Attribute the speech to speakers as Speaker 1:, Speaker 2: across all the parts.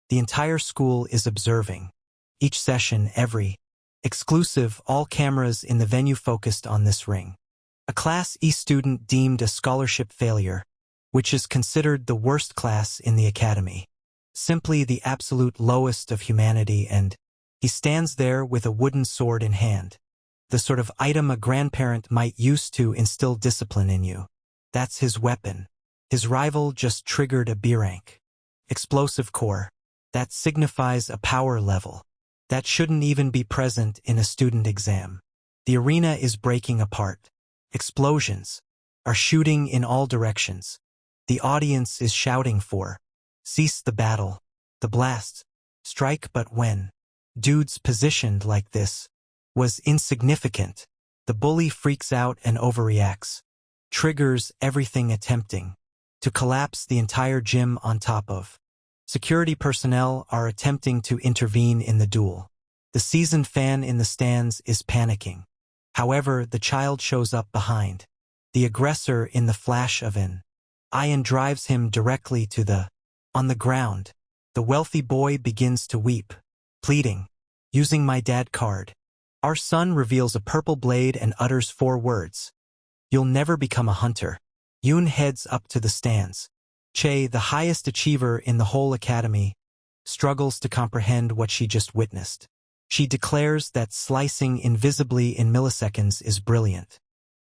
Speaker 1: The entire school is observing. Each session, every exclusive, all cameras in the venue focused on this ring. A Class E student deemed a scholarship failure, which is considered the worst class in the academy. Simply the absolute lowest of humanity, and he stands there with a wooden sword in hand. The sort of item a grandparent might use to instill discipline in you. That's his weapon. His rival just triggered a B rank. Explosive core. That signifies a power level. That shouldn't even be present in a student exam. The arena is breaking apart. Explosions are shooting in all directions. The audience is shouting for, cease the battle, the blast, strike. But when dudes positioned like this was insignificant, the bully freaks out and overreacts, triggers everything, attempting to collapse the entire gym on top of. Security personnel are attempting to intervene in the duel. The seasoned fan in the stands is panicking. However, the child shows up behind the aggressor in the flash of an eye and drives him directly to the on the ground. The wealthy boy begins to weep, pleading, "Using my dad card." Our son reveals a purple blade and utters 4 words. "You'll never become a hunter." Yoon heads up to the stands. Che, the highest achiever in the whole academy, struggles to comprehend what she just witnessed. She declares that slicing invisibly in milliseconds is brilliant.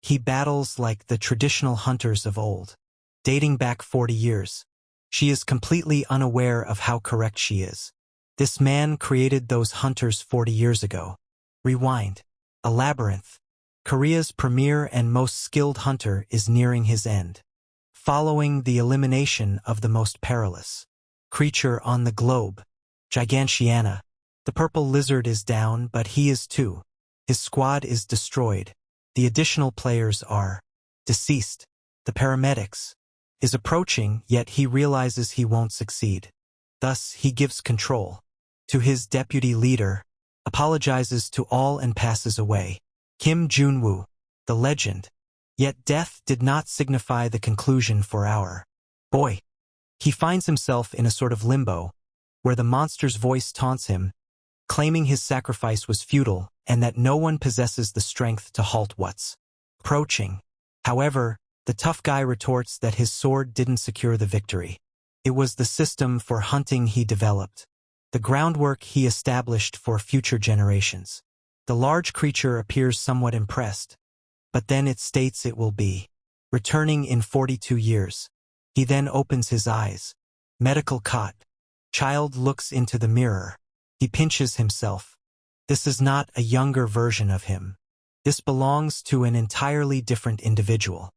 Speaker 1: He battles like the traditional hunters of old, dating back 40 years. She is completely unaware of how correct she is. This man created those hunters 40 years ago. Rewind. A labyrinth. Korea's premier and most skilled hunter is nearing his end, following the elimination of the most perilous creature on the globe, Gigantiana. The purple lizard is down, but he is too. His squad is destroyed. The additional players are deceased. The paramedics is approaching, yet he realizes he won't succeed. Thus, he gives control to his deputy leader, apologizes to all and passes away. Kim Junwoo, the legend. Yet death did not signify the conclusion for our boy. He finds himself in a sort of limbo, where the monster's voice taunts him, claiming his sacrifice was futile and that no one possesses the strength to halt what's approaching. However, the tough guy retorts that his sword didn't secure the victory. It was the system for hunting he developed, the groundwork he established for future generations. The large creature appears somewhat impressed, but then it states it will be returning in 42 years. He then opens his eyes. Medical cot. Child looks into the mirror. He pinches himself. This is not a younger version of him. This belongs to an entirely different individual.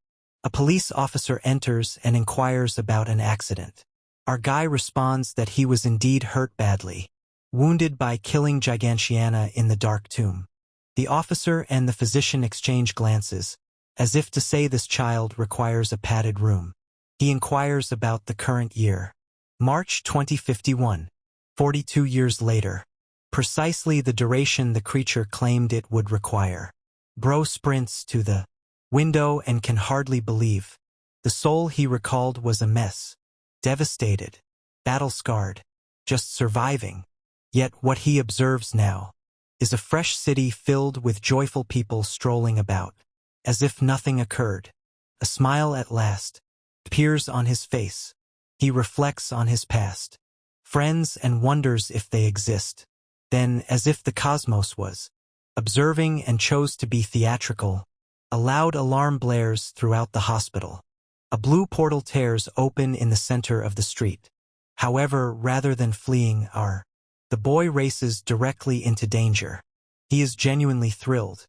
Speaker 1: A police officer enters and inquires about an accident. Our guy responds that he was indeed hurt badly, wounded by killing Gigantiana in the dark tomb. The officer and the physician exchange glances, as if to say this child requires a padded room. He inquires about the current year. March 2051. 42 years later. Precisely the duration the creature claimed it would require. Bro sprints to the window and can hardly believe. The soul he recalled was a mess. Devastated. Battle-scarred. Just surviving. Yet what he observes now is a fresh city filled with joyful people strolling about, as if nothing occurred. A smile at last appears on his face. He reflects on his past friends and wonders if they exist. Then, as if the cosmos was observing and chose to be theatrical, a loud alarm blares throughout the hospital. A blue portal tears open in the center of the street. However, rather than fleeing, the boy races directly into danger. He is genuinely thrilled.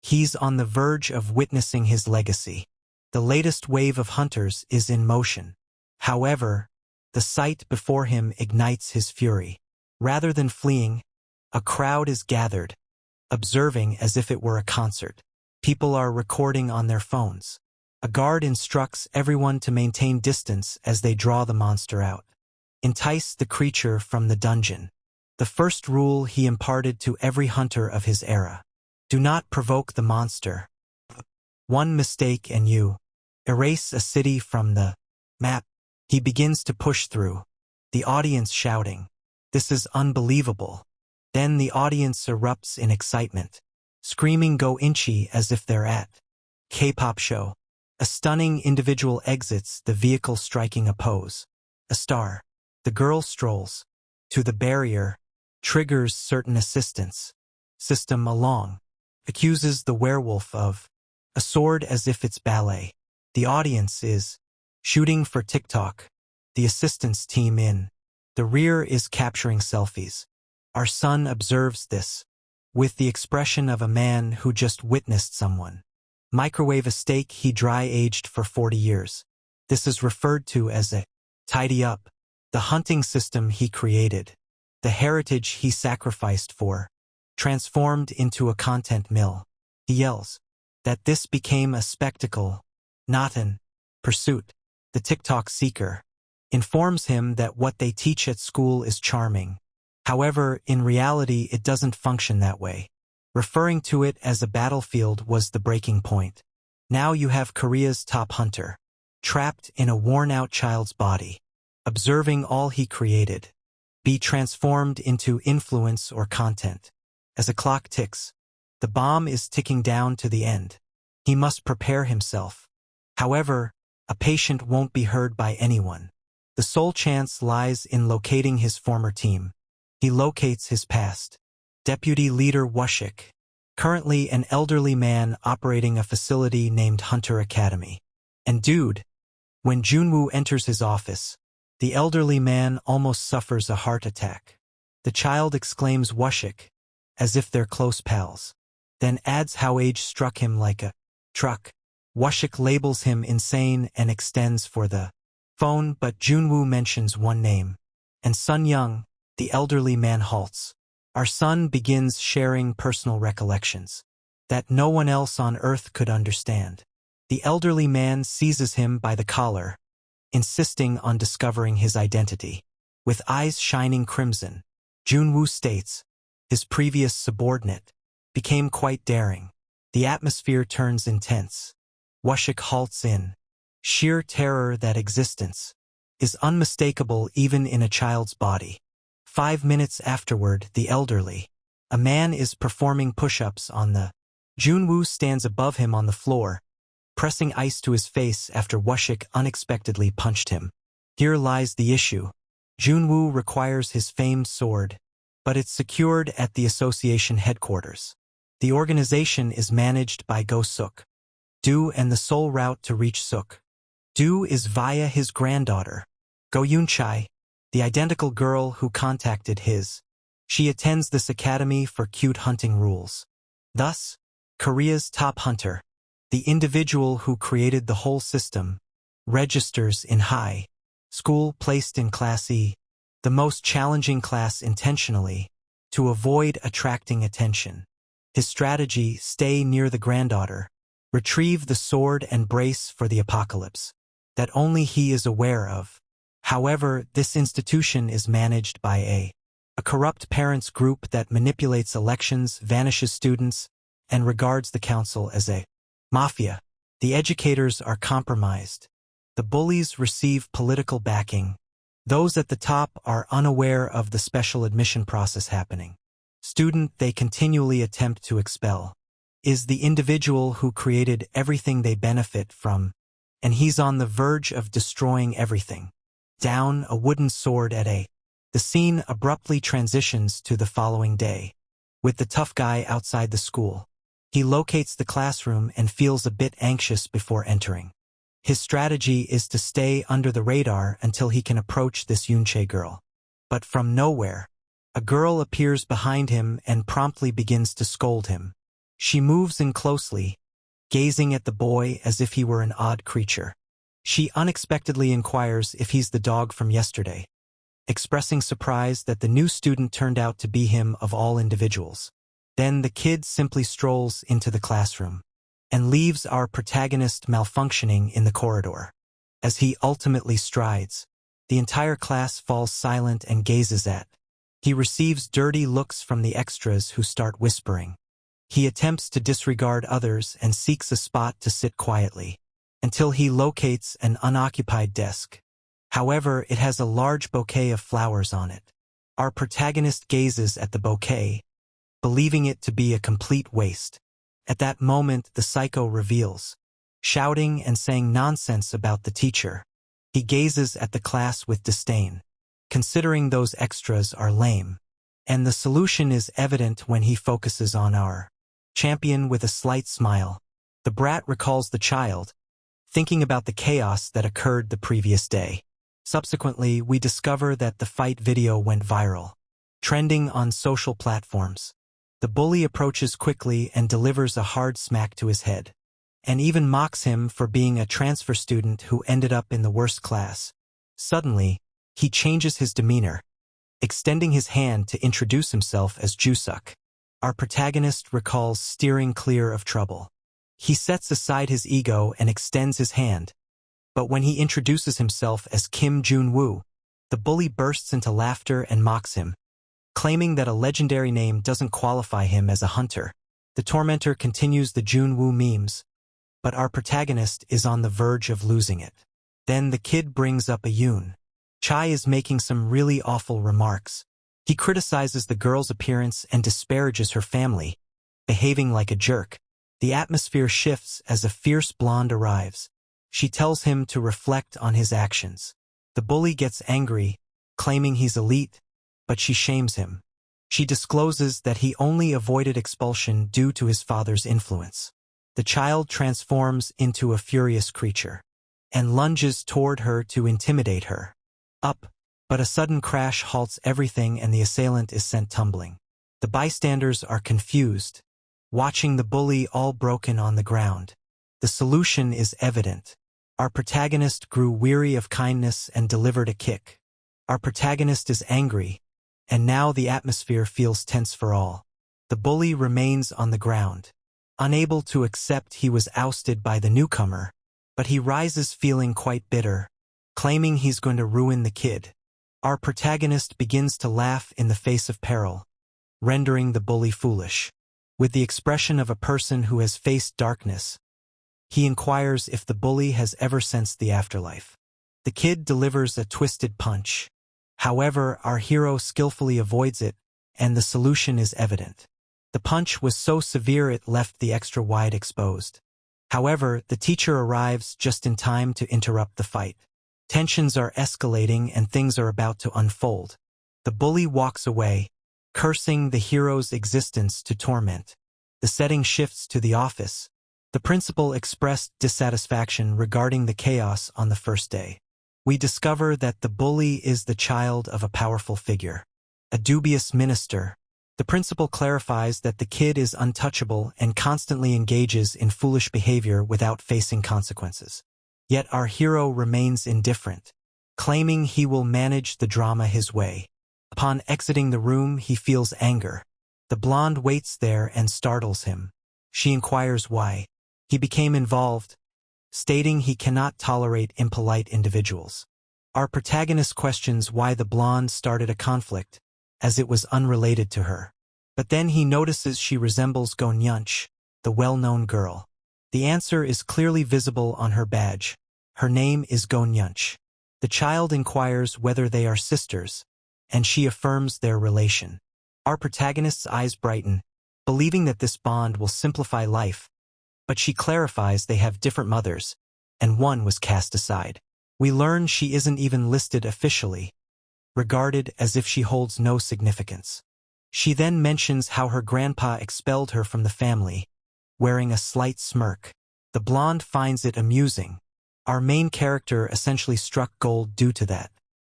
Speaker 1: He's on the verge of witnessing his legacy. The latest wave of hunters is in motion. However, the sight before him ignites his fury. Rather than fleeing, a crowd is gathered, observing as if it were a concert. People are recording on their phones. A guard instructs everyone to maintain distance as they draw the monster out. Entice the creature from the dungeon. The first rule he imparted to every hunter of his era. Do not provoke the monster. One mistake and you erase a city from the map. He begins to push through, the audience shouting, This is unbelievable. Then the audience erupts in excitement, screaming go inchy as if they're at K-pop show. A stunning individual exits the vehicle striking a pose. A star. The girl strolls to the barrier, triggers certain assistance system along, accuses the werewolf of a sword as if it's ballet. The audience is shooting for TikTok. The assistance team in the rear is capturing selfies. Our son observes this with the expression of a man who just witnessed someone microwave a steak he dry-aged for 40 years. This is referred to as a tidy up. The hunting system he created, the heritage he sacrificed for, transformed into a content mill. He yells that this became a spectacle, not an pursuit. The TikTok seeker informs him that what they teach at school is charming. However, in reality, it doesn't function that way. Referring to it as a battlefield was the breaking point. Now you have Korea's top hunter, trapped in a worn-out child's body, observing all he created be transformed into influence or content. As a clock ticks, the bomb is ticking down to the end. He must prepare himself. However, a patient won't be heard by anyone. The sole chance lies in locating his former team. He locates his past. Deputy Leader Wushik, currently an elderly man operating a facility named Hunter Academy. And dude, when Junwoo enters his office, the elderly man almost suffers a heart attack. The child exclaims Wushik, as if they're close pals, then adds how age struck him like a truck. Wushik labels him insane and extends for the phone, but Junwoo mentions one name. And Sun Young, the elderly man halts. Our son begins sharing personal recollections that no one else on earth could understand. The elderly man seizes him by the collar, insisting on discovering his identity. With eyes shining crimson, Junwoo states, his previous subordinate, became quite daring. The atmosphere turns intense. Wushik halts in sheer terror that existence is unmistakable even in a child's body. 5 minutes afterward, the elderly, a man is performing push-ups on the. Junwoo stands above him on the floor, pressing ice to his face after Wushik unexpectedly punched him. Here lies the issue. Junwoo requires his famed sword, but it's secured at the association headquarters. The organization is managed by Go Suk Do, and the sole route to reach Suk Do is via his granddaughter, Go Yoonchai, the identical girl who contacted his. She attends this academy for cute hunting rules. Thus, Korea's top hunter, the individual who created the whole system, registers in high school placed in Class E, the most challenging class intentionally, to avoid attracting attention. His strategy, stay near the granddaughter, retrieve the sword and brace for the apocalypse that only he is aware of. However, this institution is managed by a corrupt parents group that manipulates elections, vanishes students, and regards the council as a mafia. The educators are compromised. The bullies receive political backing. Those at the top are unaware of the special admission process happening. Student they continually attempt to expel is the individual who created everything they benefit from, and he's on the verge of destroying everything. Down a wooden sword at a. The scene abruptly transitions to the following day, with the tough guy outside the school. He locates the classroom and feels a bit anxious before entering. His strategy is to stay under the radar until he can approach this Yoonchae girl. But from nowhere, a girl appears behind him and promptly begins to scold him. She moves in closely, gazing at the boy as if he were an odd creature. She unexpectedly inquires if he's the dog from yesterday, expressing surprise that the new student turned out to be him of all individuals. Then the kid simply strolls into the classroom and leaves our protagonist malfunctioning in the corridor. As he ultimately strides, the entire class falls silent and gazes at. He receives dirty looks from the extras who start whispering. He attempts to disregard others and seeks a spot to sit quietly, until he locates an unoccupied desk. However, it has a large bouquet of flowers on it. Our protagonist gazes at the bouquet, believing it to be a complete waste. At that moment, the psycho reveals, shouting and saying nonsense about the teacher. He gazes at the class with disdain, considering those extras are lame. And the solution is evident when he focuses on our champion with a slight smile. The brat recalls the child, thinking about the chaos that occurred the previous day. Subsequently, we discover that the fight video went viral, trending on social platforms. The bully approaches quickly and delivers a hard smack to his head, and even mocks him for being a transfer student who ended up in the worst class. Suddenly, he changes his demeanor, extending his hand to introduce himself as Jusuk. Our protagonist recalls steering clear of trouble. He sets aside his ego and extends his hand, but when he introduces himself as Kim Jun-woo, the bully bursts into laughter and mocks him, claiming that a legendary name doesn't qualify him as a hunter. The tormentor continues the Jun-woo memes, but our protagonist is on the verge of losing it. Then the kid brings up a Yoon. Chai is making some really awful remarks. He criticizes the girl's appearance and disparages her family, behaving like a jerk. The atmosphere shifts as a fierce blonde arrives. She tells him to reflect on his actions. The bully gets angry, claiming he's elite, but she shames him. She discloses that he only avoided expulsion due to his father's influence. The child transforms into a furious creature and lunges toward her to intimidate her. But a sudden crash halts everything and the assailant is sent tumbling. The bystanders are confused, watching the bully all broken on the ground. The solution is evident. Our protagonist grew weary of kindness and delivered a kick. Our protagonist is angry, and now the atmosphere feels tense for all. The bully remains on the ground, unable to accept he was ousted by the newcomer, but he rises feeling quite bitter, claiming he's going to ruin the kid. Our protagonist begins to laugh in the face of peril, rendering the bully foolish. With the expression of a person who has faced darkness, he inquires if the bully has ever sensed the afterlife. The kid delivers a twisted punch. However, our hero skillfully avoids it, and the solution is evident. The punch was so severe it left the extra wide exposed. However, the teacher arrives just in time to interrupt the fight. Tensions are escalating and things are about to unfold. The bully walks away, cursing the hero's existence to torment. The setting shifts to the office. The principal expressed dissatisfaction regarding the chaos on the first day. We discover that the bully is the child of a powerful figure, a dubious minister. The principal clarifies that the kid is untouchable and constantly engages in foolish behavior without facing consequences. Yet our hero remains indifferent, claiming he will manage the drama his way. Upon exiting the room, he feels anger. The blonde waits there and startles him. She inquires why. He became involved, stating he cannot tolerate impolite individuals. Our protagonist questions why the blonde started a conflict, as it was unrelated to her. But then he notices she resembles Go Nyunch, the well-known girl. The answer is clearly visible on her badge. Her name is Go Nyunch. The child inquires whether they are sisters, and she affirms their relation. Our protagonist's eyes brighten, believing that this bond will simplify life, but she clarifies they have different mothers, and one was cast aside. We learn she isn't even listed officially, regarded as if she holds no significance. She then mentions how her grandpa expelled her from the family, wearing a slight smirk. The blonde finds it amusing. Our main character essentially struck gold due to that.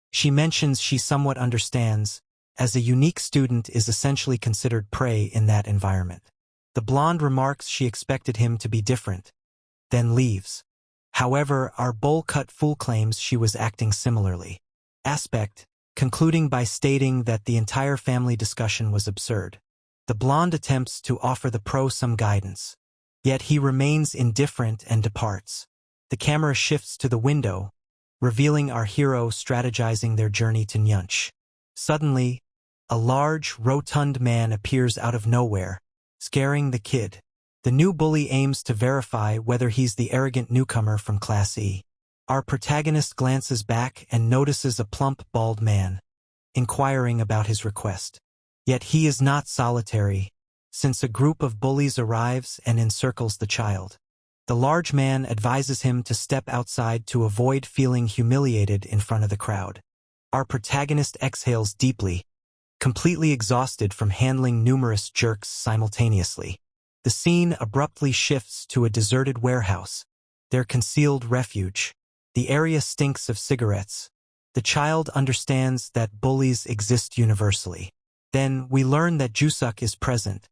Speaker 1: She mentions she somewhat understands, as a unique student is essentially considered prey in that environment. The blonde remarks she expected him to be different, then leaves. However, our bowl-cut fool claims she was acting similarly. Aspect, concluding by stating that the entire family discussion was absurd. The blonde attempts to offer the pro some guidance, yet he remains indifferent and departs. The camera shifts to the window, revealing our hero strategizing their journey to Nyunch. Suddenly, a large, rotund man appears out of nowhere, scaring the kid. The new bully aims to verify whether he's the arrogant newcomer from Class E. Our protagonist glances back and notices a plump, bald man. inquiring about his request. Yet he is not solitary, since a group of bullies arrives and encircles the child. The large man advises him to step outside to avoid feeling humiliated in front of the crowd. Our protagonist exhales deeply, completely exhausted from handling numerous jerks simultaneously. The scene abruptly shifts to a deserted warehouse, their concealed refuge. The area stinks of cigarettes. The child understands that bullies exist universally. Then we learn that Jusuk is present,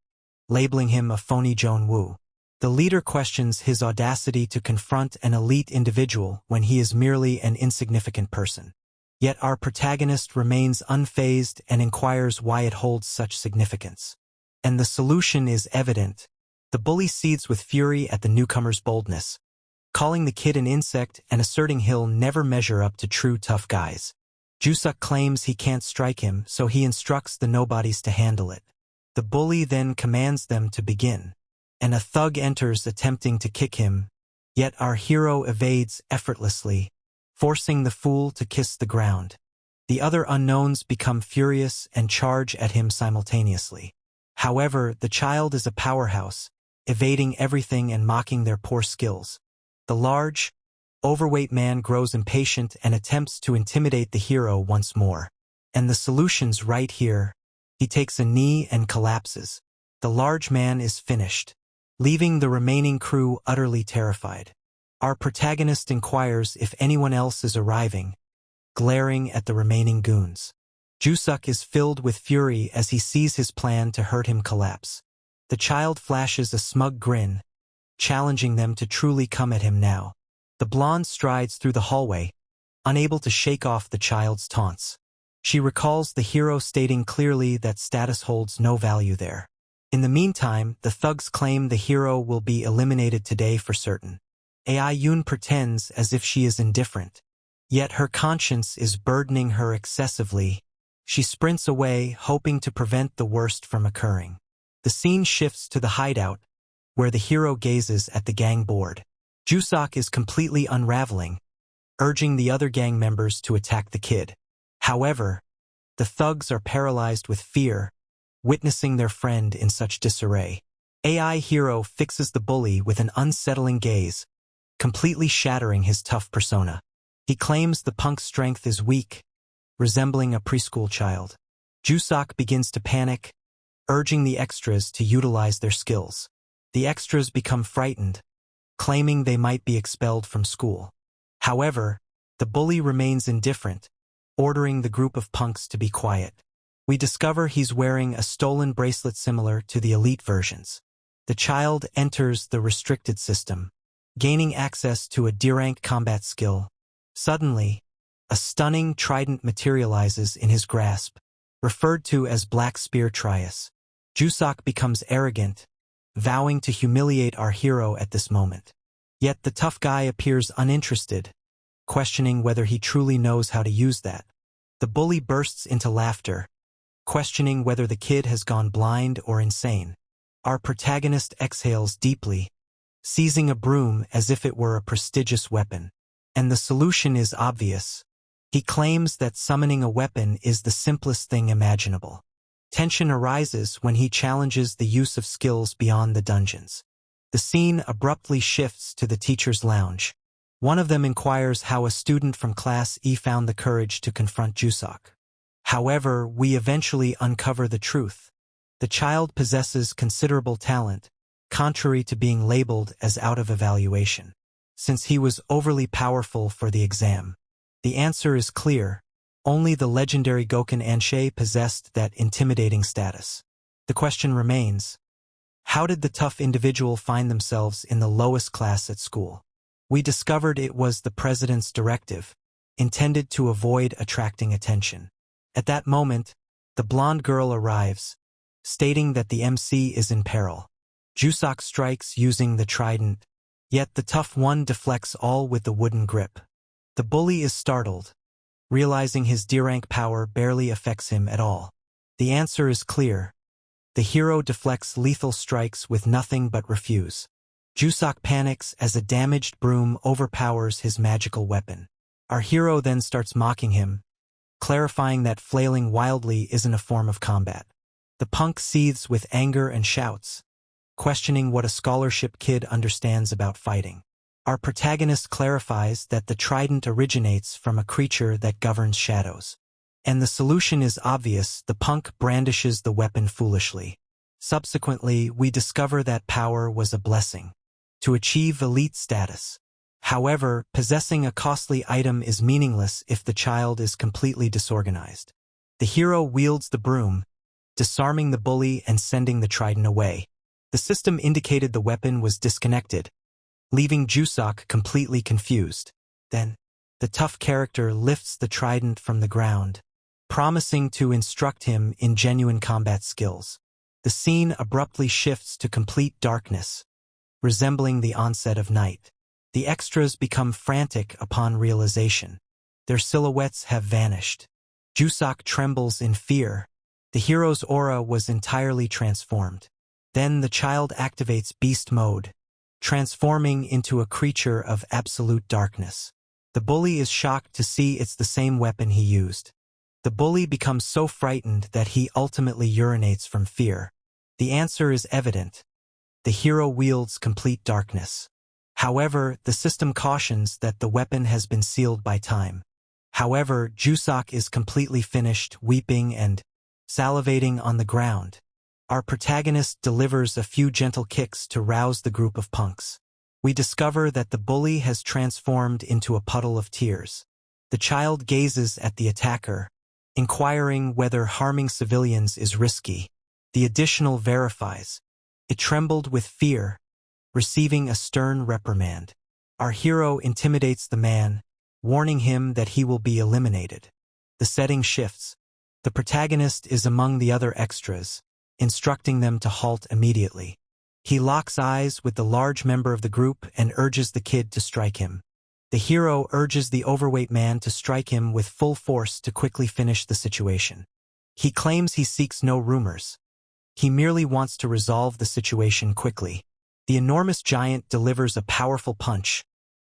Speaker 1: labeling him a phony Jonwoo. The leader questions his audacity to confront an elite individual when he is merely an insignificant person. Yet our protagonist remains unfazed and inquires why it holds such significance. And the solution is evident. The bully seethes with fury at the newcomer's boldness, calling the kid an insect and asserting he'll never measure up to true tough guys. Jusuk claims he can't strike him, so he instructs the nobodies to handle it. The bully then commands them to begin, and a thug enters attempting to kick him, yet our hero evades effortlessly, forcing the fool to kiss the ground. The other unknowns become furious and charge at him simultaneously. However, the child is a powerhouse, evading everything and mocking their poor skills. The large, overweight man grows impatient and attempts to intimidate the hero once more. And the solution's right here. He takes a knee and collapses. The large man is finished, leaving the remaining crew utterly terrified. Our protagonist inquires if anyone else is arriving, glaring at the remaining goons. Jusuk is filled with fury as he sees his plan to hurt him collapse. The child flashes a smug grin, challenging them to truly come at him now. The blonde strides through the hallway, unable to shake off the child's taunts. She recalls the hero stating clearly that status holds no value there. In the meantime, the thugs claim the hero will be eliminated today for certain. Ai Yoon pretends as if she is indifferent. Yet her conscience is burdening her excessively. She sprints away, hoping to prevent the worst from occurring. The scene shifts to the hideout, where the hero gazes at the gang board. Jusuk is completely unraveling, urging the other gang members to attack the kid. However, the thugs are paralyzed with fear, witnessing their friend in such disarray. AI hero fixes the bully with an unsettling gaze, completely shattering his tough persona. He claims the punk's strength is weak, resembling a preschool child. Jusuk begins to panic, urging the extras to utilize their skills. The extras become frightened, claiming they might be expelled from school. However, the bully remains indifferent, ordering the group of punks to be quiet. We discover he's wearing a stolen bracelet similar to the elite versions. The child enters the restricted system, gaining access to a D-rank combat skill. Suddenly, a stunning trident materializes in his grasp, referred to as Black Spear Trias. Jusuk becomes arrogant, vowing to humiliate our hero at this moment. Yet the tough guy appears uninterested, questioning whether he truly knows how to use that. The bully bursts into laughter, questioning whether the kid has gone blind or insane. Our protagonist exhales deeply, seizing a broom as if it were a prestigious weapon. And the solution is obvious. He claims that summoning a weapon is the simplest thing imaginable. Tension arises when he challenges the use of skills beyond the dungeons. The scene abruptly shifts to the teacher's lounge. One of them inquires how a student from Class E found the courage to confront Jusuk. However, we eventually uncover the truth. The child possesses considerable talent, contrary to being labeled as out of evaluation. Since he was overly powerful for the exam. The answer is clear. Only the legendary Gokun Anshe possessed that intimidating status. The question remains, how did the tough individual find themselves in the lowest class at school? We discovered it was the president's directive, intended to avoid attracting attention. At that moment, the blonde girl arrives, stating that the MC is in peril. Jusuk strikes using the trident, yet the tough one deflects all with the wooden grip. The bully is startled, realizing his D-rank power barely affects him at all. The answer is clear. The hero deflects lethal strikes with nothing but refuse. Jusuk panics as a damaged broom overpowers his magical weapon. Our hero then starts mocking him, clarifying that flailing wildly isn't a form of combat. The punk seethes with anger and shouts, questioning what a scholarship kid understands about fighting. Our protagonist clarifies that the trident originates from a creature that governs shadows. And the solution is obvious: the punk brandishes the weapon foolishly. Subsequently, we discover that power was a blessing to achieve elite status. However, possessing a costly item is meaningless if the child is completely disorganized. The hero wields the broom, disarming the bully and sending the trident away. The system indicated the weapon was disconnected, leaving Jusok completely confused. Then, the tough character lifts the trident from the ground, promising to instruct him in genuine combat skills. The scene abruptly shifts to complete darkness, resembling the onset of night. The extras become frantic upon realization. Their silhouettes have vanished. Jusok trembles in fear. The hero's aura was entirely transformed. Then the child activates beast mode, transforming into a creature of absolute darkness. The bully is shocked to see it's the same weapon he used. The bully becomes so frightened that he ultimately urinates from fear. The answer is evident. The hero wields complete darkness. However, the system cautions that the weapon has been sealed by time. However, Jusok is completely finished, weeping and salivating on the ground. Our protagonist delivers a few gentle kicks to rouse the group of punks. We discover that the bully has transformed into a puddle of tears. The child gazes at the attacker, inquiring whether harming civilians is risky. The additional verifies. It trembled with fear, receiving a stern reprimand. Our hero intimidates the man, warning him that he will be eliminated. The setting shifts. The protagonist is among the other extras, instructing them to halt immediately. He locks eyes with the large member of the group and urges the kid to strike him. The hero urges the overweight man to strike him with full force to quickly finish the situation. He claims he seeks no rumors. He merely wants to resolve the situation quickly. The enormous giant delivers a powerful punch,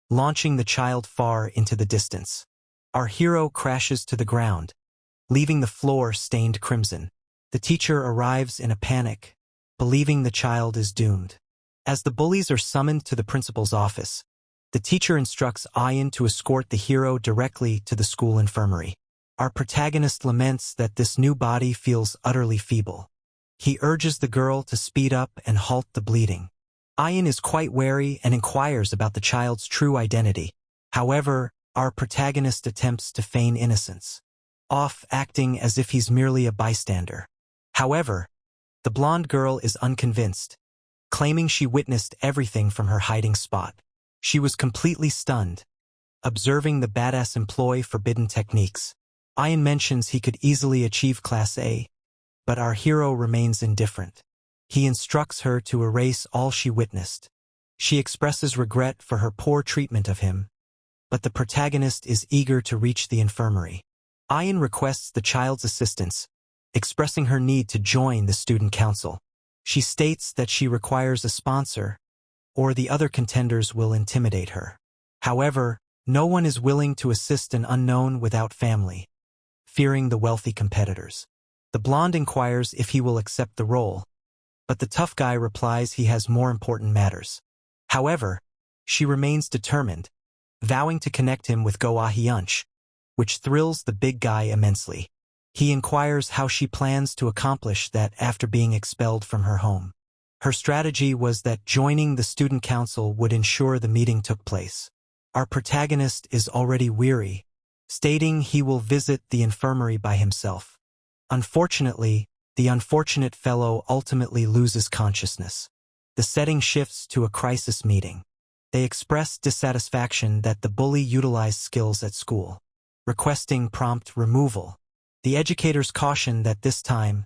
Speaker 1: launching the child far into the distance. Our hero crashes to the ground, leaving the floor stained crimson. The teacher arrives in a panic, believing the child is doomed. As the bullies are summoned to the principal's office, the teacher instructs Ayan to escort the hero directly to the school infirmary. Our protagonist laments that this new body feels utterly feeble. He urges the girl to speed up and halt the bleeding. Ayan is quite wary and inquires about the child's true identity. However, our protagonist attempts to feign innocence, acting as if he's merely a bystander. However, the blonde girl is unconvinced, claiming she witnessed everything from her hiding spot. She was completely stunned, observing the badass employ forbidden techniques. Ayan mentions he could easily achieve Class A, but our hero remains indifferent. He instructs her to erase all she witnessed. She expresses regret for her poor treatment of him, but the protagonist is eager to reach the infirmary. Ayan requests the child's assistance, expressing her need to join the student council. She states that she requires a sponsor, or the other contenders will intimidate her. However, no one is willing to assist an unknown without family, fearing the wealthy competitors. The blonde inquires if he will accept the role, but the tough guy replies he has more important matters. However, she remains determined, vowing to connect him with Go Ahyunch, which thrills the big guy immensely. He inquires how she plans to accomplish that after being expelled from her home. Her strategy was that joining the student council would ensure the meeting took place. Our protagonist is already weary, stating he will visit the infirmary by himself. Unfortunately, the unfortunate fellow ultimately loses consciousness. The setting shifts to a crisis meeting. They express dissatisfaction that the bully utilized skills at school, requesting prompt removal. The educators caution that this time,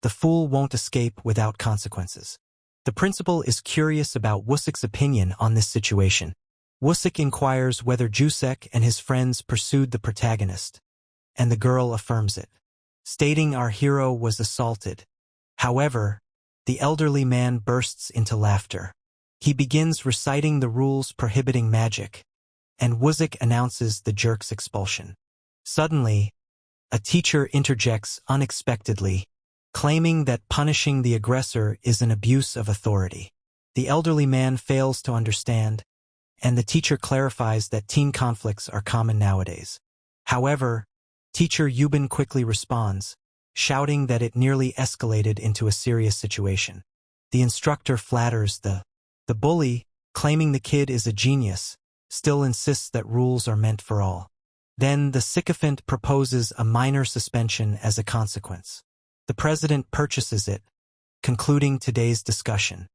Speaker 1: the fool won't escape without consequences. The principal is curious about Woosik's opinion on this situation. Woosik inquires whether Jusek and his friends pursued the protagonist, and the girl affirms it, stating our hero was assaulted. However, the elderly man bursts into laughter. He begins reciting the rules prohibiting magic, and Woosik announces the jerk's expulsion. Suddenly, A teacher interjects unexpectedly, claiming that punishing the aggressor is an abuse of authority. The elderly man fails to understand, and the teacher clarifies that teen conflicts are common nowadays. However, teacher Yubin quickly responds, shouting that it nearly escalated into a serious situation. The instructor flatters the bully, claiming the kid is a genius, still insists that rules are meant for all. Then the sycophant proposes a minor suspension as a consequence. The president purchases it, concluding today's discussion.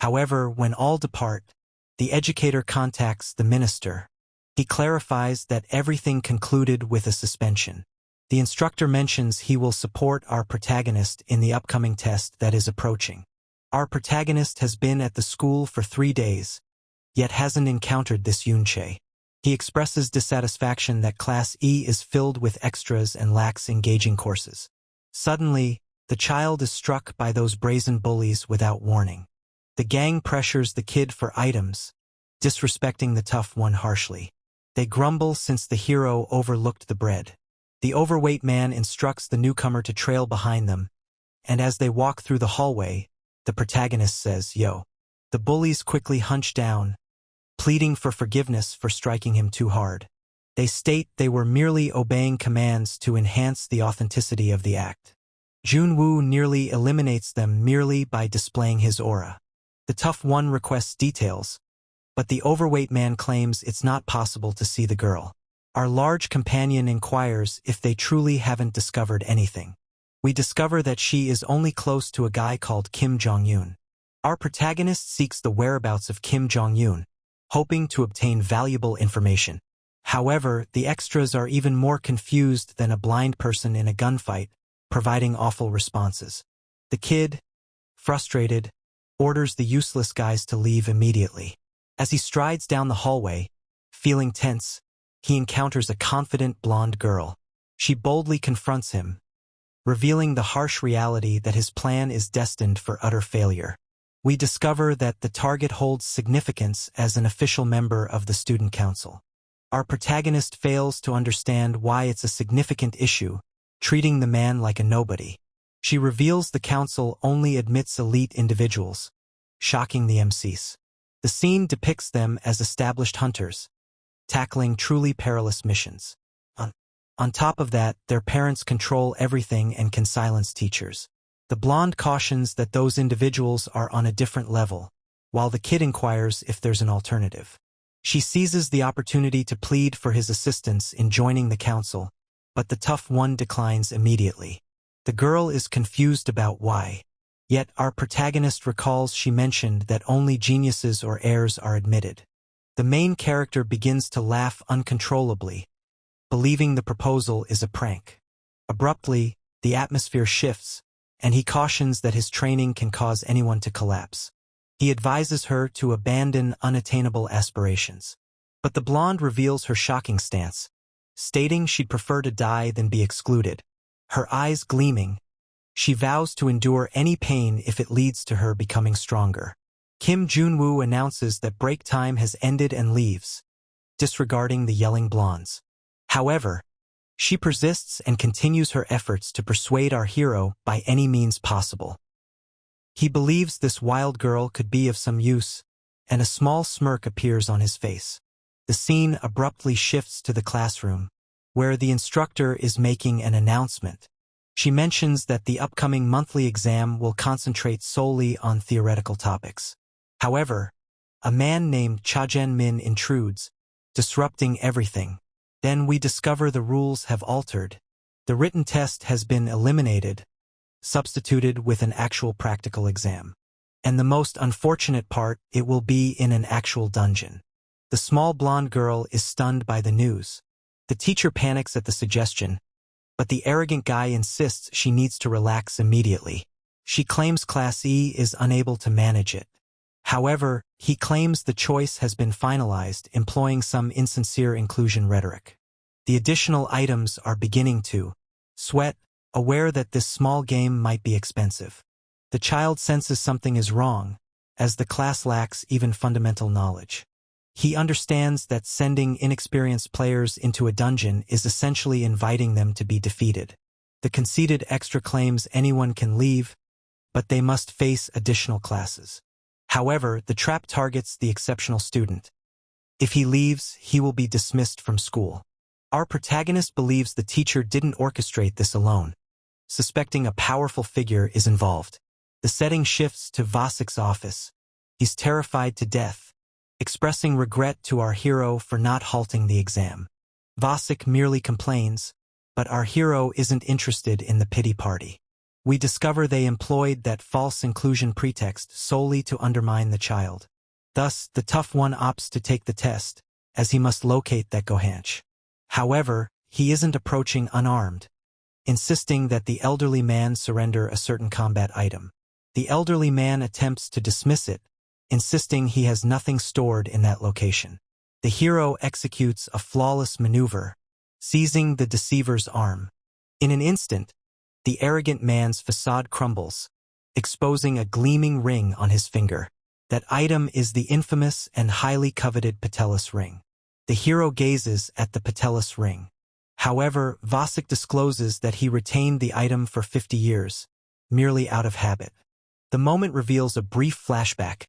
Speaker 1: However, when all depart, the educator contacts the minister. He clarifies that everything concluded with a suspension. The instructor mentions he will support our protagonist in the upcoming test that is approaching. Our protagonist has been at the school for 3 days, yet hasn't encountered this Yunche. He expresses dissatisfaction that Class E is filled with extras and lacks engaging courses. Suddenly, the child is struck by those brazen bullies without warning. The gang pressures the kid for items, disrespecting the tough one harshly. They grumble since the hero overlooked the bread. The overweight man instructs the newcomer to trail behind them, and as they walk through the hallway, the protagonist says, "Yo." The bullies quickly hunch down, pleading for forgiveness for striking him too hard. They state they were merely obeying commands to enhance the authenticity of the act. Junwoo nearly eliminates them merely by displaying his aura. The tough one requests details, but the overweight man claims it's not possible to see the girl. Our large companion inquires if they truly haven't discovered anything. We discover that she is only close to a guy called Kim Jong-un. Our protagonist seeks the whereabouts of Kim Jong-un, hoping to obtain valuable information. However, the extras are even more confused than a blind person in a gunfight, providing awful responses. The kid, frustrated, orders the useless guys to leave immediately. As he strides down the hallway, feeling tense, he encounters a confident blonde girl. She boldly confronts him, revealing the harsh reality that his plan is destined for utter failure. We discover that the target holds significance as an official member of the student council. Our protagonist fails to understand why it's a significant issue, treating the man like a nobody. She reveals the council only admits elite individuals, shocking the MCs. The scene depicts them as established hunters, tackling truly perilous missions. On top of that, their parents control everything and can silence teachers. The blonde cautions that those individuals are on a different level, while the kid inquires if there's an alternative. She seizes the opportunity to plead for his assistance in joining the council, but the tough one declines immediately. The girl is confused about why. Yet our protagonist recalls she mentioned that only geniuses or heirs are admitted. The main character begins to laugh uncontrollably, believing the proposal is a prank. Abruptly, the atmosphere shifts, and he cautions that his training can cause anyone to collapse. He advises her to abandon unattainable aspirations. But the blonde reveals her shocking stance, stating she'd prefer to die than be excluded. Her eyes gleaming, she vows to endure any pain if it leads to her becoming stronger. Kim Junwoo announces that break time has ended and leaves, disregarding the yelling blondes. However, she persists and continues her efforts to persuade our hero by any means possible. He believes this wild girl could be of some use, and a small smirk appears on his face. The scene abruptly shifts to the classroom, where the instructor is making an announcement. She mentions that the upcoming monthly exam will concentrate solely on theoretical topics. However, a man named Cha Jae-min intrudes, disrupting everything. Then we discover the rules have altered. The written test has been eliminated, substituted with an actual practical exam. And the most unfortunate part, it will be in an actual dungeon. The small blonde girl is stunned by the news. The teacher panics at the suggestion, but the arrogant guy insists she needs to relax immediately. She claims Class E is unable to manage it. However, he claims the choice has been finalized, employing some insincere inclusion rhetoric. The additional items are beginning to sweat, aware that this small game might be expensive. The child senses something is wrong, as the class lacks even fundamental knowledge. He understands that sending inexperienced players into a dungeon is essentially inviting them to be defeated. The conceited extra claims anyone can leave, but they must face additional classes. However, the trap targets the exceptional student. If he leaves, he will be dismissed from school. Our protagonist believes the teacher didn't orchestrate this alone, suspecting a powerful figure is involved. The setting shifts to Vasik's office. He's terrified to death, expressing regret to our hero for not halting the exam. Vasik merely complains, but our hero isn't interested in the pity party. We discover they employed that false inclusion pretext solely to undermine the child. Thus, the tough one opts to take the test, as he must locate that Gohanch. However, he isn't approaching unarmed, insisting that the elderly man surrender a certain combat item. The elderly man attempts to dismiss it, insisting he has nothing stored in that location. The hero executes a flawless maneuver, seizing the deceiver's arm. In an instant, the arrogant man's facade crumbles, exposing a gleaming ring on his finger. That item is the infamous and highly coveted Patelis ring. The hero gazes at the Patelis ring. However, Vasik discloses that he retained the item for 50 years, merely out of habit. The moment reveals a brief flashback,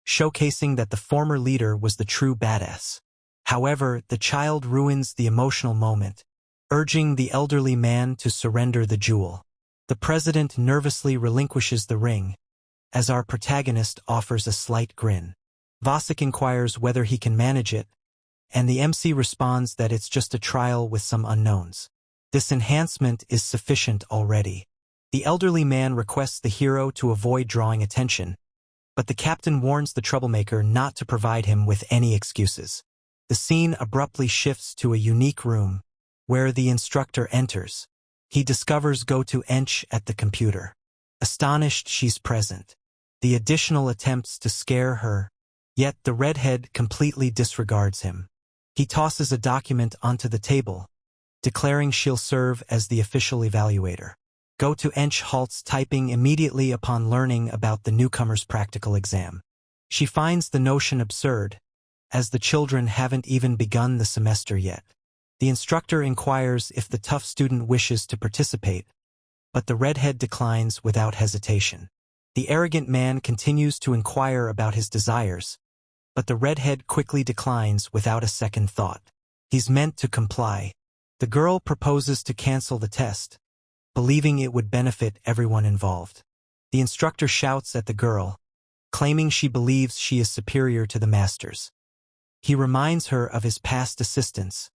Speaker 1: showcasing that the former leader was the true badass. However, the child ruins the emotional moment, urging the elderly man to surrender the jewel. The president nervously relinquishes the ring, as our protagonist offers a slight grin. Vasik inquires whether he can manage it, and the MC responds that it's just a trial with some unknowns. This enhancement is sufficient already. The elderly man requests the hero to avoid drawing attention, but the captain warns the troublemaker not to provide him with any excuses. The scene abruptly shifts to a unique room, where the instructor enters. He discovers Go-To-Ench at the computer. Astonished she's present, the additional attempts to scare her, yet the redhead completely disregards him. He tosses a document onto the table, declaring she'll serve as the official evaluator. Go-To-Ench halts typing immediately upon learning about the newcomer's practical exam. She finds the notion absurd, as the children haven't even begun the semester yet. The instructor inquires if the tough student wishes to participate, but the redhead declines without hesitation. The arrogant man continues to inquire about his desires, but the redhead quickly declines without a second thought. He's meant to comply. The girl proposes to cancel the test, believing it would benefit everyone involved. The instructor shouts at the girl, claiming she believes she is superior to the masters. He reminds her of his past assistance,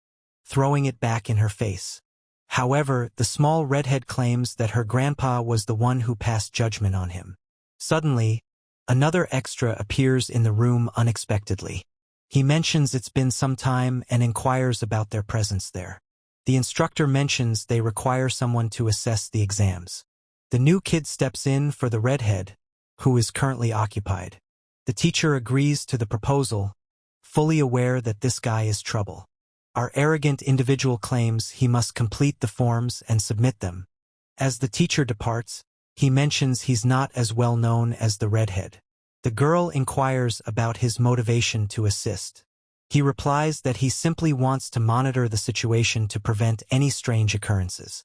Speaker 1: throwing it back in her face. However, the small redhead claims that her grandpa was the one who passed judgment on him. Suddenly, another extra appears in the room unexpectedly. He mentions it's been some time and inquires about their presence there. The instructor mentions they require someone to assess the exams. The new kid steps in for the redhead, who is currently occupied. The teacher agrees to the proposal, fully aware that this guy is trouble. Our arrogant individual claims he must complete the forms and submit them. As the teacher departs, he mentions he's not as well known as the redhead. The girl inquires about his motivation to assist. He replies that he simply wants to monitor the situation to prevent any strange occurrences.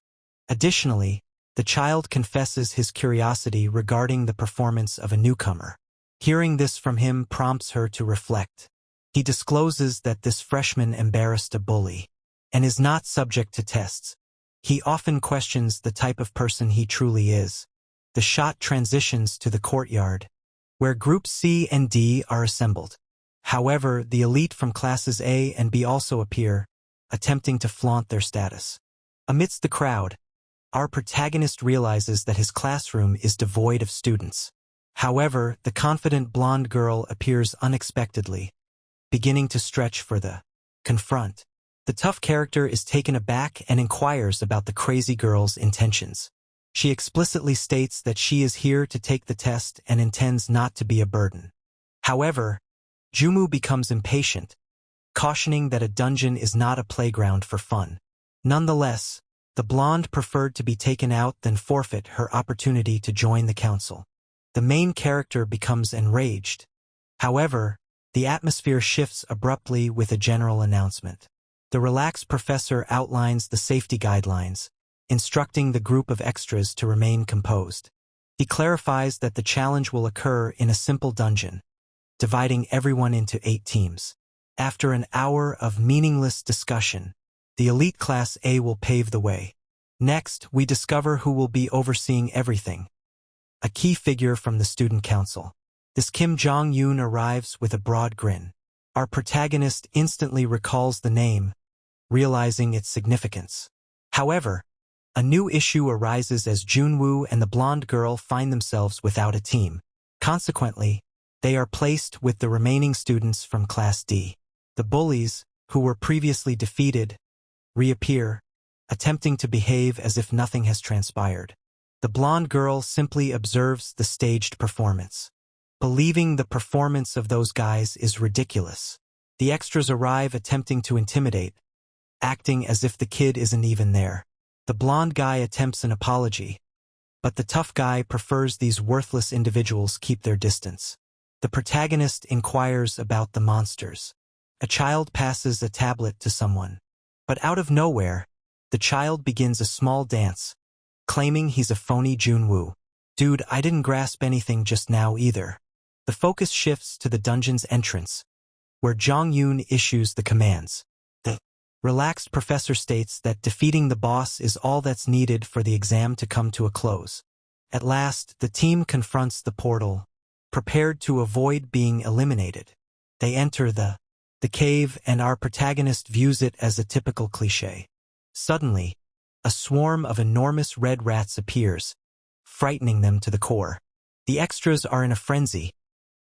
Speaker 1: Additionally, the child confesses his curiosity regarding the performance of a newcomer. Hearing this from him prompts her to reflect. He discloses that this freshman embarrassed a bully and is not subject to tests. He often questions the type of person he truly is. The shot transitions to the courtyard, where groups C and D are assembled. However, the elite from classes A and B also appear, attempting to flaunt their status. Amidst the crowd, our protagonist realizes that his classroom is devoid of students. However, the confident blonde girl appears unexpectedly, beginning to stretch for the confront. The tough character is taken aback and inquires about the crazy girl's intentions. She explicitly states that she is here to take the test and intends not to be a burden. However, Jumu becomes impatient, cautioning that a dungeon is not a playground for fun. Nonetheless, the blonde preferred to be taken out than forfeit her opportunity to join the council. The main character becomes enraged. However, the atmosphere shifts abruptly with a general announcement. The relaxed professor outlines the safety guidelines, instructing the group of extras to remain composed. He clarifies that the challenge will occur in a simple dungeon, dividing everyone into 8 teams. After an hour of meaningless discussion, the elite Class A will pave the way. Next, we discover who will be overseeing everything. A key figure from the student council. This Kim Jong-un arrives with a broad grin. Our protagonist instantly recalls the name, realizing its significance. However, a new issue arises as Junwoo and the blonde girl find themselves without a team. Consequently, they are placed with the remaining students from Class D. The bullies, who were previously defeated, reappear, attempting to behave as if nothing has transpired. The blonde girl simply observes the staged performance, believing the performance of those guys is ridiculous. The extras arrive attempting to intimidate, acting as if the kid isn't even there. The blonde guy attempts an apology, but the tough guy prefers these worthless individuals keep their distance. The protagonist inquires about the monsters. A child passes a tablet to someone, but out of nowhere, the child begins a small dance, claiming he's a phony Junwoo. Dude, I didn't grasp anything just now either. The focus shifts to the dungeon's entrance, where Jong-un issues the commands. The relaxed professor states that defeating the boss is all that's needed for the exam to come to a close. At last, the team confronts the portal, prepared to avoid being eliminated. They enter the cave, and our protagonist views it as a typical cliché. Suddenly, a swarm of enormous red rats appears, frightening them to the core. The extras are in a frenzy,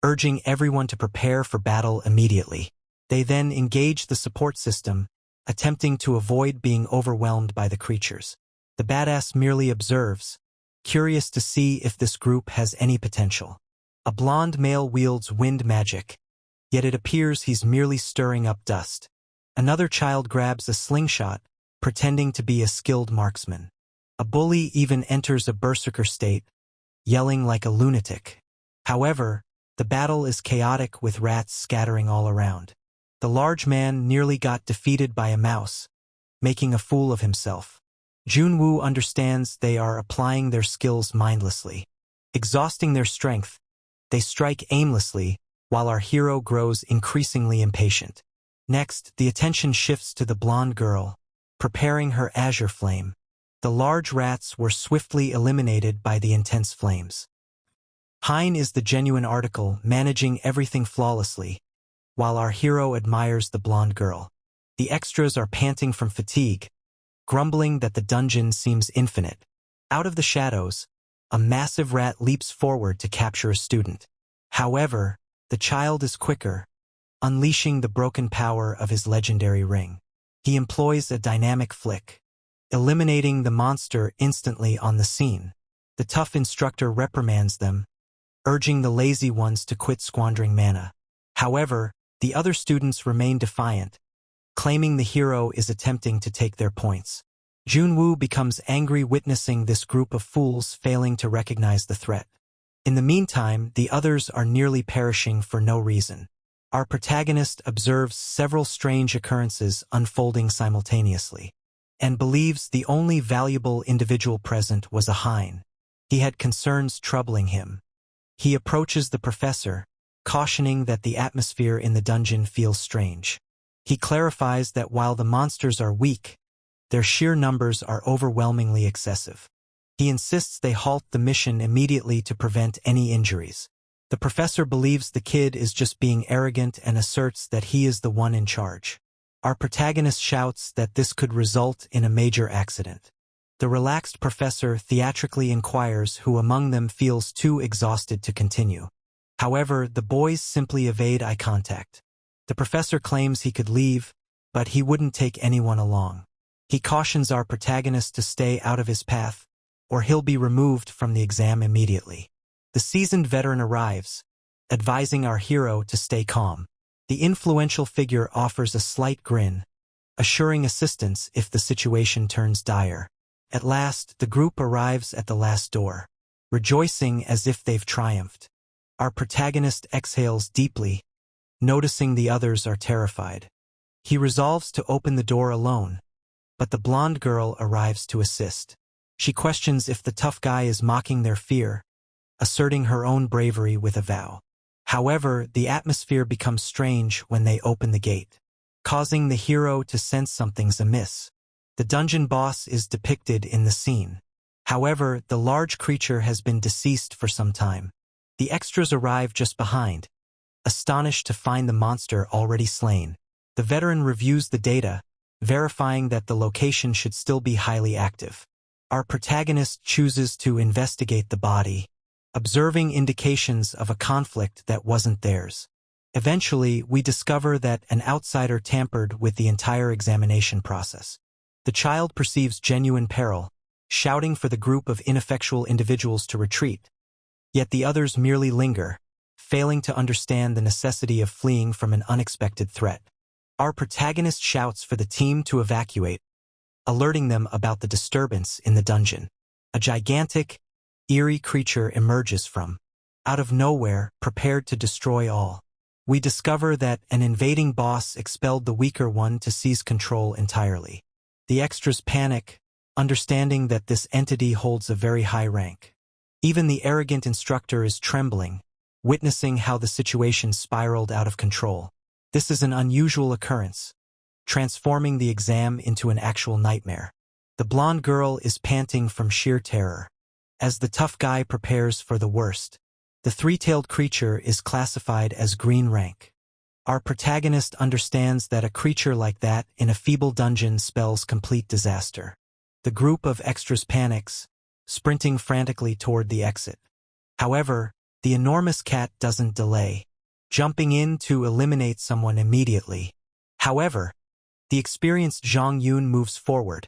Speaker 1: urging everyone to prepare for battle immediately. They then engage the support system, attempting to avoid being overwhelmed by the creatures. The badass merely observes, curious to see if this group has any potential. A blonde male wields wind magic, yet it appears he's merely stirring up dust. Another child grabs a slingshot, pretending to be a skilled marksman. A bully even enters a berserker state, yelling like a lunatic. However, the battle is chaotic with rats scattering all around. The large man nearly got defeated by a mouse, making a fool of himself. Junwoo understands they are applying their skills mindlessly. Exhausting their strength, they strike aimlessly, while our hero grows increasingly impatient. Next, the attention shifts to the blonde girl, preparing her azure flame. The large rats were swiftly eliminated by the intense flames. Hein is the genuine article, managing everything flawlessly, while our hero admires the blonde girl. The extras are panting from fatigue, grumbling that the dungeon seems infinite. Out of the shadows, a massive rat leaps forward to capture a student. However, the child is quicker, unleashing the broken power of his legendary ring. He employs a dynamic flick, eliminating the monster instantly on the scene. The tough instructor reprimands them, urging the lazy ones to quit squandering mana. However, the other students remain defiant, claiming the hero is attempting to take their points. Junwoo becomes angry witnessing this group of fools failing to recognize the threat. In the meantime, the others are nearly perishing for no reason. Our protagonist observes several strange occurrences unfolding simultaneously, and believes the only valuable individual present was a Hein. He had concerns troubling him. He approaches the professor, cautioning that the atmosphere in the dungeon feels strange. He clarifies that while the monsters are weak, their sheer numbers are overwhelmingly excessive. He insists they halt the mission immediately to prevent any injuries. The professor believes the kid is just being arrogant and asserts that he is the one in charge. Our protagonist shouts that this could result in a major accident. The relaxed professor theatrically inquires who among them feels too exhausted to continue. However, the boys simply evade eye contact. The professor claims he could leave, but he wouldn't take anyone along. He cautions our protagonist to stay out of his path, or he'll be removed from the exam immediately. The seasoned veteran arrives, advising our hero to stay calm. The influential figure offers a slight grin, assuring assistance if the situation turns dire. At last, the group arrives at the last door, rejoicing as if they've triumphed. Our protagonist exhales deeply, noticing the others are terrified. He resolves to open the door alone, but the blonde girl arrives to assist. She questions if the tough guy is mocking their fear, asserting her own bravery with a vow. However, the atmosphere becomes strange when they open the gate, causing the hero to sense something's amiss. The dungeon boss is depicted in the scene. However, the large creature has been deceased for some time. The extras arrive just behind, astonished to find the monster already slain. The veteran reviews the data, verifying that the location should still be highly active. Our protagonist chooses to investigate the body, observing indications of a conflict that wasn't theirs. Eventually, we discover that an outsider tampered with the entire examination process. The child perceives genuine peril, shouting for the group of ineffectual individuals to retreat. Yet the others merely linger, failing to understand the necessity of fleeing from an unexpected threat. Our protagonist shouts for the team to evacuate, alerting them about the disturbance in the dungeon. A gigantic, eerie creature emerges from out of nowhere, prepared to destroy all. We discover that an invading boss expelled the weaker one to seize control entirely. The extras panic, understanding that this entity holds a very high rank. Even the arrogant instructor is trembling, witnessing how the situation spiraled out of control. This is an unusual occurrence, transforming the exam into an actual nightmare. The blonde girl is panting from sheer terror. As the tough guy prepares for the worst, the three-tailed creature is classified as green rank. Our protagonist understands that a creature like that in a feeble dungeon spells complete disaster. The group of extras panics, sprinting frantically toward the exit. However, the enormous cat doesn't delay, jumping in to eliminate someone immediately. However, the experienced Zhang Yun moves forward,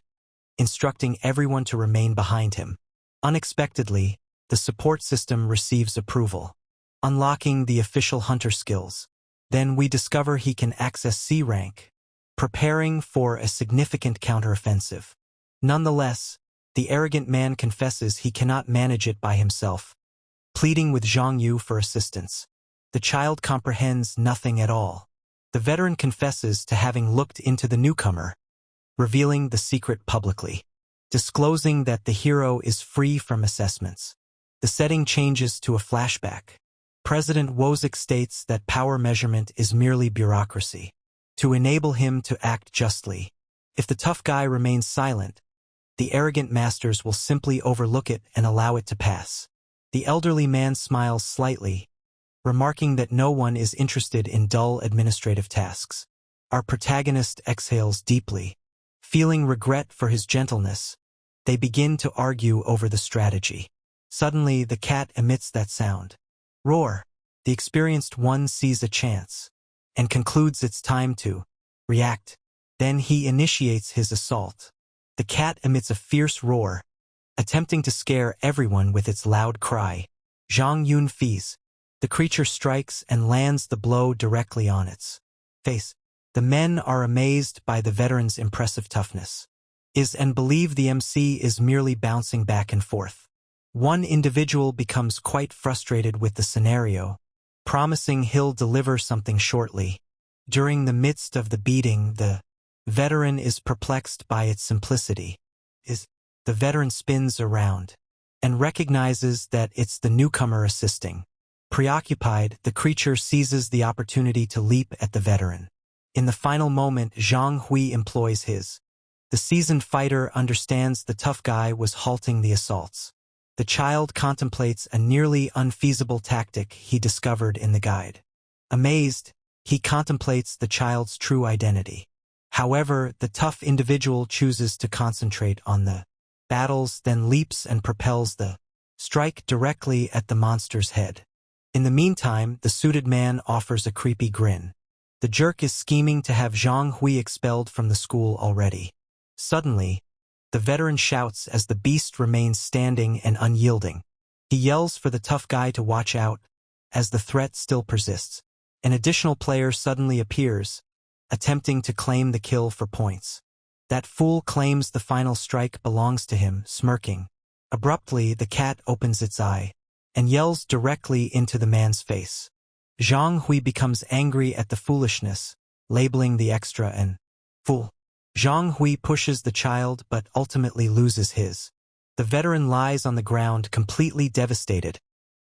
Speaker 1: instructing everyone to remain behind him. Unexpectedly, the support system receives approval, unlocking the official hunter skills. Then we discover he can access C rank, preparing for a significant counteroffensive. Nonetheless, the arrogant man confesses he cannot manage it by himself, pleading with Zhang Yu for assistance. The child comprehends nothing at all. The veteran confesses to having looked into the newcomer, revealing the secret publicly, disclosing that the hero is free from assessments. The setting changes to a flashback. President Wozak states that power measurement is merely bureaucracy, to enable him to act justly. If the tough guy remains silent, the arrogant masters will simply overlook it and allow it to pass. The elderly man smiles slightly, remarking that no one is interested in dull administrative tasks. Our protagonist exhales deeply, feeling regret for his gentleness. They begin to argue over the strategy. Suddenly, the cat emits that sound. Roar. The experienced one sees a chance, and concludes it's time to react. Then he initiates his assault. The cat emits a fierce roar, attempting to scare everyone with its loud cry. Zhang Yun fees. The creature strikes and lands the blow directly on its face. The men are amazed by the veteran's impressive toughness, and believe the MC is merely bouncing back and forth. One individual becomes quite frustrated with the scenario, promising he'll deliver something shortly. During the midst of the beating, the veteran is perplexed by its simplicity. The veteran spins around and recognizes that it's the newcomer assisting. Preoccupied, the creature seizes the opportunity to leap at the veteran. In the final moment, Zhang Hui employs his. The seasoned fighter understands the tough guy was halting the assaults. The child contemplates a nearly unfeasible tactic he discovered in the guide. Amazed, he contemplates the child's true identity. However, the tough individual chooses to concentrate on the battles, then leaps and propels the strike directly at the monster's head. In the meantime, the suited man offers a creepy grin. The jerk is scheming to have Zhang Hui expelled from the school already. Suddenly, the veteran shouts as the beast remains standing and unyielding. He yells for the tough guy to watch out, as the threat still persists. An additional player suddenly appears, attempting to claim the kill for points. That fool claims the final strike belongs to him, smirking. Abruptly, the cat opens its eye and yells directly into the man's face. Zhang Hui becomes angry at the foolishness, labeling the extra an fool. Zhang Hui pushes the child but ultimately loses his. The veteran lies on the ground completely devastated.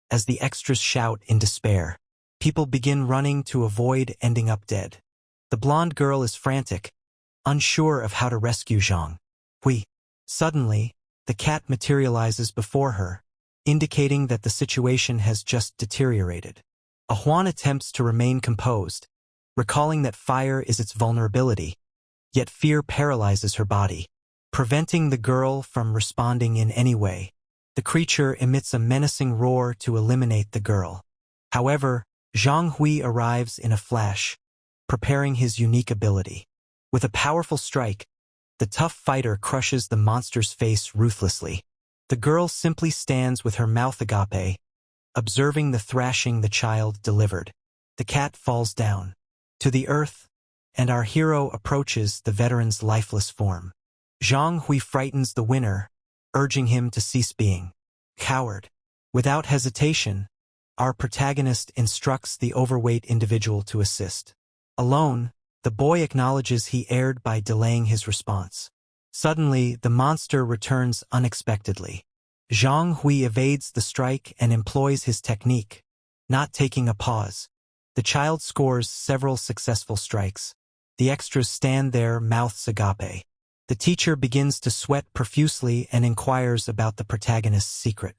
Speaker 1: As the extras shout in despair, people begin running to avoid ending up dead. The blonde girl is frantic, unsure of how to rescue Zhang Hui. Suddenly, the cat materializes before her, indicating that the situation has just deteriorated. Huan attempts to remain composed, recalling that fire is its vulnerability, yet fear paralyzes her body, preventing the girl from responding in any way. The creature emits a menacing roar to eliminate the girl. However, Zhang Hui arrives in a flash, preparing his unique ability. With a powerful strike, the tough fighter crushes the monster's face ruthlessly. The girl simply stands with her mouth agape, observing the thrashing the child delivered. The cat falls down to the earth, and our hero approaches the veteran's lifeless form. Zhang Hui frightens the winner, urging him to cease being coward. Without hesitation, our protagonist instructs the overweight individual to assist. Alone, the boy acknowledges he erred by delaying his response. Suddenly, the monster returns unexpectedly. Zhang Hui evades the strike and employs his technique, not taking a pause. The child scores several successful strikes. The extras stand there, mouths agape. The teacher begins to sweat profusely and inquires about the protagonist's secret.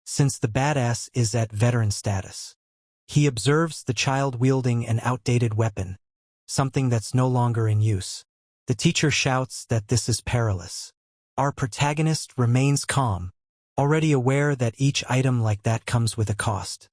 Speaker 1: Since the badass is at veteran status, he observes the child wielding an outdated weapon, something that's no longer in use. The teacher shouts that this is perilous. Our protagonist remains calm, already aware that each item like that comes with a cost.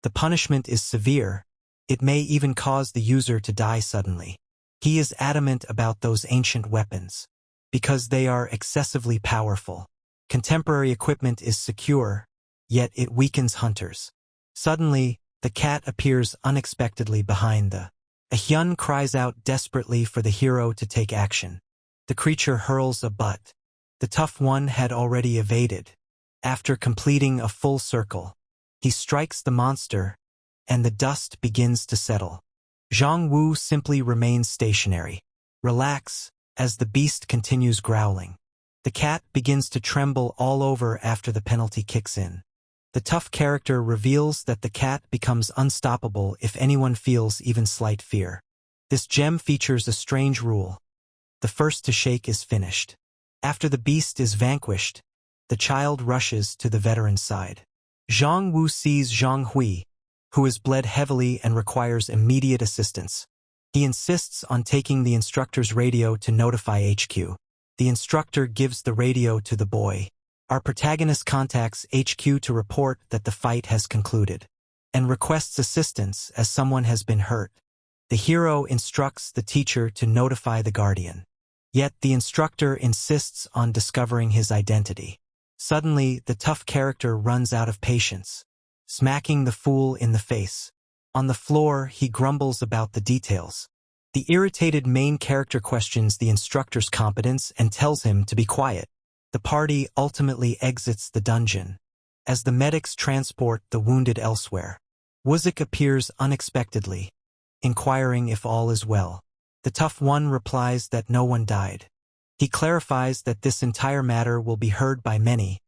Speaker 1: The punishment is severe. It may even cause the user to die suddenly. He is adamant about those ancient weapons, because they are excessively powerful. Contemporary equipment is secure, yet it weakens hunters. Suddenly, the cat appears unexpectedly behind the. A hyun cries out desperately for the hero to take action. The creature hurls a butt. The tough one had already evaded. After completing a full circle, he strikes the monster, and the dust begins to settle. Zhang Wu simply remains stationary. Relax, as the beast continues growling. The cat begins to tremble all over after the penalty kicks in. The tough character reveals that the cat becomes unstoppable if anyone feels even slight fear. This gem features a strange rule. The first to shake is finished. After the beast is vanquished, the child rushes to the veteran's side. Zhang Wu sees Zhang Hui, who is bled heavily and requires immediate assistance. He insists on taking the instructor's radio to notify HQ. The instructor gives the radio to the boy. Our protagonist contacts HQ to report that the fight has concluded, and requests assistance as someone has been hurt. The hero instructs the teacher to notify the guardian. Yet the instructor insists on discovering his identity. Suddenly, the tough character runs out of patience, smacking the fool in the face. On the floor, he grumbles about the details. The irritated main character questions the instructor's competence and tells him to be quiet. The party ultimately exits the dungeon. As the medics transport the wounded elsewhere, Wuzik appears unexpectedly, inquiring if all is well. The tough one replies that no one died. He clarifies that this entire matter will be heard by many,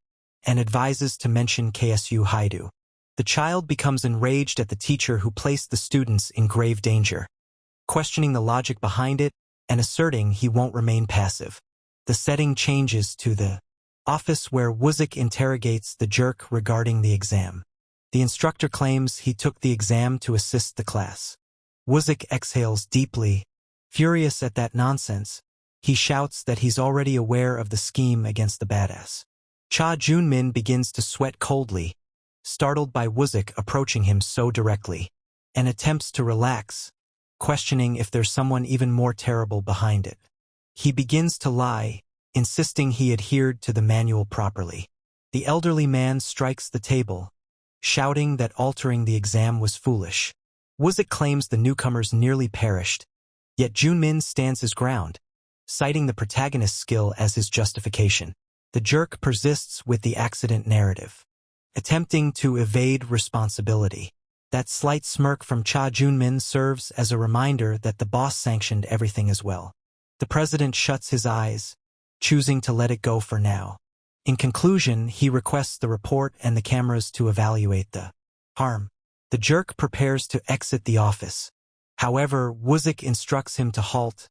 Speaker 1: and advises to mention KSU Haidu. The child becomes enraged at the teacher who placed the students in grave danger, questioning the logic behind it and asserting he won't remain passive. The setting changes to the office where Wuzik interrogates the jerk regarding the exam. The instructor claims he took the exam to assist the class. Wuzik exhales deeply. Furious at that nonsense, he shouts that he's already aware of the scheme against the badass. Cha Junmin begins to sweat coldly, startled by Wuzik approaching him so directly, and attempts to relax, questioning if there's someone even more terrible behind it. He begins to lie, insisting he adhered to the manual properly. The elderly man strikes the table, shouting that altering the exam was foolish. Wuzik claims the newcomers nearly perished, yet Junmin stands his ground, citing the protagonist's skill as his justification. The jerk persists with the accident narrative, attempting to evade responsibility. That slight smirk from Cha Junmin serves as a reminder that the boss sanctioned everything as well. The president shuts his eyes, choosing to let it go for now. In conclusion, he requests the report and the cameras to evaluate the harm. The jerk prepares to exit the office. However, Woozik instructs him to halt,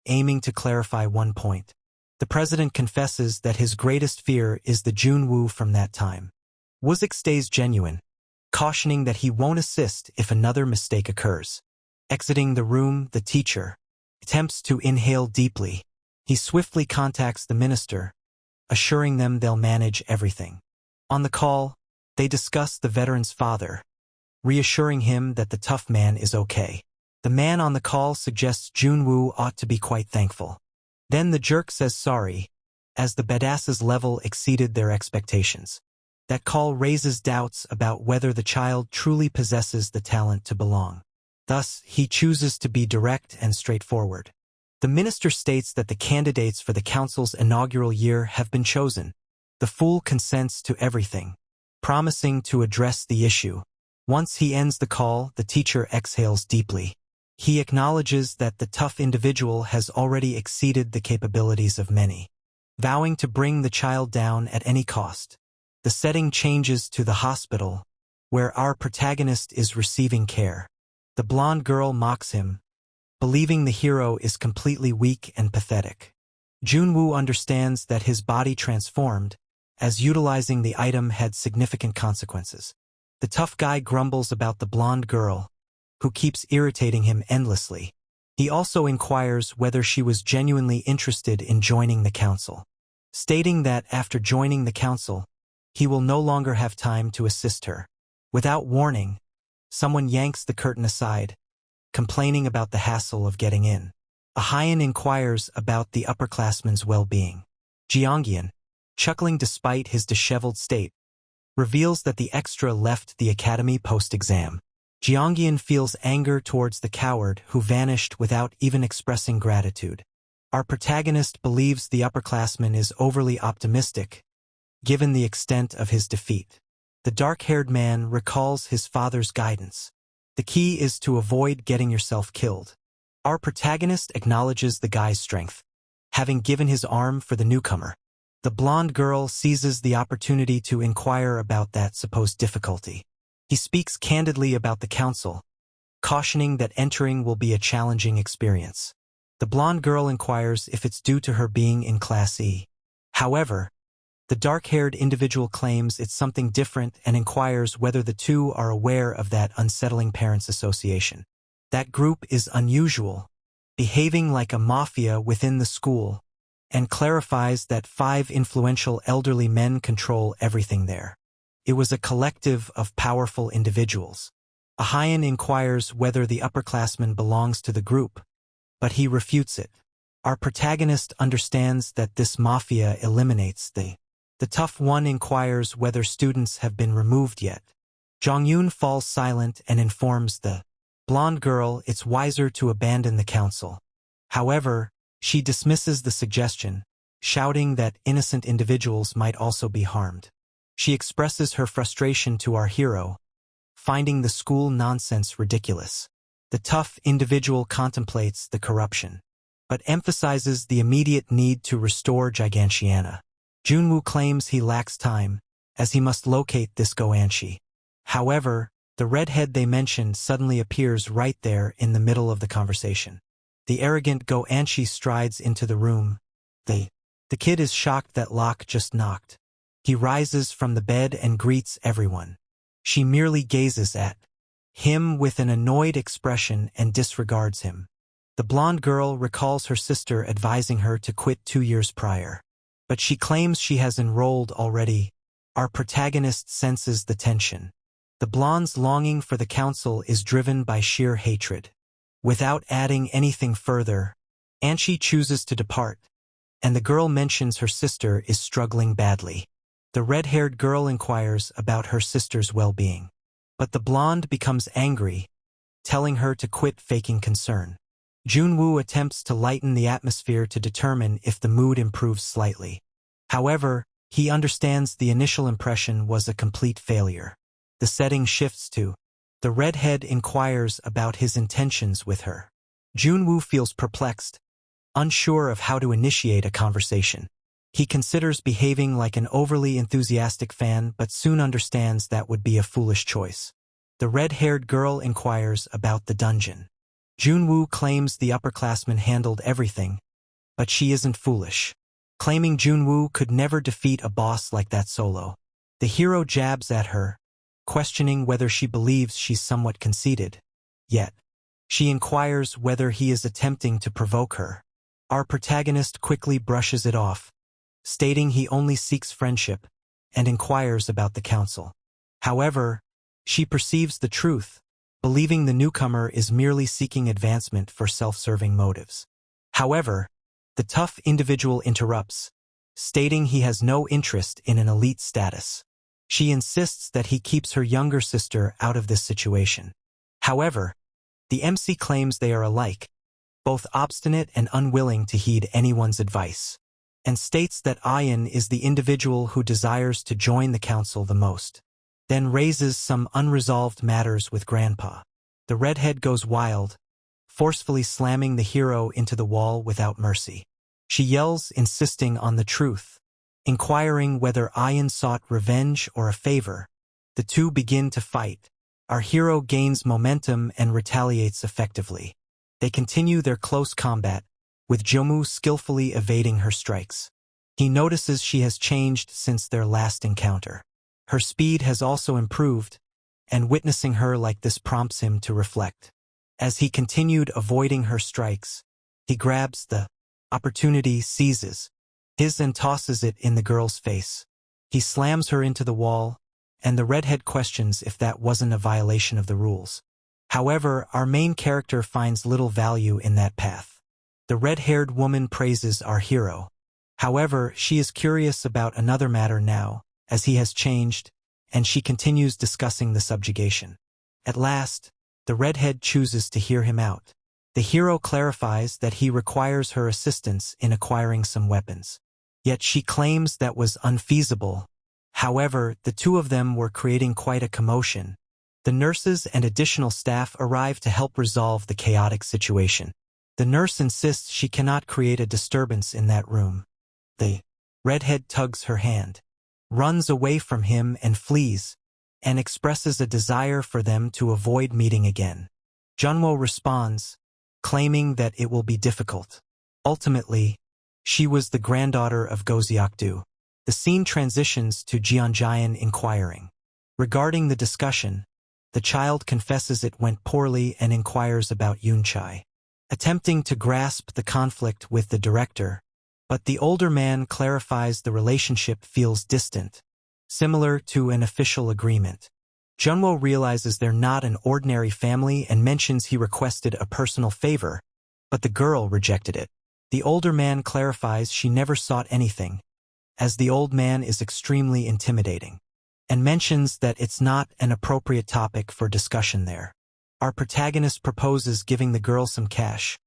Speaker 1: aiming to clarify one point. The president confesses that his greatest fear is the Junwoo from that time. Woozik stays genuine, cautioning that he won't assist if another mistake occurs. Exiting the room, the teacher attempts to inhale deeply. He swiftly contacts the minister, assuring them they'll manage everything. On the call, they discuss the veteran's father, reassuring him that the tough man is okay. The man on the call suggests Junwoo ought to be quite thankful. Then the jerk says sorry, as the badass's level exceeded their expectations. That call raises doubts about whether the child truly possesses the talent to belong. Thus, he chooses to be direct and straightforward. The minister states that the candidates for the council's inaugural year have been chosen. The fool consents to everything, promising to address the issue. Once he ends the call, the teacher exhales deeply. He acknowledges that the tough individual has already exceeded the capabilities of many, vowing to bring the child down at any cost. The setting changes to the hospital, where our protagonist is receiving care. The blonde girl mocks him, believing the hero is completely weak and pathetic. Junwoo understands that his body transformed, as utilizing the item had significant consequences. The tough guy grumbles about the blonde girl, who keeps irritating him endlessly. He also inquires whether she was genuinely interested in joining the council, stating that after joining the council, he will no longer have time to assist her. Without warning, someone yanks the curtain aside, complaining about the hassle of getting in. A Hyen inquires about the upperclassman's well-being. Jeongyeon, chuckling despite his disheveled state, reveals that the extra left the academy post-exam. Jeongyeon feels anger towards the coward who vanished without even expressing gratitude. Our protagonist believes the upperclassman is overly optimistic, given the extent of his defeat. The dark-haired man recalls his father's guidance. The key is to avoid getting yourself killed. Our protagonist acknowledges the guy's strength, having given his arm for the newcomer. The blonde girl seizes the opportunity to inquire about that supposed difficulty. He speaks candidly about the council, cautioning that entering will be a challenging experience. The blonde girl inquires if it's due to her being in Class E. However, the dark-haired individual claims it's something different and inquires whether the two are aware of that unsettling parents association. That group is unusual, behaving like a mafia within the school, and clarifies that 5 influential elderly men control everything there. It was a collective of powerful individuals. A Hyen inquires whether the upperclassman belongs to the group, but he refutes it. Our protagonist understands that this mafia eliminates the tough one inquires whether students have been removed yet. Jong-yoon falls silent and informs the blonde girl it's wiser to abandon the council. However, she dismisses the suggestion, shouting that innocent individuals might also be harmed. She expresses her frustration to our hero, finding the school nonsense ridiculous. The tough individual contemplates the corruption, but emphasizes the immediate need to restore Gigantiana. Junwoo claims he lacks time, as he must locate this Goanshi. However, the redhead they mentioned suddenly appears right there in the middle of the conversation. The arrogant Goanshi strides into the room. The kid is shocked that Locke just knocked. He rises from the bed and greets everyone. She merely gazes at him with an annoyed expression and disregards him. The blonde girl recalls her sister advising her to quit 2 years prior, but she claims she has enrolled already. Our protagonist senses the tension. The blonde's longing for the council is driven by sheer hatred. Without adding anything further, Anshi chooses to depart, and the girl mentions her sister is struggling badly. The red-haired girl inquires about her sister's well-being, but the blonde becomes angry, telling her to quit faking concern. Junwoo attempts to lighten the atmosphere to determine if the mood improves slightly. However, he understands the initial impression was a complete failure. The setting shifts to The redhead inquires about his intentions with her. Junwoo feels perplexed, unsure of how to initiate a conversation. He considers behaving like an overly enthusiastic fan but soon understands that would be a foolish choice. The red-haired girl inquires about the dungeon. Junwoo claims the upperclassmen handled everything, but she isn't foolish. Claiming Junwoo could never defeat a boss like that solo. The hero jabs at her, questioning whether she believes she's somewhat conceited. Yet, she inquires whether he is attempting to provoke her. Our protagonist quickly brushes it off, stating he only seeks friendship, and inquires about the council. However, she perceives the truth, believing the newcomer is merely seeking advancement for self-serving motives. However, the tough individual interrupts, stating he has no interest in an elite status. She insists that he keeps her younger sister out of this situation. However, the MC claims they are alike, both obstinate and unwilling to heed anyone's advice, and states that Ayan is the individual who desires to join the council the most, then raises some unresolved matters with Grandpa. The redhead goes wild, forcefully slamming the hero into the wall without mercy. She yells, insisting on the truth, inquiring whether Ayan sought revenge or a favor. The two begin to fight. Our hero gains momentum and retaliates effectively. They continue their close combat, with Jomu skillfully evading her strikes. He notices she has changed since their last encounter. Her speed has also improved, and witnessing her like this prompts him to reflect. As he continued avoiding her strikes, he grabs the opportunity, seizes his and tosses it in the girl's face. He slams her into the wall, and the redhead questions if that wasn't a violation of the rules. However, our main character finds little value in that path. The red-haired woman praises our hero. However, she is curious about another matter now, as he has changed, and she continues discussing the subjugation. At last, the redhead chooses to hear him out. The hero clarifies that he requires her assistance in acquiring some weapons. Yet she claims that was unfeasible. However, the two of them were creating quite a commotion. The nurses and additional staff arrive to help resolve the chaotic situation. The nurse insists she cannot create a disturbance in that room. The redhead tugs her hand, runs away from him and flees, and expresses a desire for them to avoid meeting again. Junwo responds, claiming that it will be difficult. Ultimately, she was the granddaughter of Goseokdu. The scene transitions to Jeonjayan inquiring. Regarding the discussion, the child confesses it went poorly and inquires about Yunchai, attempting to grasp the conflict with the director, but the older man clarifies the relationship feels distant, similar to an official agreement. Junwo realizes they're not an ordinary family and mentions he requested a personal favor, but the girl rejected it. The older man clarifies she never sought anything, as the old man is extremely intimidating, and mentions that it's not an appropriate topic for discussion there. Our protagonist proposes giving the girl some cash,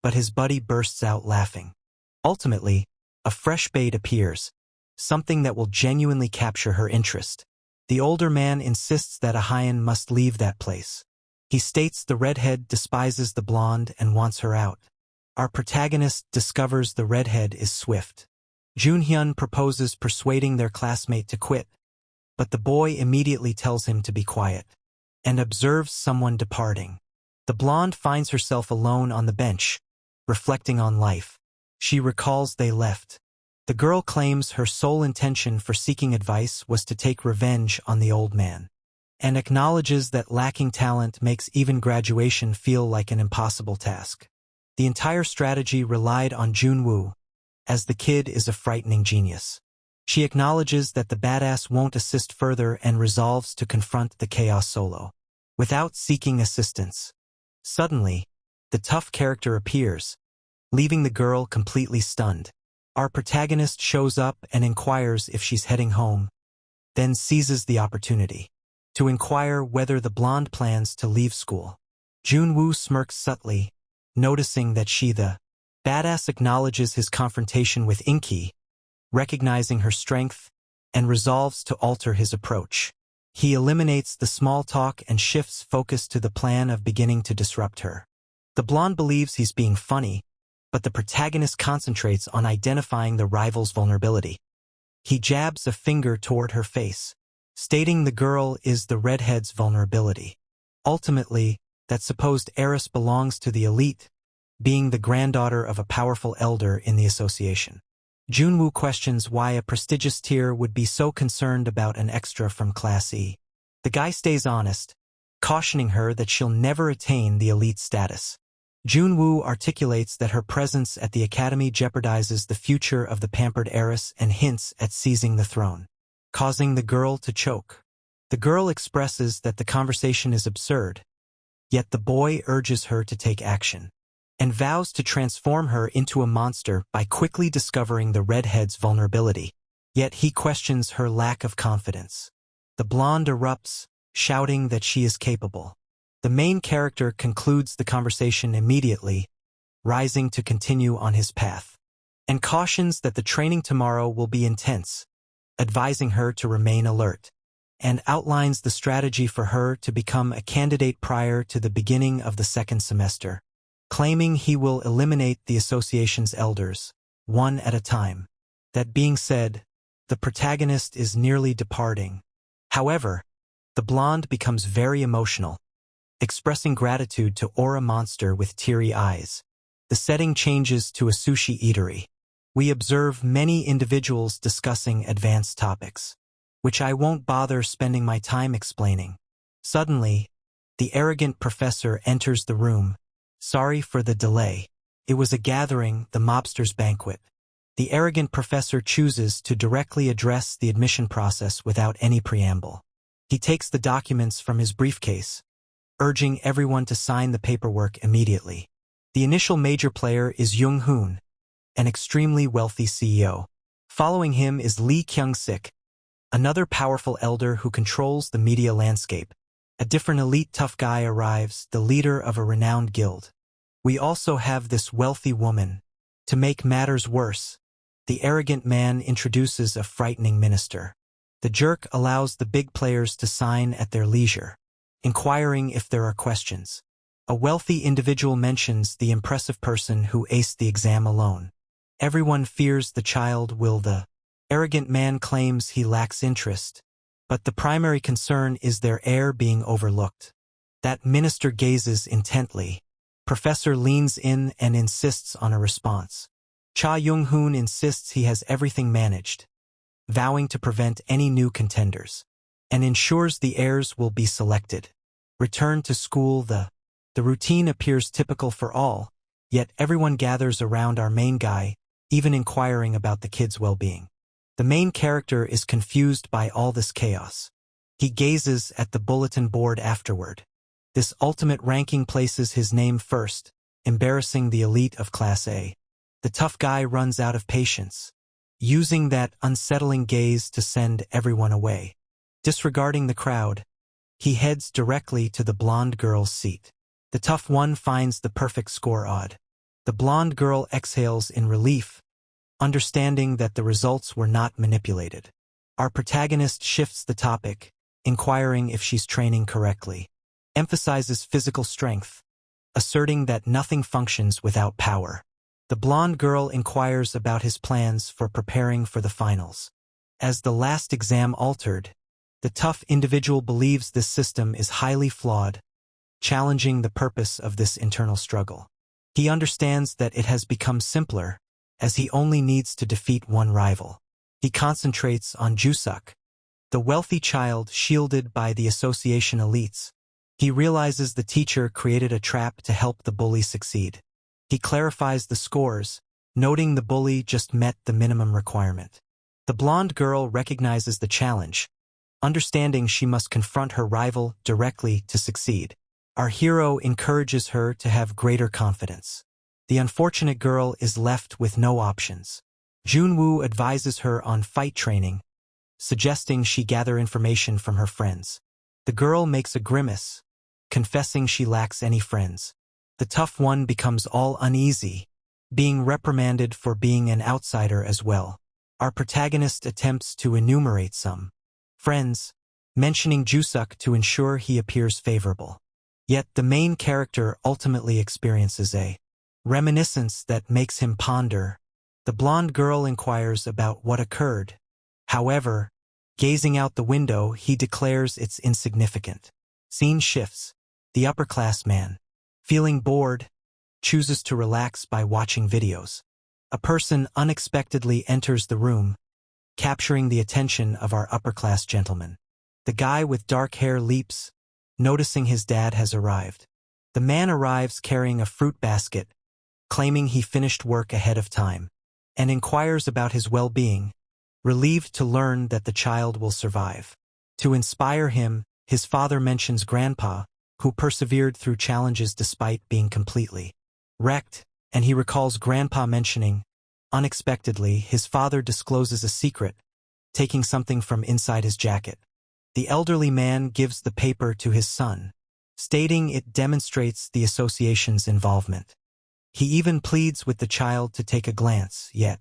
Speaker 1: but his buddy bursts out laughing. Ultimately, a fresh bait appears, something that will genuinely capture her interest. The older man insists that Ahayan must leave that place. He states the redhead despises the blonde and wants her out. Our protagonist discovers the redhead is swift. Junhyun proposes persuading their classmate to quit, but the boy immediately tells him to be quiet, and observes someone departing. The blonde finds herself alone on the bench, reflecting on life. She recalls they left. The girl claims her sole intention for seeking advice was to take revenge on the old man, and acknowledges that lacking talent makes even graduation feel like an impossible task. The entire strategy relied on Junwoo, as the kid is a frightening genius. She acknowledges that the badass won't assist further and resolves to confront the chaos solo, without seeking assistance. Suddenly, the tough character appears, leaving the girl completely stunned. Our protagonist shows up and inquires if she's heading home, then seizes the opportunity to inquire whether the blonde plans to leave school. Junwoo smirks subtly, noticing that she, the badass, acknowledges his confrontation with Inky, recognizing her strength, and resolves to alter his approach. He eliminates the small talk and shifts focus to the plan of beginning to disrupt her. The blonde believes he's being funny, but the protagonist concentrates on identifying the rival's vulnerability. He jabs a finger toward her face, stating the girl is the redhead's vulnerability. Ultimately, that supposed heiress belongs to the elite, being the granddaughter of a powerful elder in the association. Junwoo questions why a prestigious tier would be so concerned about an extra from Class E. The guy stays honest, cautioning her that she'll never attain the elite status. Junwoo articulates that her presence at the academy jeopardizes the future of the pampered heiress and hints at seizing the throne, causing the girl to choke. The girl expresses that the conversation is absurd, yet the boy urges her to take action, and vows to transform her into a monster by quickly discovering the redhead's vulnerability. Yet he questions her lack of confidence. The blonde erupts, shouting that she is capable. The main character concludes the conversation immediately, rising to continue on his path, and cautions that the training tomorrow will be intense, advising her to remain alert, and outlines the strategy for her to become a candidate prior to the beginning of the second semester, claiming he will eliminate the association's elders, one at a time. That being said, the protagonist is nearly departing. However, the blonde becomes very emotional, expressing gratitude to Aura Monster with teary eyes. The setting changes to a sushi eatery. We observe many individuals discussing advanced topics, which I won't bother spending my time explaining. Suddenly, the arrogant professor enters the room. Sorry for the delay. It was a gathering, the mobster's banquet. The arrogant professor chooses to directly address the admission process without any preamble. He takes the documents from his briefcase, urging everyone to sign the paperwork immediately. The initial major player is Jung-hoon, an extremely wealthy CEO. Following him is Lee Kyung-sik, another powerful elder who controls the media landscape. A different elite tough guy arrives, the leader of a renowned guild. We also have this wealthy woman. To make matters worse, the arrogant man introduces a frightening minister. The jerk allows the big players to sign at their leisure, inquiring if there are questions. A wealthy individual mentions the impressive person who aced the exam alone. Everyone fears the child will. The arrogant man claims he lacks interest, but the primary concern is their heir being overlooked. That minister gazes intently. Professor leans in and insists on a response. Cha Young-hoon insists he has everything managed, vowing to prevent any new contenders, and ensures the heirs will be selected. Return to school. The routine appears typical for all, yet everyone gathers around our main guy, even inquiring about the kid's well-being. The main character is confused by all this chaos. He gazes at the bulletin board afterward. This ultimate ranking places his name first, embarrassing the elite of Class A. The tough guy runs out of patience, using that unsettling gaze to send everyone away. Disregarding the crowd, he heads directly to the blonde girl's seat. The tough one finds the perfect score odd. The blonde girl exhales in relief, understanding that the results were not manipulated. Our protagonist shifts the topic, inquiring if she's training correctly, emphasizes physical strength, asserting that nothing functions without power. The blonde girl inquires about his plans for preparing for the finals. As the last exam altered, the tough individual believes this system is highly flawed, challenging the purpose of this internal struggle. He understands that it has become simpler, as he only needs to defeat one rival. He concentrates on Jusuk, the wealthy child shielded by the association elites. He realizes the teacher created a trap to help the bully succeed. He clarifies the scores, noting the bully just met the minimum requirement. The blonde girl recognizes the challenge, understanding she must confront her rival directly to succeed. Our hero encourages her to have greater confidence. The unfortunate girl is left with no options. Junwoo advises her on fight training, suggesting she gather information from her friends. The girl makes a grimace, confessing she lacks any friends. The tough one becomes all uneasy, being reprimanded for being an outsider as well. Our protagonist attempts to enumerate some friends, mentioning Jusuk to ensure he appears favorable. Yet the main character ultimately experiences a reminiscence that makes him ponder. The blonde girl inquires about what occurred. However, gazing out the window, he declares it's insignificant. Scene shifts. The upper-class man, feeling bored, chooses to relax by watching videos. A person unexpectedly enters the room, capturing the attention of our upper-class gentleman. The guy with dark hair leaps, noticing his dad has arrived. The man arrives carrying a fruit basket, claiming he finished work ahead of time, and inquires about his well-being, relieved to learn that the child will survive. To inspire him, his father mentions Grandpa, who persevered through challenges despite being completely wrecked, and he recalls Grandpa mentioning, unexpectedly, his father discloses a secret, taking something from inside his jacket. The elderly man gives the paper to his son, stating it demonstrates the association's involvement. He even pleads with the child to take a glance, yet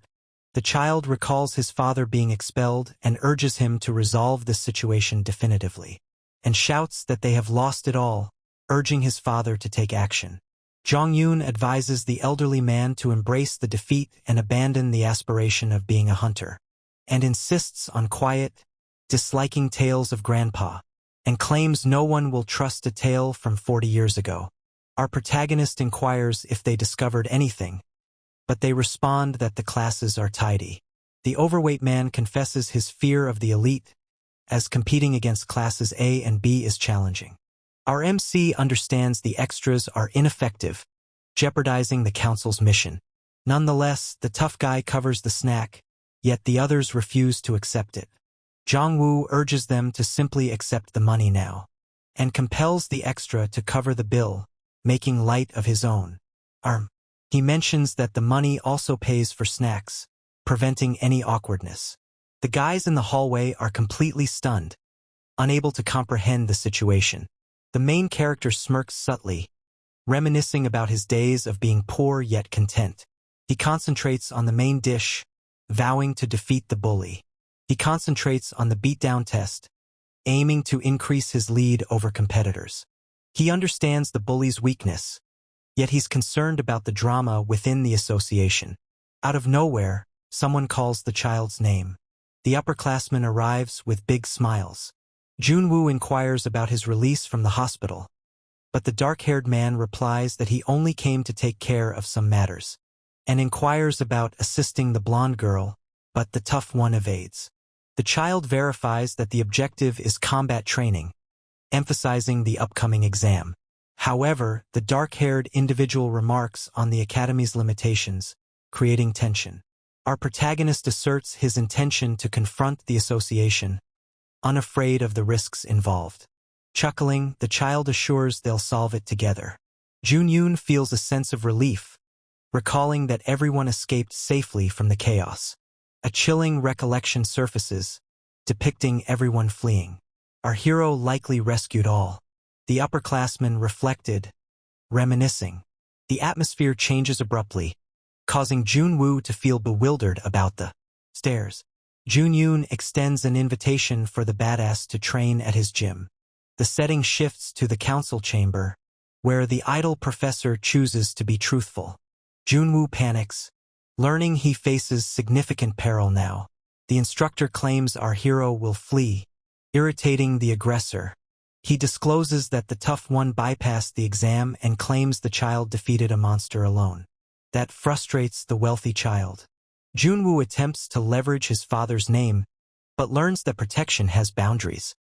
Speaker 1: the child recalls his father being expelled and urges him to resolve the situation definitively, and shouts that they have lost it all, urging his father to take action. Jong-yoon advises the elderly man to embrace the defeat and abandon the aspiration of being a hunter, and insists on quiet, disliking tales of Grandpa, and claims no one will trust a tale from 40 years ago. Our protagonist inquires if they discovered anything, but they respond that the classes are tidy. The overweight man confesses his fear of the elite, as competing against classes A and B is challenging. Our MC understands the extras are ineffective, jeopardizing the council's mission. Nonetheless, the tough guy covers the snack, yet the others refuse to accept it. Jong-woo urges them to simply accept the money now, and compels the extra to cover the bill, making light of his own arm. He mentions that the money also pays for snacks, preventing any awkwardness. The guys in the hallway are completely stunned, unable to comprehend the situation. The main character smirks subtly, reminiscing about his days of being poor yet content. He concentrates on the main dish, vowing to defeat the bully. He concentrates on the beatdown test, aiming to increase his lead over competitors. He understands the bully's weakness, yet he's concerned about the drama within the association. Out of nowhere, someone calls the child's name. The upperclassman arrives with big smiles. Junwoo inquires about his release from the hospital, but the dark-haired man replies that he only came to take care of some matters, and inquires about assisting the blonde girl, but the tough one evades. The child verifies that the objective is combat training, emphasizing the upcoming exam. However, the dark-haired individual remarks on the academy's limitations, creating tension. Our protagonist asserts his intention to confront the association, unafraid of the risks involved. Chuckling, the child assures they'll solve it together. Junyoon feels a sense of relief, recalling that everyone escaped safely from the chaos. A chilling recollection surfaces, depicting everyone fleeing. Our hero likely rescued all. The upperclassman reflected, reminiscing. The atmosphere changes abruptly, causing Junwoo to feel bewildered about the stairs. Junyoon extends an invitation for the badass to train at his gym. The setting shifts to the council chamber, where the idle professor chooses to be truthful. Junwoo panics, learning he faces significant peril now. The instructor claims our hero will flee, irritating the aggressor. He discloses that the tough one bypassed the exam and claims the child defeated a monster alone. That frustrates the wealthy child. Junwoo attempts to leverage his father's name, but learns that protection has boundaries.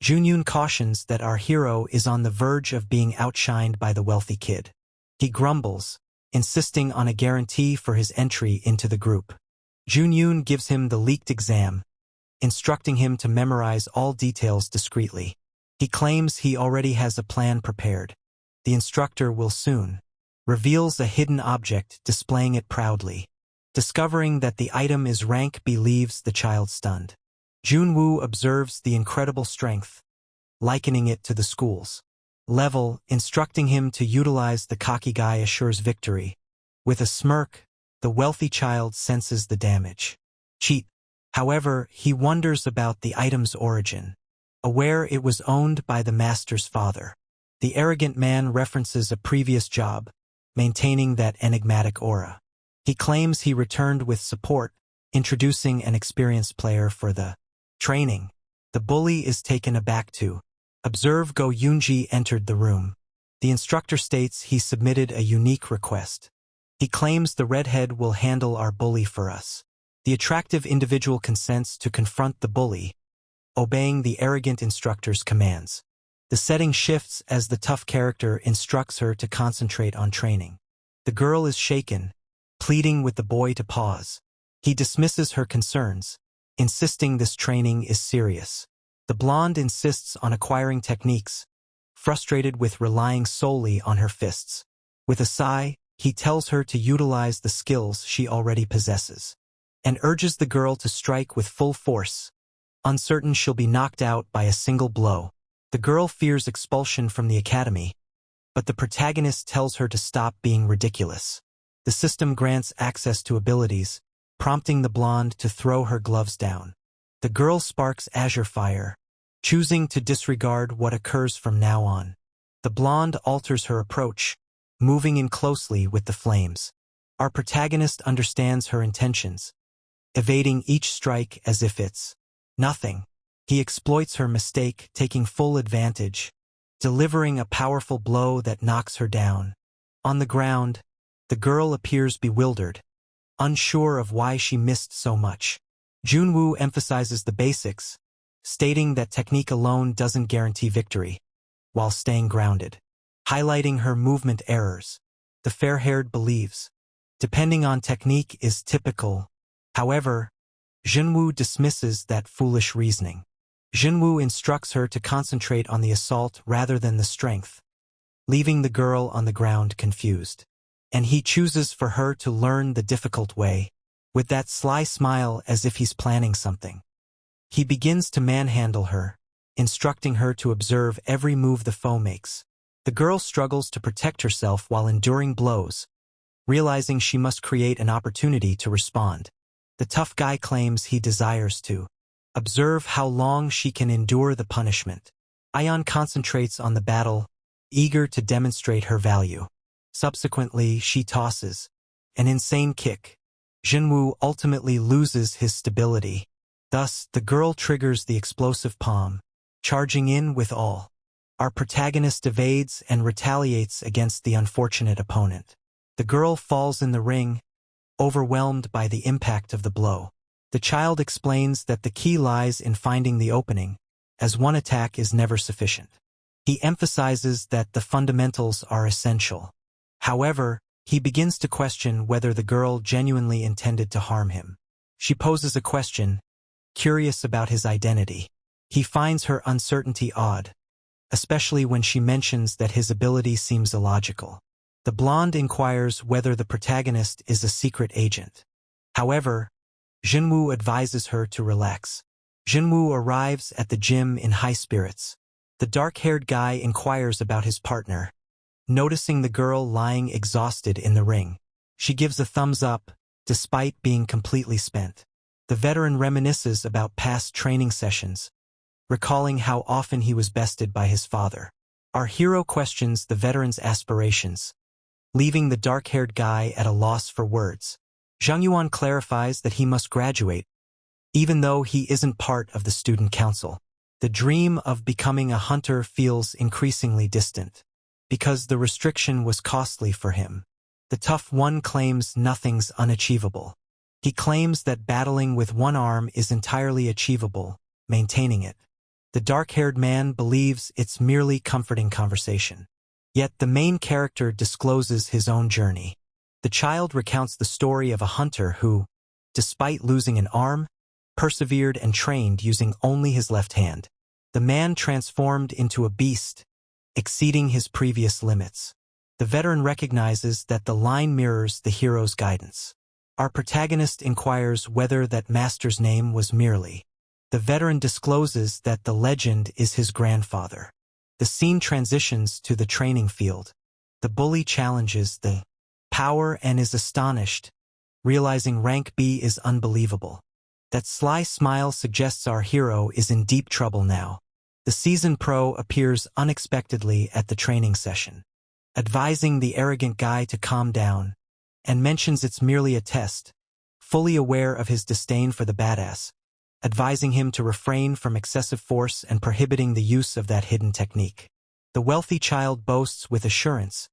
Speaker 1: Junyoon cautions that our hero is on the verge of being outshined by the wealthy kid. He grumbles, insisting on a guarantee for his entry into the group. Junyoon gives him the leaked exam, instructing him to memorize all details discreetly. He claims he already has a plan prepared. The instructor will soon reveals a hidden object, displaying it proudly. Discovering that the item is rank B leaves the child stunned. Junwoo observes the incredible strength, likening it to the school's level, instructing him to utilize the cocky guy assures victory. With a smirk, the wealthy child senses the damage. Cheat. However, he wonders about the item's origin. aware it was owned by the master's father. The arrogant man references a previous job, maintaining that enigmatic aura. He claims he returned with support, introducing an experienced player for the training. The bully is taken aback too. Observe Go Yoonji entered the room. The instructor states he submitted a unique request. He claims the redhead will handle our bully for us. The attractive individual consents to confront the bully, obeying the arrogant instructor's commands. The setting shifts as the tough character instructs her to concentrate on training. The girl is shaken, pleading with the boy to pause. He dismisses her concerns, insisting this training is serious. The blonde insists on acquiring techniques, frustrated with relying solely on her fists. With a sigh, he tells her to utilize the skills she already possesses, and urges the girl to strike with full force, uncertain she'll be knocked out by a single blow. The girl fears expulsion from the academy, but the protagonist tells her to stop being ridiculous. The system grants access to abilities, prompting the blonde to throw her gloves down. The girl sparks azure fire, choosing to disregard what occurs from now on. The blonde alters her approach, moving in closely with the flames. Our protagonist understands her intentions, evading each strike as if it's nothing. He exploits her mistake, taking full advantage, delivering a powerful blow that knocks her down. On the ground, the girl appears bewildered, unsure of why she missed so much. Junwoo emphasizes the basics, stating that technique alone doesn't guarantee victory, while staying grounded. Highlighting her movement errors, the fair-haired believes, depending on technique is typical. However, Junwoo dismisses that foolish reasoning. Junwoo instructs her to concentrate on the assault rather than the strength, leaving the girl on the ground confused. And he chooses for her to learn the difficult way, with that sly smile as if he's planning something. He begins to manhandle her, instructing her to observe every move the foe makes. The girl struggles to protect herself while enduring blows, realizing she must create an opportunity to respond. The tough guy claims he desires to observe how long she can endure the punishment. Ion concentrates on the battle, eager to demonstrate her value. Subsequently, she tosses an insane kick. Junwoo ultimately loses his stability. Thus, the girl triggers the explosive palm, charging in with all. Our protagonist evades and retaliates against the unfortunate opponent. The girl falls in the ring, overwhelmed by the impact of the blow. The child explains that the key lies in finding the opening, as one attack is never sufficient. He emphasizes that the fundamentals are essential. However, he begins to question whether the girl genuinely intended to harm him. She poses a question, curious about his identity. He finds her uncertainty odd, especially when she mentions that his ability seems illogical. The blonde inquires whether the protagonist is a secret agent. However, Junwoo advises her to relax. Junwoo arrives at the gym in high spirits. The dark-haired guy inquires about his partner, noticing the girl lying exhausted in the ring. She gives a thumbs up, despite being completely spent. The veteran reminisces about past training sessions, recalling how often he was bested by his father. Our hero questions the veteran's aspirations, leaving the dark-haired guy at a loss for words. Zhang Yuan clarifies that he must graduate, even though he isn't part of the student council. The dream of becoming a hunter feels increasingly distant, because the restriction was costly for him. The tough one claims nothing's unachievable. He claims that battling with one arm is entirely achievable, maintaining it. The dark-haired man believes it's merely comforting conversation. Yet the main character discloses his own journey. The child recounts the story of a hunter who, despite losing an arm, persevered and trained using only his left hand. The man transformed into a beast, exceeding his previous limits. The veteran recognizes that the line mirrors the hero's guidance. Our protagonist inquires whether that master's name was merely. The veteran discloses that the legend is his grandfather. The scene transitions to the training field. The bully challenges the power and is astonished, realizing rank B is unbelievable. That sly smile suggests our hero is in deep trouble now. The seasoned pro appears unexpectedly at the training session, advising the arrogant guy to calm down, and mentions it's merely a test, fully aware of his disdain for the badass, advising him to refrain from excessive force and prohibiting the use of that hidden technique. The wealthy child boasts with assurance,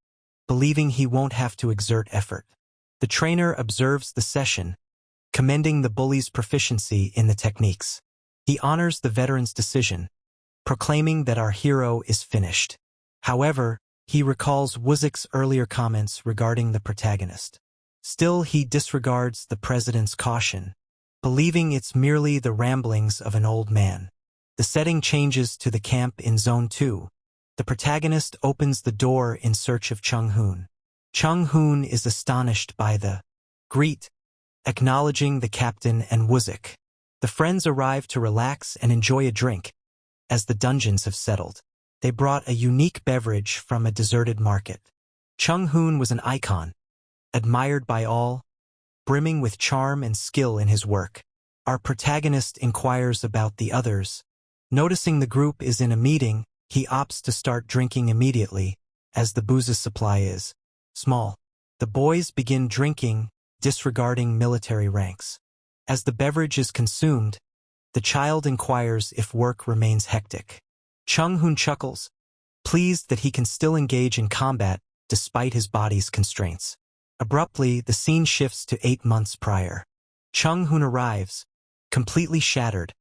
Speaker 1: believing he won't have to exert effort. The trainer observes the session, commending the bully's proficiency in the techniques. He honors the veteran's decision, proclaiming that our hero is finished. However, he recalls Wuzik's earlier comments regarding the protagonist. Still, he disregards the president's caution, believing it's merely the ramblings of an old man. The setting changes to the camp in Zone 2. The protagonist opens the door in search of Chung-hoon. Chung-hoon is astonished by the greet, acknowledging the captain and Wuzik. The friends arrive to relax and enjoy a drink, as the dungeons have settled. They brought a unique beverage from a deserted market. Chung-hoon was an icon, admired by all, brimming with charm and skill in his work. Our protagonist inquires about the others. Noticing the group is in a meeting, he opts to start drinking immediately, as the booze's supply is small. The boys begin drinking, disregarding military ranks. As the beverage is consumed, the child inquires if work remains hectic. Chung-hoon chuckles, pleased that he can still engage in combat despite his body's constraints. Abruptly, the scene shifts to 8 months prior. Chung-hoon arrives, completely shattered,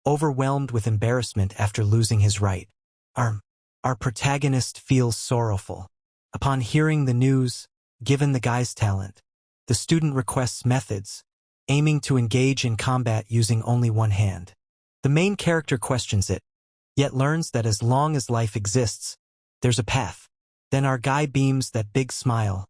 Speaker 1: overwhelmed with embarrassment after losing his right arm. Our protagonist feels sorrowful. Upon hearing the news, given the guy's talent, the student requests methods, aiming to engage in combat using only one hand. The main character questions it, yet learns that as long as life exists, there's a path. Then our guy beams that big smile,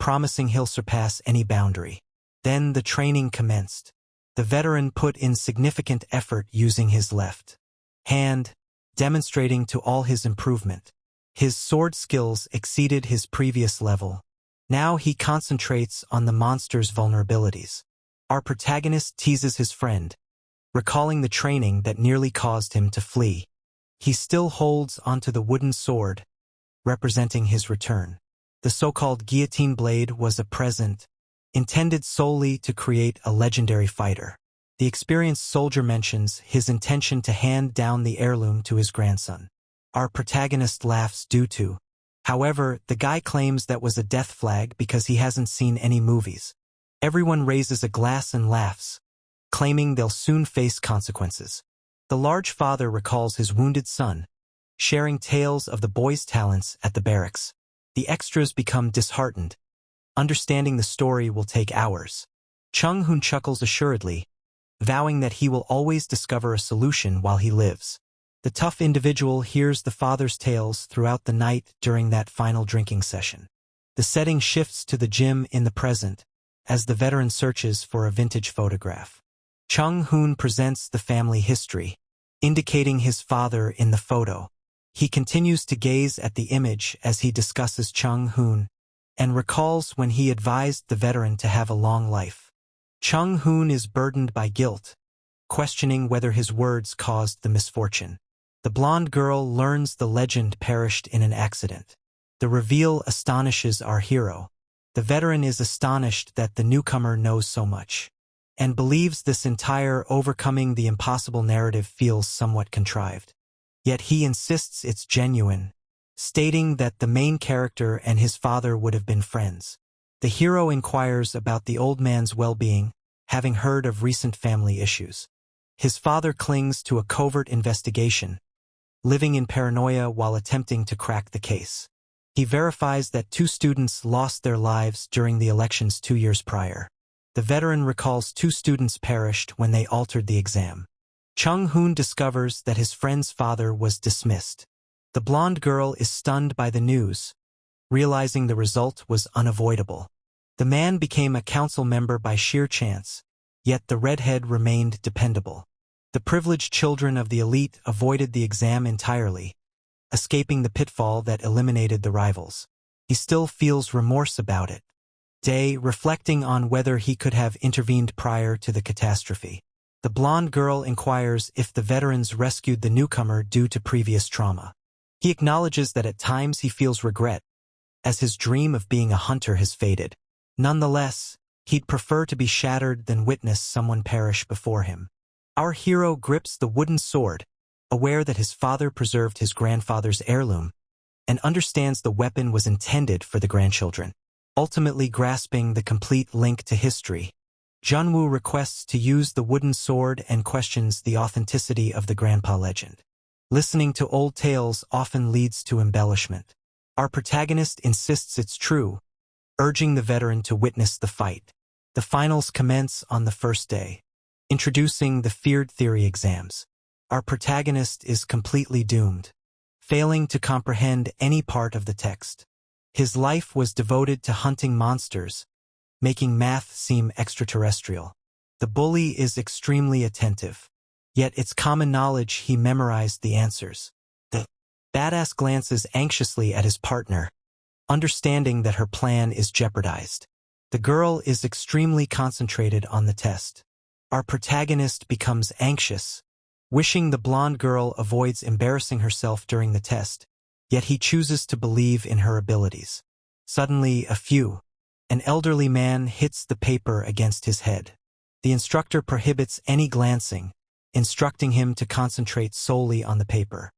Speaker 1: promising he'll surpass any boundary. Then the training commenced. The veteran put in significant effort using his left hand, demonstrating to all his improvement. His sword skills exceeded his previous level. Now he concentrates on the monster's vulnerabilities. Our protagonist teases his friend, recalling the training that nearly caused him to flee. He still holds onto the wooden sword, representing his return. The so-called guillotine blade was a present, intended solely to create a legendary fighter. The experienced soldier mentions his intention to hand down the heirloom to his grandson. Our protagonist laughs due to. However, the guy claims that was a death flag because he hasn't seen any movies. Everyone raises a glass and laughs, claiming they'll soon face consequences. The large father recalls his wounded son, sharing tales of the boy's talents at the barracks. The extras become disheartened. Understanding the story will take hours. Chung-hoon chuckles assuredly, vowing that he will always discover a solution while he lives. The tough individual hears the father's tales throughout the night during that final drinking session. The setting shifts to the gym in the present, as the veteran searches for a vintage photograph. Chung-hoon presents the family history, indicating his father in the photo. He continues to gaze at the image as he discusses Chung-hoon, and recalls when he advised the veteran to have a long life. Chung-hoon is burdened by guilt, questioning whether his words caused the misfortune. The blonde girl learns the legend perished in an accident. The reveal astonishes our hero. The veteran is astonished that the newcomer knows so much, and believes this entire overcoming the impossible narrative feels somewhat contrived. Yet he insists it's genuine, stating that the main character and his father would have been friends. The hero inquires about the old man's well-being, having heard of recent family issues. His father clings to a covert investigation, living in paranoia while attempting to crack the case. He verifies that 2 students lost their lives during the elections 2 years prior. The veteran recalls 2 students perished when they altered the exam. Chung-hoon discovers that his friend's father was dismissed. The blonde girl is stunned by the news, realizing the result was unavoidable. The man became a council member by sheer chance, yet the redhead remained dependable. The privileged children of the elite avoided the exam entirely, escaping the pitfall that eliminated the rivals. He still feels remorse about it, reflecting on whether he could have intervened prior to the catastrophe. The blonde girl inquires if the veterans rescued the newcomer due to previous trauma. He acknowledges that at times he feels regret, as his dream of being a hunter has faded. Nonetheless, he'd prefer to be shattered than witness someone perish before him. Our hero grips the wooden sword, aware that his father preserved his grandfather's heirloom, and understands the weapon was intended for the grandchildren. Ultimately grasping the complete link to history, Junwoo requests to use the wooden sword and questions the authenticity of the grandpa legend. Listening to old tales often leads to embellishment. Our protagonist insists it's true, urging the veteran to witness the fight. The finals commence on the first day. Introducing the feared theory exams. Our protagonist is completely doomed, failing to comprehend any part of the text. His life was devoted to hunting monsters, making math seem extraterrestrial. The bully is extremely attentive, yet it's common knowledge he memorized the answers. The badass glances anxiously at his partner, understanding that her plan is jeopardized. The girl is extremely concentrated on the test. Our protagonist becomes anxious, wishing the blonde girl avoids embarrassing herself during the test, yet he chooses to believe in her abilities. Suddenly, an elderly man hits the paper against his head. The instructor prohibits any glancing, instructing him to concentrate solely on the paper.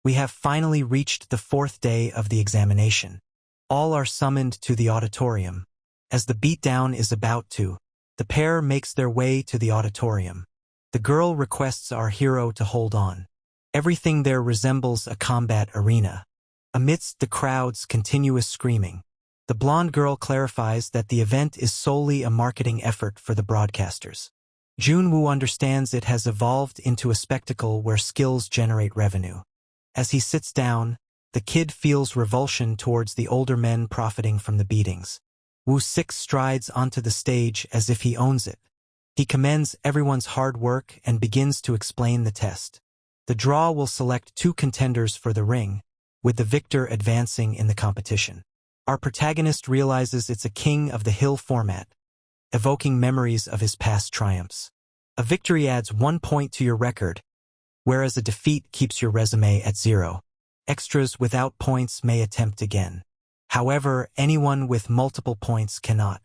Speaker 1: We have finally reached the fourth day of the examination. All are summoned to the auditorium. As the beatdown is about to, the pair makes their way to the auditorium. The girl requests our hero to hold on. Everything there resembles a combat arena. Amidst the crowd's continuous screaming, the blonde girl clarifies that the event is solely a marketing effort for the broadcasters. Junwoo understands it has evolved into a spectacle where skills generate revenue. As he sits down, the kid feels revulsion towards the older men profiting from the beatings. Woo-sik strides onto the stage as if he owns it. He commends everyone's hard work and begins to explain the test. The draw will select 2 contenders for the ring, with the victor advancing in the competition. Our protagonist realizes it's a King of the Hill format, evoking memories of his past triumphs. A victory adds 1 point to your record, whereas a defeat keeps your resume at 0. Extras without points may attempt again. However, anyone with multiple points cannot.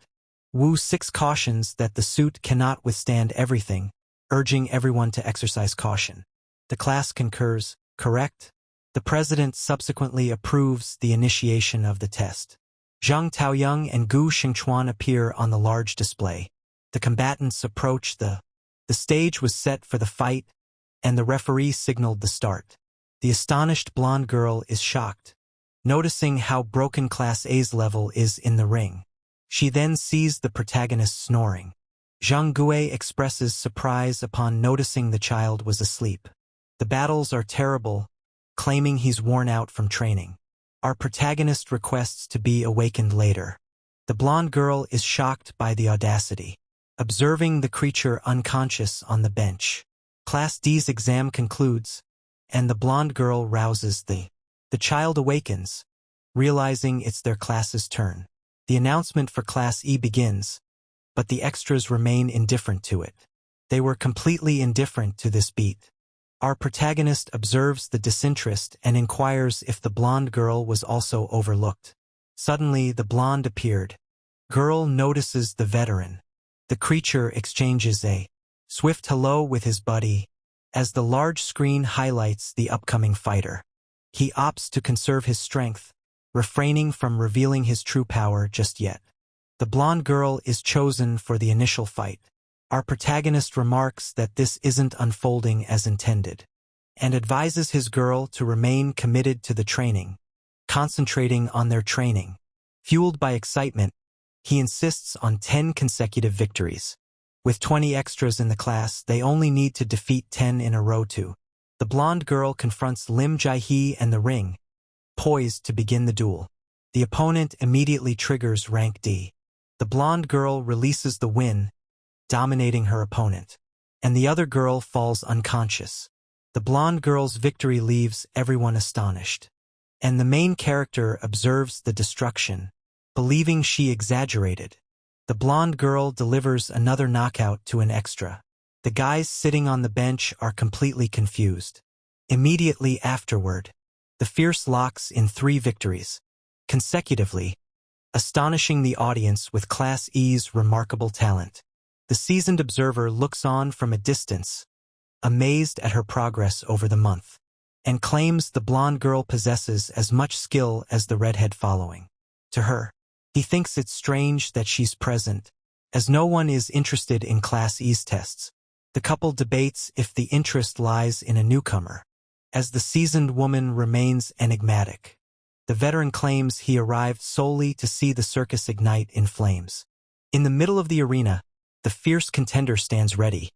Speaker 1: Woo-sik cautions that the suit cannot withstand everything, urging everyone to exercise caution. The class concurs, correct? The president subsequently approves the initiation of the test. Zhang Taoyang and Gu Xingchuan appear on the large display. The combatants approach the stage was set for the fight, and the referee signaled the start. The astonished blonde girl is shocked, noticing how broken Class A's level is in the ring. She then sees the protagonist snoring. Zhang Gui expresses surprise upon noticing the child was asleep. The battles are terrible, claiming he's worn out from training. Our protagonist requests to be awakened later. The blonde girl is shocked by the audacity, observing the creature unconscious on the bench. Class D's exam concludes, and the blonde girl rouses the child awakens, realizing it's their class's turn. The announcement for Class E begins, but the extras remain indifferent to it. They were completely indifferent to this beat. Our protagonist observes the disinterest and inquires if the blonde girl was also overlooked. Suddenly, the blonde appeared. Girl notices the veteran. The creature exchanges a swift hello with his buddy, as the large screen highlights the upcoming fighter. He opts to conserve his strength, refraining from revealing his true power just yet. The blonde girl is chosen for the initial fight. Our protagonist remarks that this isn't unfolding as intended, and advises his girl to remain committed to the training, concentrating on their training. Fueled by excitement, he insists on 10 consecutive victories. With 20 extras in the class, they only need to defeat 10 in a row to. The blonde girl confronts Lim Jae-hee in the ring, poised to begin the duel. The opponent immediately triggers rank D. The blonde girl releases the win, dominating her opponent, and the other girl falls unconscious. The blonde girl's victory leaves everyone astonished, and the main character observes the destruction, believing she exaggerated. The blonde girl delivers another knockout to an extra. The guys sitting on the bench are completely confused. Immediately afterward, the fierce locks in 3 victories, consecutively, astonishing the audience with Class E's remarkable talent. The seasoned observer looks on from a distance, amazed at her progress over the month, and claims the blonde girl possesses as much skill as the redhead following. To her, he thinks it's strange that she's present, as no one is interested in Class E's tests. The couple debates if the interest lies in a newcomer, as the seasoned woman remains enigmatic. The veteran claims he arrived solely to see the circus ignite in flames. In the middle of the arena, the fierce contender stands ready.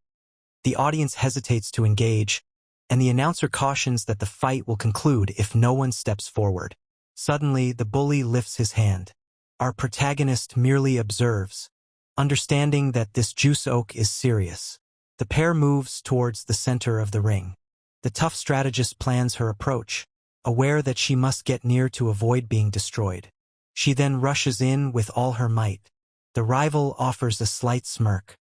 Speaker 1: The audience hesitates to engage, and the announcer cautions that the fight will conclude if no one steps forward. Suddenly, the bully lifts his hand. Our protagonist merely observes, understanding that this juice oak is serious. The pair moves towards the center of the ring. The tough strategist plans her approach, aware that she must get near to avoid being destroyed. She then rushes in with all her might. The rival offers a slight smirk,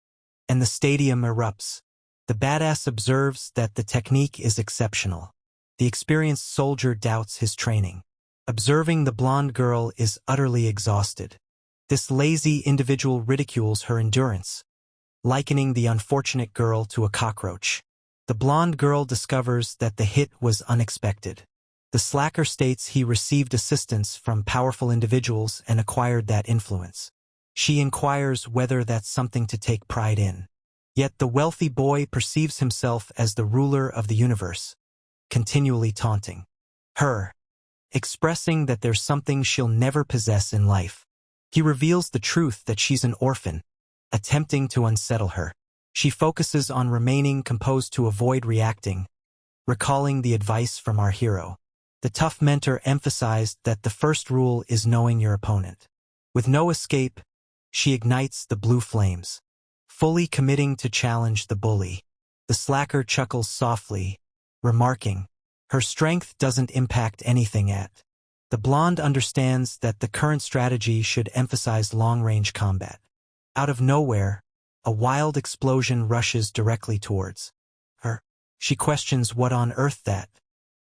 Speaker 1: and the stadium erupts. The badass observes that the technique is exceptional. The experienced soldier doubts his training. Observing the blonde girl is utterly exhausted. This lazy individual ridicules her endurance, likening the unfortunate girl to a cockroach. The blonde girl discovers that the hit was unexpected. The slacker states he received assistance from powerful individuals and acquired that influence. She inquires whether that's something to take pride in. Yet the wealthy boy perceives himself as the ruler of the universe, continually taunting her, expressing that there's something she'll never possess in life. He reveals the truth that she's an orphan, attempting to unsettle her. She focuses on remaining composed to avoid reacting, recalling the advice from our hero. The tough mentor emphasized that the first rule is knowing your opponent. With no escape, she ignites the blue flames, fully committing to challenge the bully. The slacker chuckles softly, remarking, her strength doesn't impact anything at. The blonde understands that the current strategy should emphasize long-range combat. Out of nowhere, a wild explosion rushes directly towards her. She questions what on earth that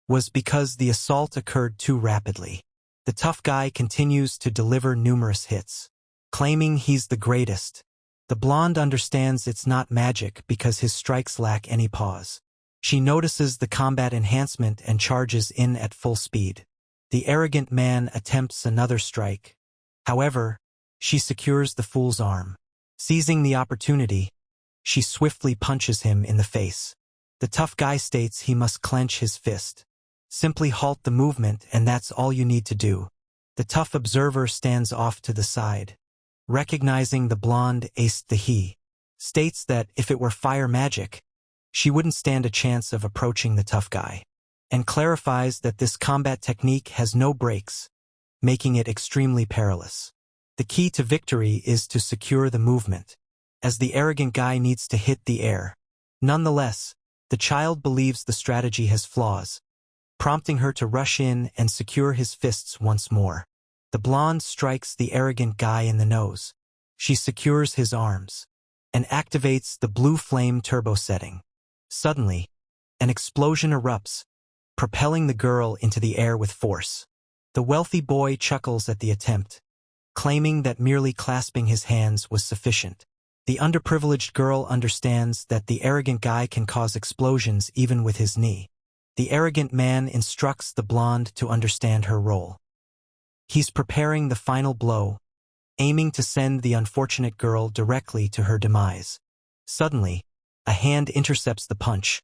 Speaker 1: was because the assault occurred too rapidly. The tough guy continues to deliver numerous hits, claiming he's the greatest. The blonde understands it's not magic because his strikes lack any pause. She notices the combat enhancement and charges in at full speed. The arrogant man attempts another strike. However, she secures the fool's arm. Seizing the opportunity, she swiftly punches him in the face. The tough guy states he must clench his fist. Simply halt the movement and that's all you need to do. The tough observer stands off to the side. Recognizing the blonde aced the he, states that if it were fire magic, she wouldn't stand a chance of approaching the tough guy, and clarifies that this combat technique has no breaks, making it extremely perilous. The key to victory is to secure the movement, as the arrogant guy needs to hit the air. Nonetheless, the child believes the strategy has flaws, prompting her to rush in and secure his fists once more. The blonde strikes the arrogant guy in the nose. She secures his arms and activates the blue flame turbo setting. Suddenly, an explosion erupts, propelling the girl into the air with force. The wealthy boy chuckles at the attempt, claiming that merely clasping his hands was sufficient. The underprivileged girl understands that the arrogant guy can cause explosions even with his knee. The arrogant man instructs the blonde to understand her role. He's preparing the final blow, aiming to send the unfortunate girl directly to her demise. Suddenly, a hand intercepts the punch,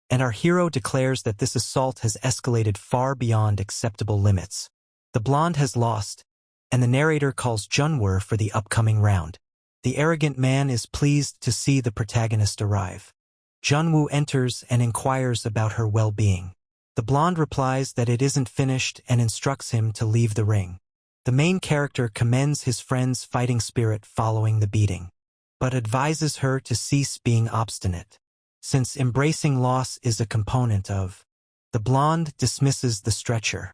Speaker 1: and our hero declares that this assault has escalated far beyond acceptable limits. The blonde has lost, and the narrator calls Junwoo for the upcoming round. The arrogant man is pleased to see the protagonist arrive. Junwoo enters and inquires about her well-being. The blonde replies that it isn't finished and instructs him to leave the ring. The main character commends his friend's fighting spirit following the beating, but advises her to cease being obstinate, since embracing loss is a component of. The blonde dismisses the stretcher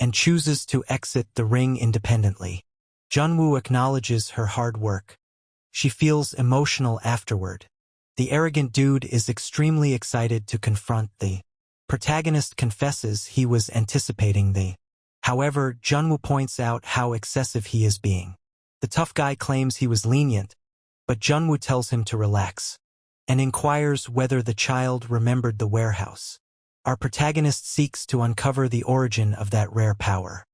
Speaker 1: and chooses to exit the ring independently. Junwoo acknowledges her hard work. She feels emotional afterward, The arrogant dude is extremely excited to confront the protagonist confesses he was anticipating the. However, Junwoo points out how excessive he is being. The tough guy claims he was lenient, but Junwoo tells him to relax and inquires whether the child remembered the warehouse. Our protagonist seeks to uncover the origin of that rare power.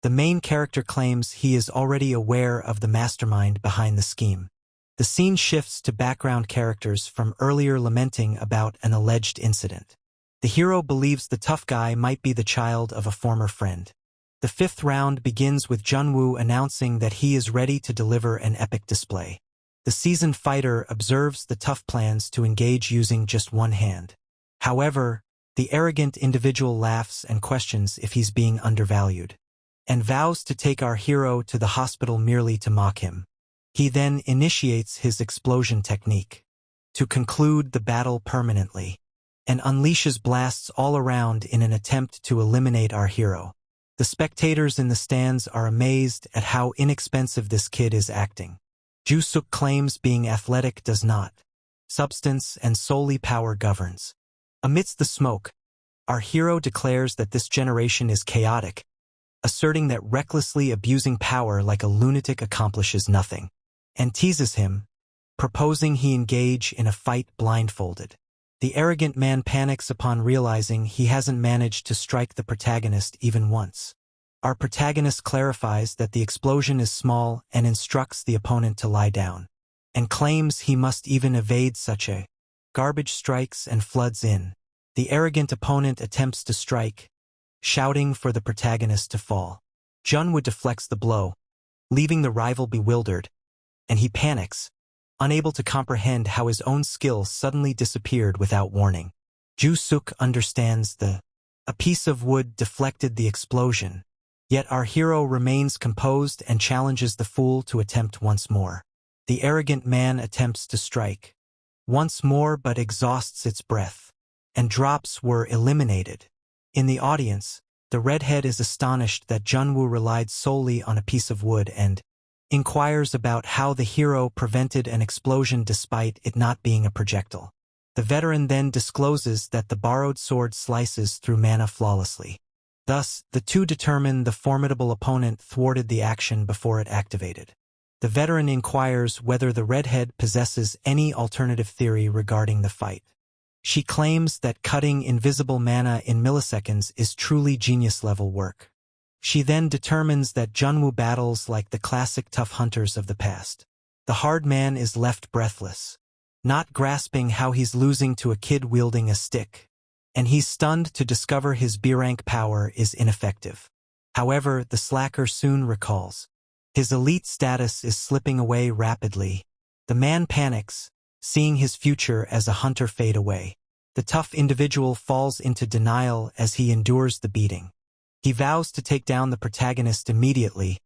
Speaker 1: The main character claims he is already aware of the mastermind behind the scheme. The scene shifts to background characters from earlier lamenting about an alleged incident. The hero believes the tough guy might be the child of a former friend. The fifth round begins with Junwoo announcing that he is ready to deliver an epic display. The seasoned fighter observes the tough plans to engage using just one hand. However, the arrogant individual laughs and questions if he's being undervalued, and vows to take our hero to the hospital merely to mock him. He then initiates his explosion technique to conclude the battle permanently, and unleashes blasts all around in an attempt to eliminate our hero. The spectators in the stands are amazed at how inexpensive this kid is acting. Ju-suk claims being athletic does not. Substance and solely power governs. Amidst the smoke, our hero declares that this generation is chaotic, asserting that recklessly abusing power like a lunatic accomplishes nothing, and teases him, proposing he engage in a fight blindfolded. The arrogant man panics upon realizing he hasn't managed to strike the protagonist even once. Our protagonist clarifies that the explosion is small and instructs the opponent to lie down, and claims he must even evade such a garbage strikes and floods in. The arrogant opponent attempts to strike, shouting for the protagonist to fall. Junwoo deflects the blow, leaving the rival bewildered, and he panics, unable to comprehend how his own skill suddenly disappeared without warning. Ju-suk understands a piece of wood deflected the explosion, yet our hero remains composed and challenges the fool to attempt once more. The arrogant man attempts to strike once more but exhausts its breath, and drops were eliminated. In the audience, the redhead is astonished that Junwoo relied solely on a piece of wood and inquires about how the hero prevented an explosion despite it not being a projectile. The veteran then discloses that the borrowed sword slices through mana flawlessly. Thus, the two determine the formidable opponent thwarted the action before it activated. The veteran inquires whether the redhead possesses any alternative theory regarding the fight. She claims that cutting invisible mana in milliseconds is truly genius-level work. She then determines that Junwoo battles like the classic tough hunters of the past. The hard man is left breathless, not grasping how he's losing to a kid wielding a stick, and he's stunned to discover his B-rank power is ineffective. However, the slacker soon recalls. His elite status is slipping away rapidly. The man panics, seeing his future as a hunter fade away. The tough individual falls into denial as he endures the beating. He vows to take down the protagonist immediately,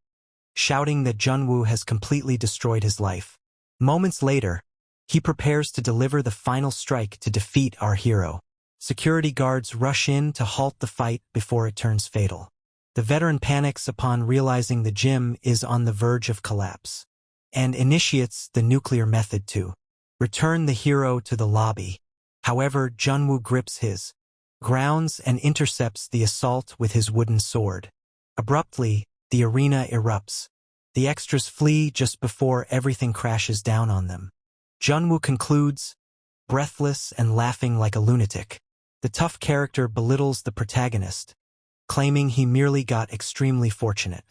Speaker 1: shouting that Junwoo has completely destroyed his life. Moments later, he prepares to deliver the final strike to defeat our hero. Security guards rush in to halt the fight before it turns fatal. The veteran panics upon realizing the gym is on the verge of collapse, and initiates the nuclear method to return the hero to the lobby. However, Junwoo grips his grounds and intercepts the assault with his wooden sword. Abruptly, the arena erupts. The extras flee just before everything crashes down on them. Junwoo concludes, breathless and laughing like a lunatic. The tough character belittles the protagonist, claiming he merely got extremely fortunate.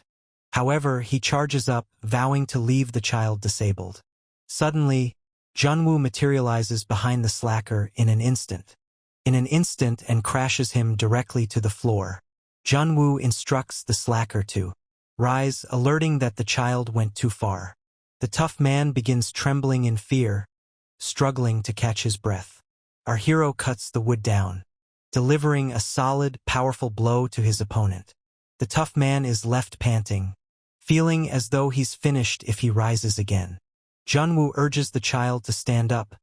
Speaker 1: However, he charges up, vowing to leave the child disabled. Suddenly, Junwoo materializes behind the slacker in an instant, and crashes him directly to the floor. Junwoo instructs the slacker to rise, alerting that the child went too far. The tough man begins trembling in fear, struggling to catch his breath. Our hero cuts the wood down, delivering a solid, powerful blow to his opponent. The tough man is left panting, feeling as though he's finished if he rises again. Junwoo urges the child to stand up,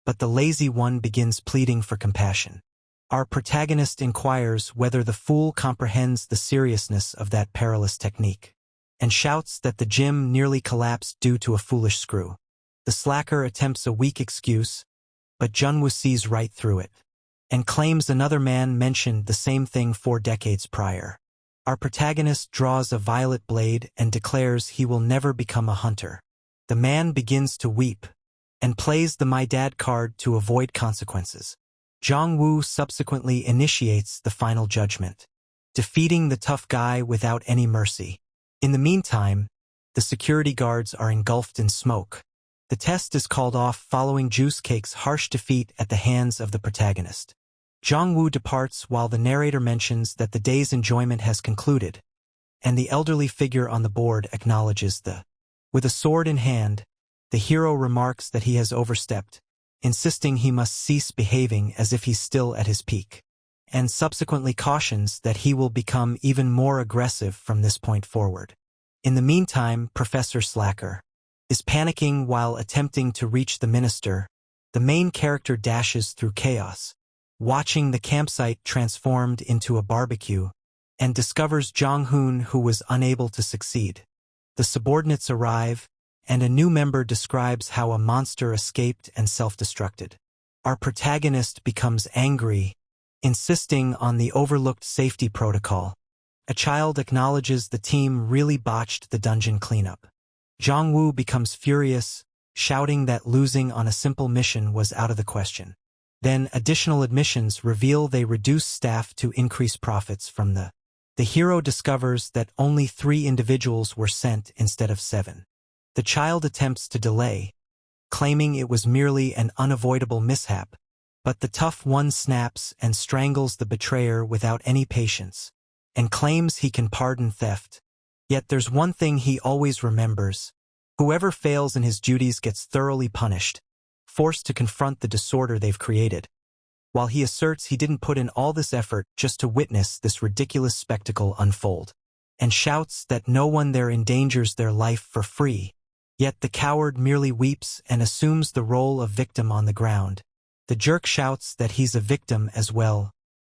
Speaker 1: but the lazy one begins pleading for compassion. Our protagonist inquires whether the fool comprehends the seriousness of that perilous technique, and shouts that the gym nearly collapsed due to a foolish screw. The slacker attempts a weak excuse, but Junwoo sees right through it and claims another man mentioned the same thing 4 decades prior. Our protagonist draws a violet blade and declares he will never become a hunter. The man begins to weep and plays the My Dad card to avoid consequences. Jong-woo subsequently initiates the final judgment, defeating the tough guy without any mercy. In the meantime, the security guards are engulfed in smoke. The test is called off following Juice Cake's harsh defeat at the hands of the protagonist. Jong-woo departs while the narrator mentions that the day's enjoyment has concluded, and the elderly figure on the board acknowledges the. With a sword in hand, the hero remarks that he has overstepped, insisting he must cease behaving as if he's still at his peak, and subsequently cautions that he will become even more aggressive from this point forward. In the meantime, Professor Slacker is panicking while attempting to reach the minister. The main character dashes through chaos, watching the campsite transformed into a barbecue, and discovers Jong-hoon, who was unable to succeed. The subordinates arrive, and a new member describes how a monster escaped and self-destructed. Our protagonist becomes angry, insisting on the overlooked safety protocol. A child acknowledges the team really botched the dungeon cleanup. Jong-woo becomes furious, shouting that losing on a simple mission was out of the question. Then additional admissions reveal they reduce staff to increase profits from the. The hero discovers that only 3 individuals were sent instead of 7. The child attempts to delay, claiming it was merely an unavoidable mishap, but the tough one snaps and strangles the betrayer without any patience, and claims he can pardon theft. Yet there's one thing he always remembers: whoever fails in his duties gets thoroughly punished, forced to confront the disorder they've created. While he asserts he didn't put in all this effort just to witness this ridiculous spectacle unfold, and shouts that no one there endangers their life for free. Yet the coward merely weeps and assumes the role of victim on the ground. The jerk shouts that he's a victim as well,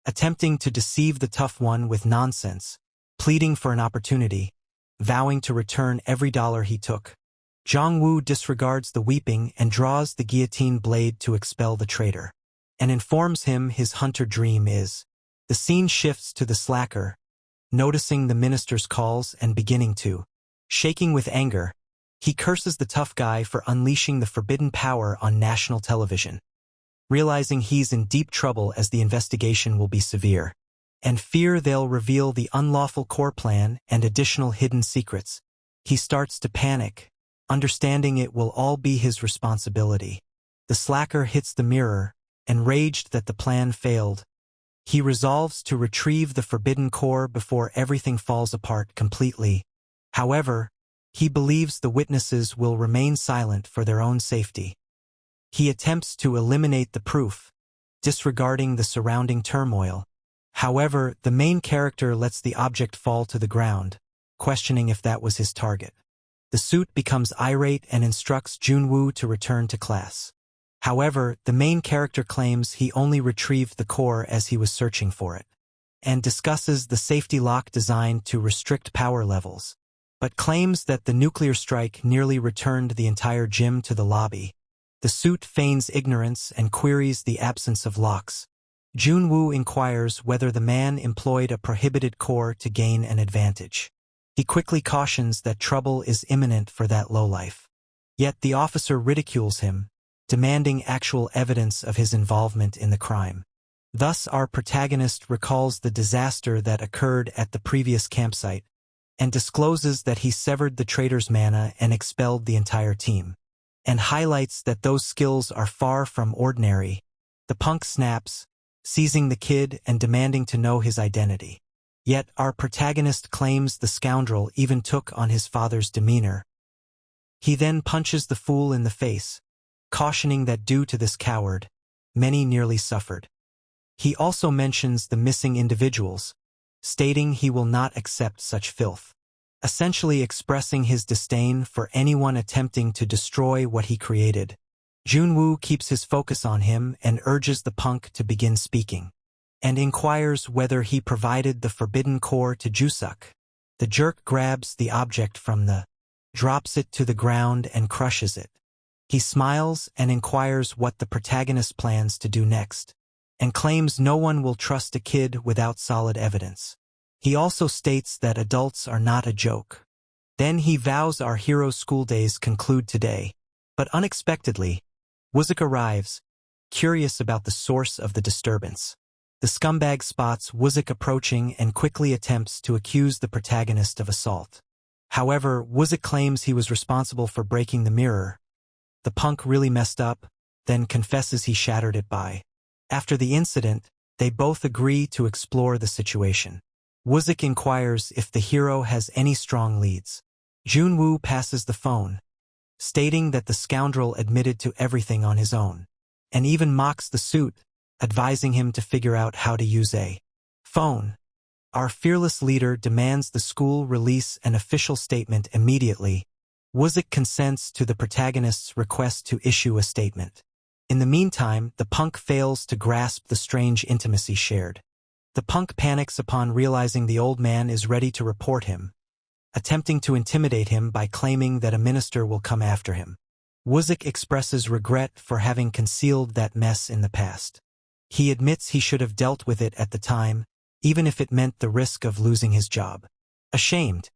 Speaker 1: attempting to deceive the tough one with nonsense, pleading for an opportunity, vowing to return every dollar he took. Jong-woo disregards the weeping and draws the guillotine blade to expel the traitor, and informs him his hunter dream is. The scene shifts to the slacker, noticing the minister's calls and beginning to. Shaking with anger, he curses the tough guy for unleashing the forbidden power on national television. Realizing he's in deep trouble as the investigation will be severe, and fear they'll reveal the unlawful core plan and additional hidden secrets, he starts to panic, understanding it will all be his responsibility. The slacker hits the mirror, enraged that the plan failed. He resolves to retrieve the forbidden core before everything falls apart completely. However, he believes the witnesses will remain silent for their own safety. He attempts to eliminate the proof, disregarding the surrounding turmoil. However, the main character lets the object fall to the ground, questioning if that was his target. The suit becomes irate and instructs Junwoo to return to class. However, the main character claims he only retrieved the core as he was searching for it, and discusses the safety lock designed to restrict power levels, but claims that the nuclear strike nearly returned the entire gym to the lobby. The suit feigns ignorance and queries the absence of locks. Junwoo inquires whether the man employed a prohibited core to gain an advantage. He quickly cautions that trouble is imminent for that lowlife. Yet the officer ridicules him, demanding actual evidence of his involvement in the crime. Thus our protagonist recalls the disaster that occurred at the previous campsite, and discloses that he severed the traitor's mana and expelled the entire team, and highlights that those skills are far from ordinary. The punk snaps, seizing the kid and demanding to know his identity. Yet our protagonist claims the scoundrel even took on his father's demeanor. He then punches the fool in the face, cautioning that due to this coward, many nearly suffered. He also mentions the missing individuals, stating he will not accept such filth, essentially expressing his disdain for anyone attempting to destroy what he created. Junwoo keeps his focus on him and urges the punk to begin speaking, and inquires whether he provided the forbidden core to Jusuk. The jerk grabs the object from the, drops it to the ground and crushes it, He smiles and inquires what the protagonist plans to do next, and claims no one will trust a kid without solid evidence. He also states that adults are not a joke. Then he vows our hero's school days conclude today, but unexpectedly, Woozick arrives, curious about the source of the disturbance. The scumbag spots Woozick approaching and quickly attempts to accuse the protagonist of assault. However, Woozick claims he was responsible for breaking the mirror. The punk really messed up, then confesses he shattered it by. After the incident, they both agree to explore the situation. Woozick inquires if the hero has any strong leads. Junwoo passes the phone, stating that the scoundrel admitted to everything on his own, and even mocks the suit, advising him to figure out how to use a phone. Our fearless leader demands the school release an official statement immediately. Woozick consents to the protagonist's request to issue a statement. In the meantime, the punk fails to grasp the strange intimacy shared. The punk panics upon realizing the old man is ready to report him, attempting to intimidate him by claiming that a minister will come after him. Woozick expresses regret for having concealed that mess in the past. He admits he should have dealt with it at the time, even if it meant the risk of losing his job. Ashamed,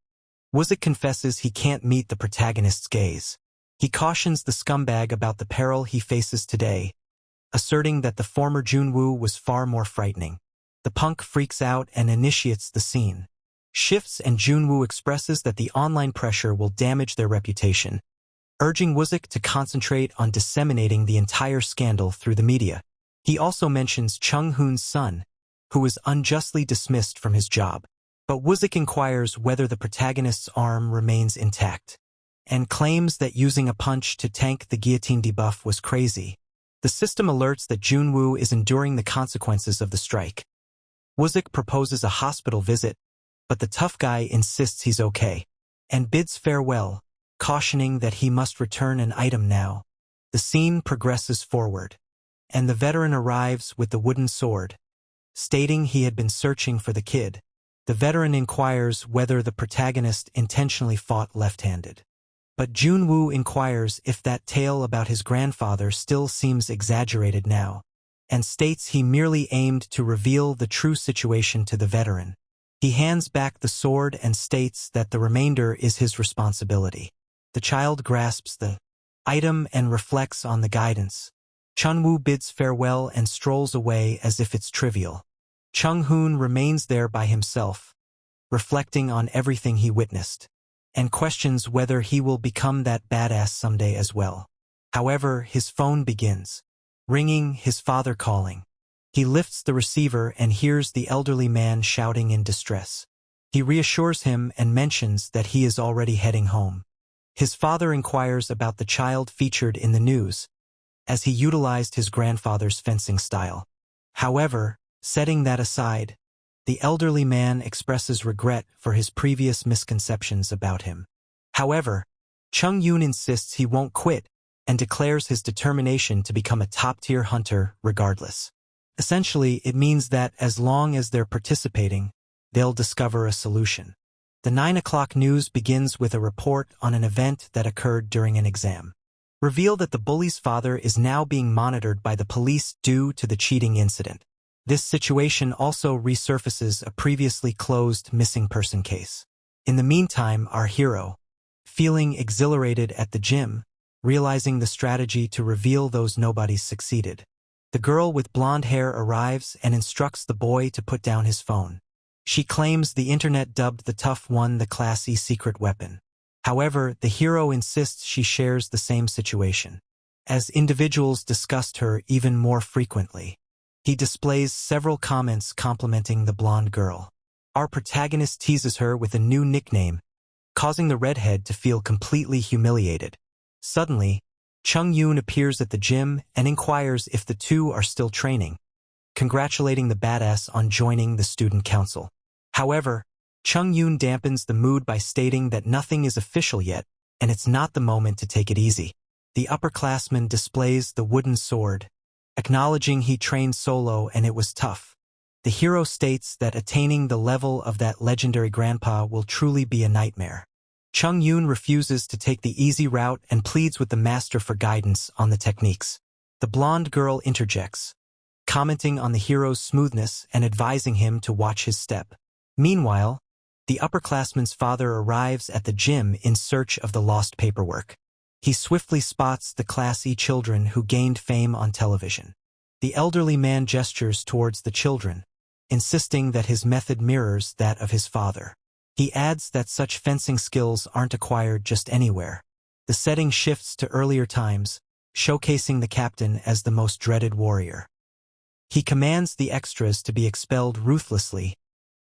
Speaker 1: Woozick confesses he can't meet the protagonist's gaze. He cautions the scumbag about the peril he faces today, asserting that the former Junwoo was far more frightening. The punk freaks out and initiates the scene. Shifts and Junwoo expresses that the online pressure will damage their reputation, urging Woozick to concentrate on disseminating the entire scandal through the media. He also mentions Chung-hoon's son, who was unjustly dismissed from his job. But Woozick inquires whether the protagonist's arm remains intact, and claims that using a punch to tank the guillotine debuff was crazy. The system alerts that Junwoo is enduring the consequences of the strike. Woozick proposes a hospital visit, but the tough guy insists he's okay, and bids farewell, cautioning that he must return an item now. The scene progresses forward, and the veteran arrives with the wooden sword, stating he had been searching for the kid. The veteran inquires whether the protagonist intentionally fought left-handed. But Junwoo inquires if that tale about his grandfather still seems exaggerated now, and states he merely aimed to reveal the true situation to the veteran. He hands back the sword and states that the remainder is his responsibility. The child grasps the item and reflects on the guidance. Chunwoo bids farewell and strolls away as if it's trivial. Chung-hoon remains there by himself, reflecting on everything he witnessed, and questions whether he will become that badass someday as well. However, his phone begins ringing, his father calling. He lifts the receiver and hears the elderly man shouting in distress. He reassures him and mentions that he is already heading home. His father inquires about the child featured in the news, as he utilized his grandfather's fencing style. However, setting that aside, the elderly man expresses regret for his previous misconceptions about him. However, Chung-yoon insists he won't quit and declares his determination to become a top-tier hunter regardless. Essentially, it means that as long as they're participating, they'll discover a solution. The 9 o'clock news begins with a report on an event that occurred during an exam. Reveal that the bully's father is now being monitored by the police due to the cheating incident. This situation also resurfaces a previously closed missing person case. In the meantime, our hero, feeling exhilarated at the gym, realizing the strategy to reveal those nobodies succeeded. The girl with blonde hair arrives and instructs the boy to put down his phone. She claims the internet dubbed the tough one the classy secret weapon. However, the hero insists she shares the same situation, as individuals discussed her even more frequently. He displays several comments complimenting the blonde girl. Our protagonist teases her with a new nickname, causing the redhead to feel completely humiliated. Suddenly, Chung-yoon appears at the gym and inquires if the two are still training, congratulating the badass on joining the student council. However, Chung-yoon dampens the mood by stating that nothing is official yet, and it's not the moment to take it easy. The upperclassman displays the wooden sword, acknowledging he trained solo and it was tough. The hero states that attaining the level of that legendary grandpa will truly be a nightmare. Chung Yoon refuses to take the easy route and pleads with the master for guidance on the techniques. The blonde girl interjects, commenting on the hero's smoothness and advising him to watch his step. Meanwhile, the upperclassman's father arrives at the gym in search of the lost paperwork. He swiftly spots the Class E children who gained fame on television. The elderly man gestures towards the children, insisting that his method mirrors that of his father. He adds that such fencing skills aren't acquired just anywhere. The setting shifts to earlier times, showcasing the captain as the most dreaded warrior. He commands the extras to be expelled ruthlessly,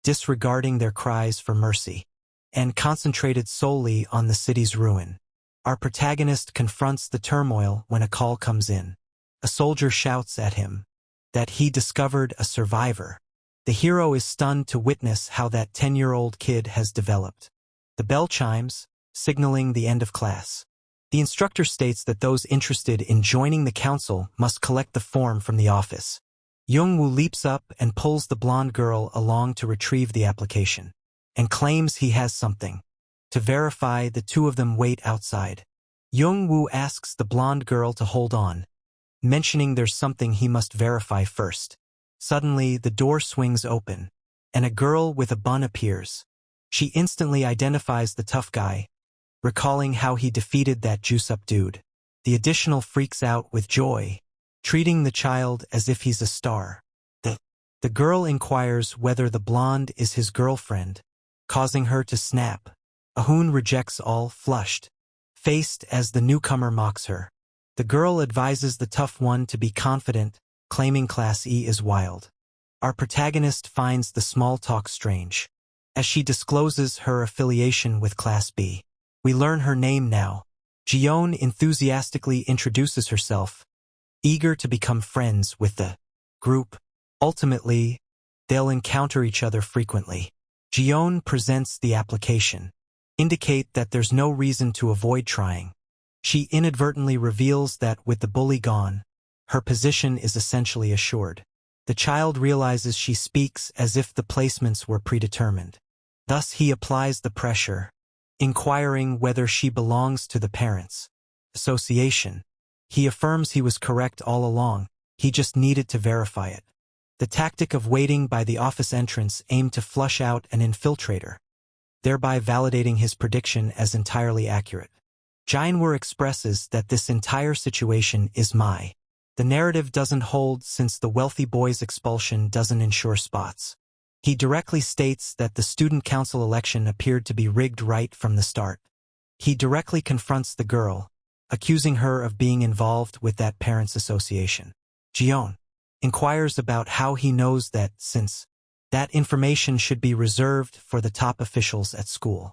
Speaker 1: disregarding their cries for mercy, and concentrated solely on the city's ruin. Our protagonist confronts the turmoil when a call comes in. A soldier shouts at him that he discovered a survivor. The hero is stunned to witness how that 10-year-old kid has developed. The bell chimes, signaling the end of class. The instructor states that those interested in joining the council must collect the form from the office. Young-woo leaps up and pulls the blonde girl along to retrieve the application, and claims he has something. To verify, the two of them wait outside. Young-woo asks the blonde girl to hold on, mentioning there's something he must verify first. Suddenly, the door swings open, and a girl with a bun appears. She instantly identifies the tough guy, recalling how he defeated that juice-up dude. The additional freaks out with joy, treating the child as if he's a star. The girl inquires whether the blonde is his girlfriend, causing her to snap. Ahun rejects all, flushed, faced as the newcomer mocks her. The girl advises the tough one to be confident, claiming Class E is wild. Our protagonist finds the small talk strange, as she discloses her affiliation with Class B. We learn her name now. Jiyeon enthusiastically introduces herself, eager to become friends with the group. Ultimately, they'll encounter each other frequently. Jiyeon presents the application, indicate that there's no reason to avoid trying. She inadvertently reveals that with the bully gone, her position is essentially assured. The child realizes she speaks as if the placements were predetermined. Thus he applies the pressure, inquiring whether she belongs to the parents' association. He affirms he was correct all along, he just needed to verify it. The tactic of waiting by the office entrance aimed to flush out an infiltrator, thereby validating his prediction as entirely accurate. Jainwoo expresses that this entire situation is the narrative doesn't hold since the wealthy boy's expulsion doesn't ensure spots. He directly states that the student council election appeared to be rigged right from the start. He directly confronts the girl, accusing her of being involved with that parents' association. Jiyeon inquires about how he knows that, since that information should be reserved for the top officials at school.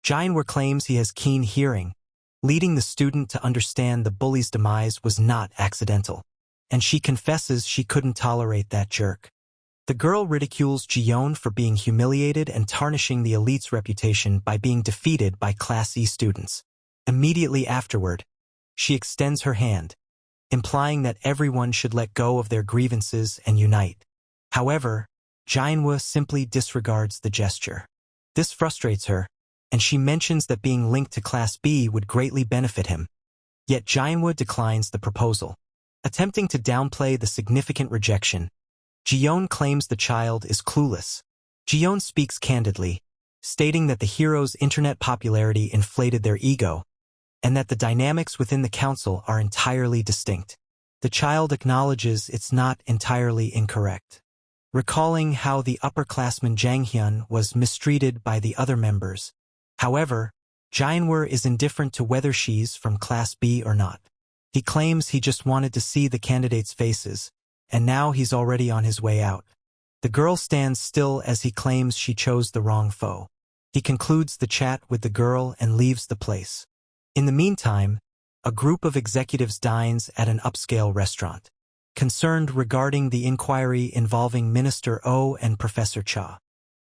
Speaker 1: Jainwoo claims he has keen hearing, leading the student to understand the bully's demise was not accidental, and she confesses she couldn't tolerate that jerk. The girl ridicules Jiyeon for being humiliated and tarnishing the elite's reputation by being defeated by Class E students. Immediately afterward, she extends her hand, implying that everyone should let go of their grievances and unite. However, Jainwoo simply disregards the gesture. This frustrates her, and she mentions that being linked to Class B would greatly benefit him. Yet Jainwoo declines the proposal. Attempting to downplay the significant rejection, Jiyeon claims the child is clueless. Jiyeon speaks candidly, stating that the hero's internet popularity inflated their ego, and that the dynamics within the council are entirely distinct. The child acknowledges it's not entirely incorrect, recalling how the upperclassman Jang Hyun was mistreated by the other members. However, Jainwoo is indifferent to whether she's from Class B or not. He claims he just wanted to see the candidates' faces, and now he's already on his way out. The girl stands still as he claims she chose the wrong foe. He concludes the chat with the girl and leaves the place. In the meantime, a group of executives dines at an upscale restaurant, concerned regarding the inquiry involving Minister Oh and Professor Cha.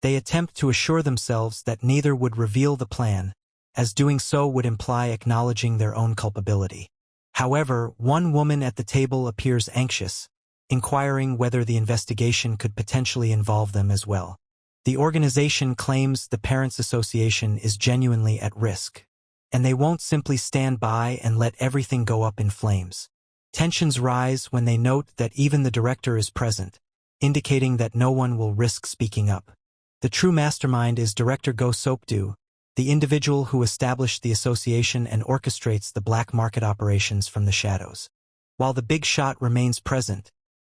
Speaker 1: They attempt to assure themselves that neither would reveal the plan, as doing so would imply acknowledging their own culpability. However, one woman at the table appears anxious, inquiring whether the investigation could potentially involve them as well. The organization claims the Parents Association is genuinely at risk, and they won't simply stand by and let everything go up in flames. Tensions rise when they note that even the director is present, indicating that no one will risk speaking up. The true mastermind is Director Go Sokdu, the individual who established the association and orchestrates the black market operations from the shadows. While the big shot remains present,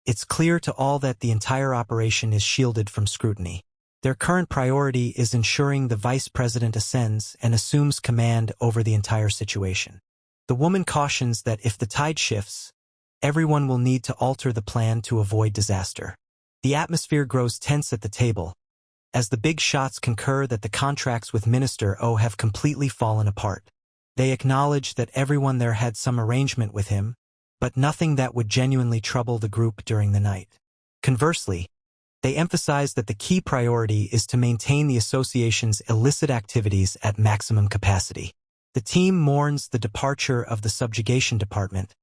Speaker 1: it's clear to all that the entire operation is shielded from scrutiny. Their current priority is ensuring the vice president ascends and assumes command over the entire situation. The woman cautions that if the tide shifts, everyone will need to alter the plan to avoid disaster. The atmosphere grows tense at the table, as the big shots concur that the contracts with Minister O have completely fallen apart. They acknowledge that everyone there had some arrangement with him, but nothing that would genuinely trouble the group during the night. Conversely, they emphasize that the key priority is to maintain the association's illicit activities at maximum capacity. The team mourns the departure of the subjugation department,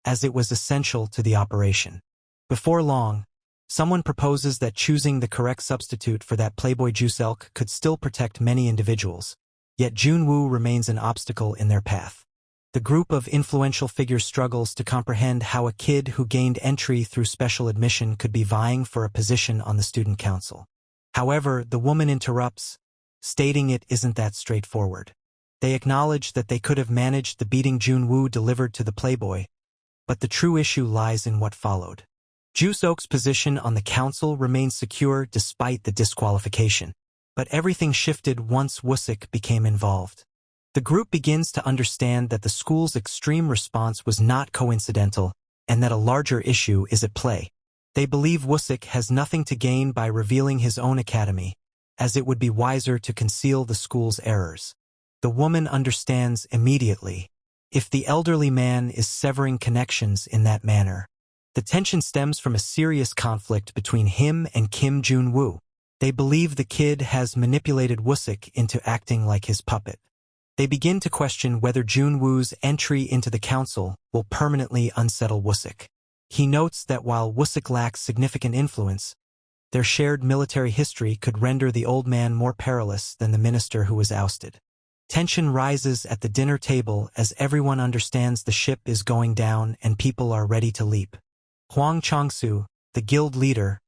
Speaker 1: as it was essential to the operation. Before long, someone proposes that choosing the correct substitute for that Playboy juice elk could still protect many individuals, yet Junwoo remains an obstacle in their path. The group of influential figures struggles to comprehend how a kid who gained entry through special admission could be vying for a position on the student council. However, the woman interrupts, stating it isn't that straightforward. They acknowledge that they could have managed the beating Junwoo delivered to the Playboy, but the true issue lies in what followed. Ju-seok's position on the council remained secure despite the disqualification, but everything shifted once Woosik became involved. The group begins to understand that the school's extreme response was not coincidental and that a larger issue is at play. They believe Woosik has nothing to gain by revealing his own academy, as it would be wiser to conceal the school's errors. The woman understands immediately. If the elderly man is severing connections in that manner, the tension stems from a serious conflict between him and Kim Junwoo. They believe the kid has manipulated Woosik into acting like his puppet. They begin to question whether Junwoo's entry into the council will permanently unsettle Woosik. He notes that while Woosik lacks significant influence, their shared military history could render the old man more perilous than the minister who was ousted. Tension rises at the dinner table as everyone understands the ship is going down and people are ready to leap. Hwang Chong-soo, the guild leader,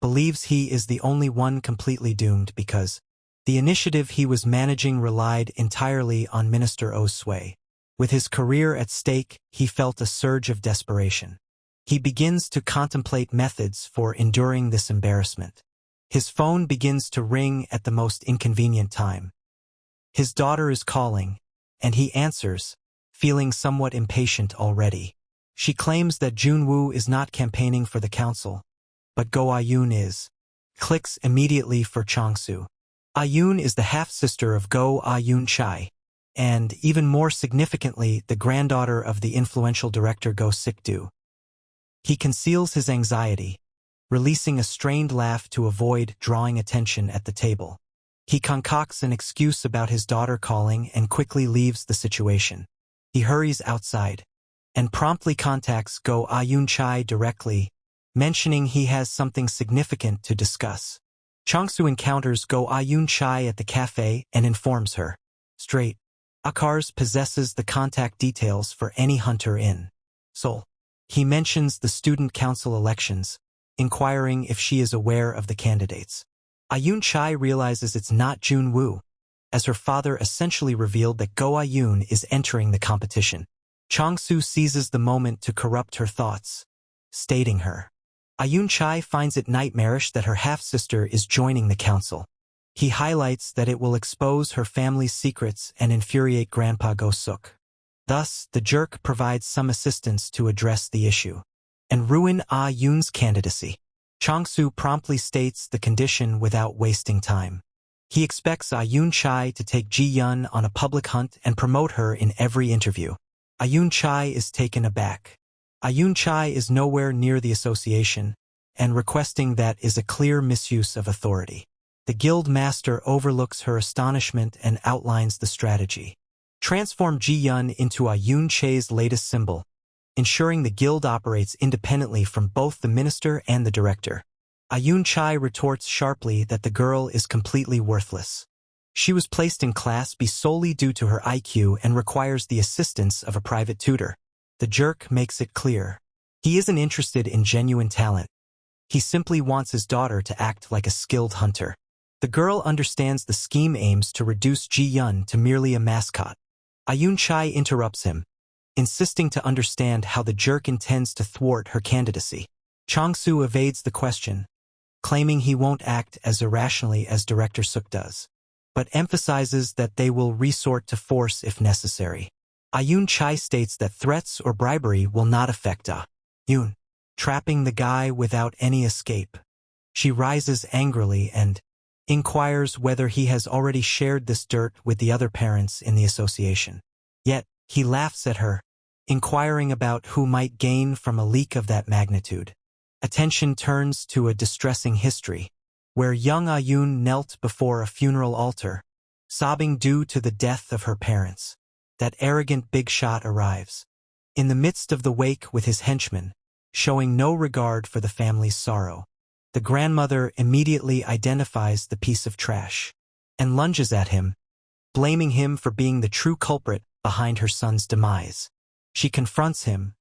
Speaker 1: believes he is the only one completely doomed because the initiative he was managing relied entirely on Minister O's sway. With his career at stake, he felt a surge of desperation. He begins to contemplate methods for enduring this embarrassment. His phone begins to ring at the most inconvenient time. His daughter is calling, and he answers, feeling somewhat impatient already. She claims that Junwoo is not campaigning for the council, but Go Ayun is. Clicks immediately for Chong-soo. Ayun is the half-sister of Go Ayun Chai, and, even more significantly, the granddaughter of the influential director Go Sik-do. He conceals his anxiety, releasing a strained laugh to avoid drawing attention at the table. He concocts an excuse about his daughter calling and quickly leaves the situation. He hurries outside and promptly contacts Go Ayun Chai directly, mentioning he has something significant to discuss. Chong-soo encounters Go Ayun Chai at the cafe and informs her. Straight. Akars possesses the contact details for any hunter in Seoul. He mentions the student council elections, inquiring if she is aware of the candidates. Ayun Chai realizes it's not Junwoo, as her father essentially revealed that Go Ayun is entering the competition. Chong-soo seizes the moment to corrupt her thoughts, stating her. Ayun Chai finds it nightmarish that her half-sister is joining the council. He highlights that it will expose her family's secrets and infuriate Grandpa Go-suk. Thus, the jerk provides some assistance to address the issue and ruin Ayun's candidacy. Chong-soo promptly states the condition without wasting time. He expects Ayun Chai to take Ji-yeon on a public hunt and promote her in every interview. Ayun Chai is taken aback. Ayun Chai is nowhere near the association, and requesting that is a clear misuse of authority. The guild master overlooks her astonishment and outlines the strategy. Transform Ji-yeon into Ayun Chai's latest symbol, ensuring the guild operates independently from both the minister and the director. Ayun Chai retorts sharply that the girl is completely worthless. She was placed in Class B solely due to her IQ and requires the assistance of a private tutor. The jerk makes it clear. He isn't interested in genuine talent. He simply wants his daughter to act like a skilled hunter. The girl understands the scheme aims to reduce Ji Yun to merely a mascot. Ayun Chai interrupts him, insisting to understand how the jerk intends to thwart her candidacy. Chang-soo evades the question, claiming he won't act as irrationally as Director Suk does, but emphasizes that they will resort to force if necessary. Ayun Chai states that threats or bribery will not affect Ayun, trapping the guy without any escape. She rises angrily and inquires whether he has already shared this dirt with the other parents in the association. Yet, he laughs at her, inquiring about who might gain from a leak of that magnitude. Attention turns to a distressing history, where young Ayun knelt before a funeral altar, sobbing due to the death of her parents. That arrogant big shot arrives, in the midst of the wake with his henchmen, showing no regard for the family's sorrow. The grandmother immediately identifies the piece of trash and lunges at him, blaming him for being the true culprit behind her son's demise. She confronts him,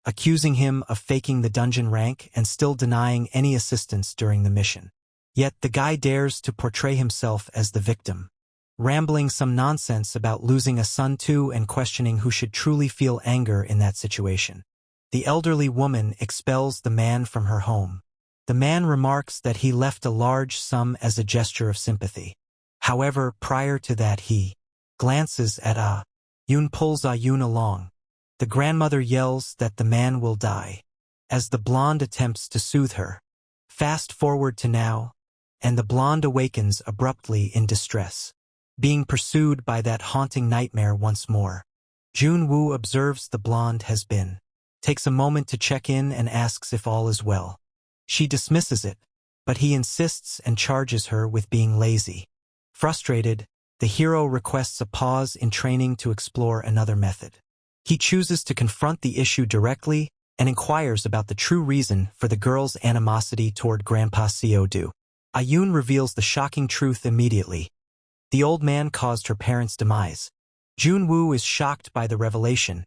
Speaker 1: accusing him of faking the dungeon rank and still denying any assistance during the mission. Yet the guy dares to portray himself as the victim, rambling some nonsense about losing a son too and questioning who should truly feel anger in that situation. The elderly woman expels the man from her home. The man remarks that he left a large sum as a gesture of sympathy. However, prior to that he glances at Ayun, pulls Ayun along. The grandmother yells that the man will die, as the blonde attempts to soothe her. Fast forward to now, and the blonde awakens abruptly in distress, being pursued by that haunting nightmare once more. Jun-woo observes the blonde has been, takes a moment to check in and asks if all is well. She dismisses it, but he insists and charges her with being lazy. Frustrated, the hero requests a pause in training to explore another method. He chooses to confront the issue directly and inquires about the true reason for the girl's animosity toward Grandpa Seo-do. Ayun reveals the shocking truth immediately. The old man caused her parents' demise. Jun-woo is shocked by the revelation.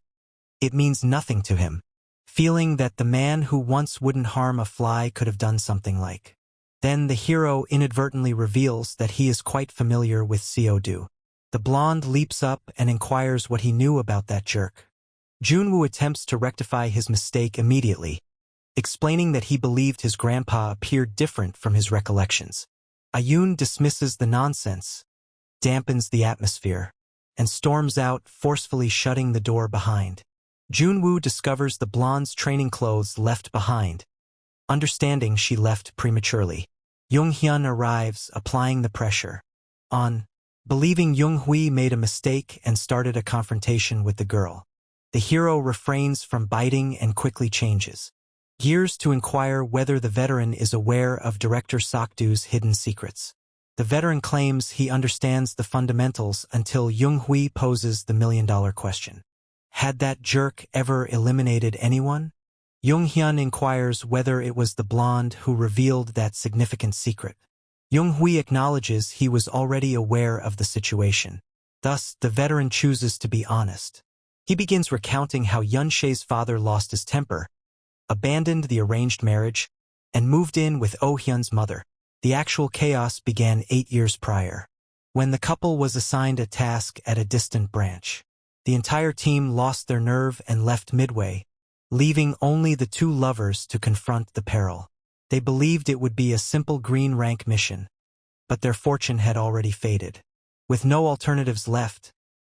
Speaker 1: It means nothing to him, feeling that the man who once wouldn't harm a fly could have done something like. Then the hero inadvertently reveals that he is quite familiar with Seo-do. The blonde leaps up and inquires what he knew about that jerk. Jun-woo attempts to rectify his mistake immediately, explaining that he believed his grandpa appeared different from his recollections. Ayun dismisses the nonsense, dampens the atmosphere, and storms out, forcefully shutting the door behind. Jun-woo discovers the blonde's training clothes left behind, understanding she left prematurely. Jung-hyun arrives, applying the pressure on, believing Jung-hui made a mistake and started a confrontation with the girl. The hero refrains from biting and quickly changes gears to inquire whether the veteran is aware of Director Sakdu's hidden secrets. The veteran claims he understands the fundamentals until Jung-hui poses the million-dollar question. Had that jerk ever eliminated anyone? Jung-hyun inquires whether it was the blonde who revealed that significant secret. Jung-hui acknowledges he was already aware of the situation. Thus, the veteran chooses to be honest. He begins recounting how Yun-shae's father lost his temper, abandoned the arranged marriage, and moved in with Oh-hyun's mother. The actual chaos began 8 years prior, when the couple was assigned a task at a distant branch. The entire team lost their nerve and left midway, leaving only the two lovers to confront the peril. They believed it would be a simple green rank mission, but their fortune had already faded. With no alternatives left,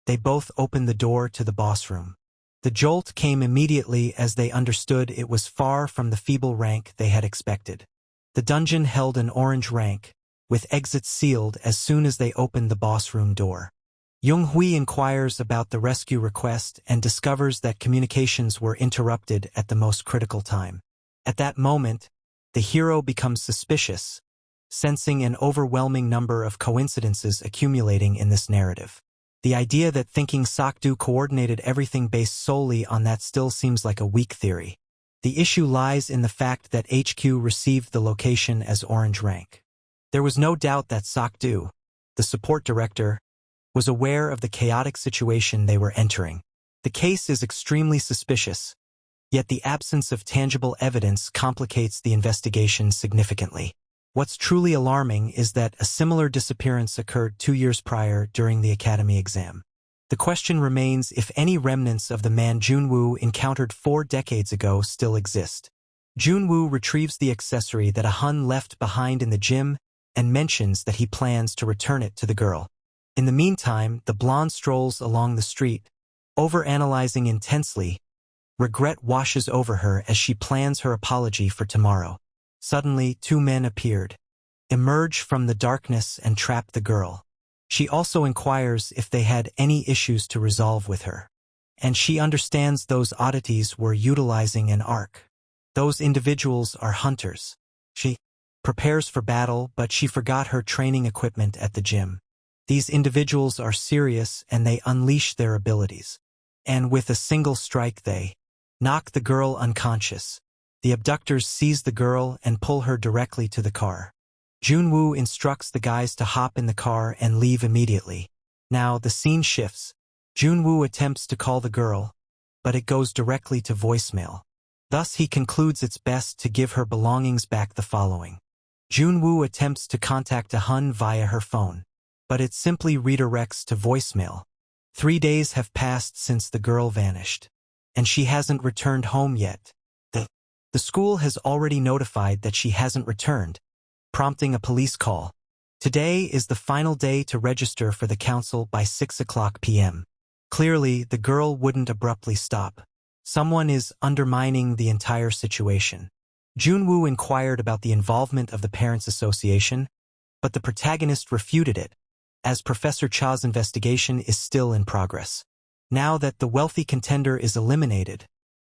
Speaker 1: they both opened the door to the boss room. The jolt came immediately as they understood it was far from the feeble rank they had expected. The dungeon held an orange rank, with exits sealed as soon as they opened the boss room door. Jung-hui inquires about the rescue request and discovers that communications were interrupted at the most critical time. At that moment, the hero becomes suspicious, sensing an overwhelming number of coincidences accumulating in this narrative. The idea that thinking Sakdu coordinated everything based solely on that still seems like a weak theory. The issue lies in the fact that HQ received the location as orange rank. There was no doubt that Sakdu, the support director, was aware of the chaotic situation they were entering. The case is extremely suspicious, yet the absence of tangible evidence complicates the investigation significantly. What's truly alarming is that a similar disappearance occurred 2 years prior during the academy exam. The question remains if any remnants of the man Junwoo encountered 4 decades ago still exist. Junwoo retrieves the accessory that a Hun left behind in the gym and mentions that he plans to return it to the girl. In the meantime, the blonde strolls along the street, overanalyzing intensely. Regret washes over her as she plans her apology for tomorrow. Suddenly, 2 men appeared, emerge from the darkness and trap the girl. She also inquires if they had any issues to resolve with her. And she understands those oddities were utilizing an arc. Those individuals are hunters. She prepares for battle, but she forgot her training equipment at the gym. These individuals are serious and they unleash their abilities. And with a single strike they knock the girl unconscious. The abductors seize the girl and pull her directly to the car. Junwoo instructs the guys to hop in the car and leave immediately. Now the scene shifts. Junwoo attempts to call the girl, but it goes directly to voicemail. Thus he concludes it's best to give her belongings back the following. Junwoo attempts to contact a Hun via her phone, but it simply redirects to voicemail. 3 days have passed since the girl vanished, and she hasn't returned home yet. The school has already notified that she hasn't returned, prompting a police call. Today is the final day to register for the council by 6:00 p.m. Clearly, the girl wouldn't abruptly stop. Someone is undermining the entire situation. Junwoo inquired about the involvement of the Parents Association, but the protagonist refuted it, as Professor Cha's investigation is still in progress. Now that the wealthy contender is eliminated,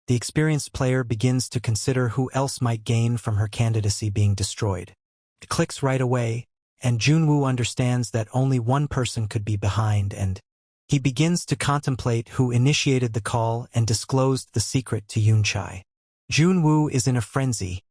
Speaker 1: the experienced player begins to consider who else might gain from her candidacy being destroyed. It clicks right away, and Junwoo understands that only one person could be behind, and he begins to contemplate who initiated the call and disclosed the secret to Yoonchai. Junwoo is in a frenzy,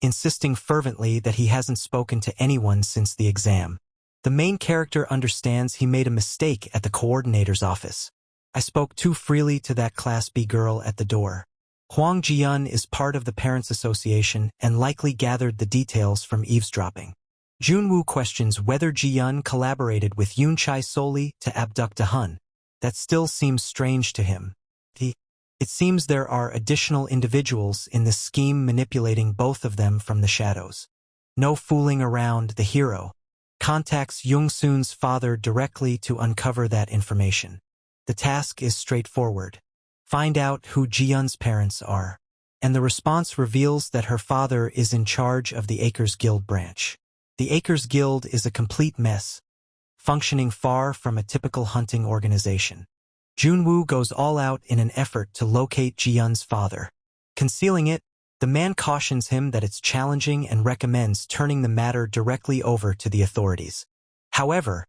Speaker 1: insisting fervently that he hasn't spoken to anyone since the exam. The main character understands he made a mistake at the coordinator's office. I spoke too freely to that Class B girl at the door. Hwang Ji-yeon is part of the Parents Association and likely gathered the details from eavesdropping. Junwoo questions whether Ji-yeon collaborated with Yoonchai solely to abduct a Hun. That still seems strange to him. It seems there are additional individuals in this scheme manipulating both of them from the shadows. No fooling around, the hero contacts Young-soon's father directly to uncover that information. The task is straightforward. Find out who Ji-yeon's parents are. And the response reveals that her father is in charge of the Acres Guild branch. The Acres Guild is a complete mess, functioning far from a typical hunting organization. Junwoo goes all out in an effort to locate Ji-yeon's father. Concealing it, the man cautions him that it's challenging and recommends turning the matter directly over to the authorities. However,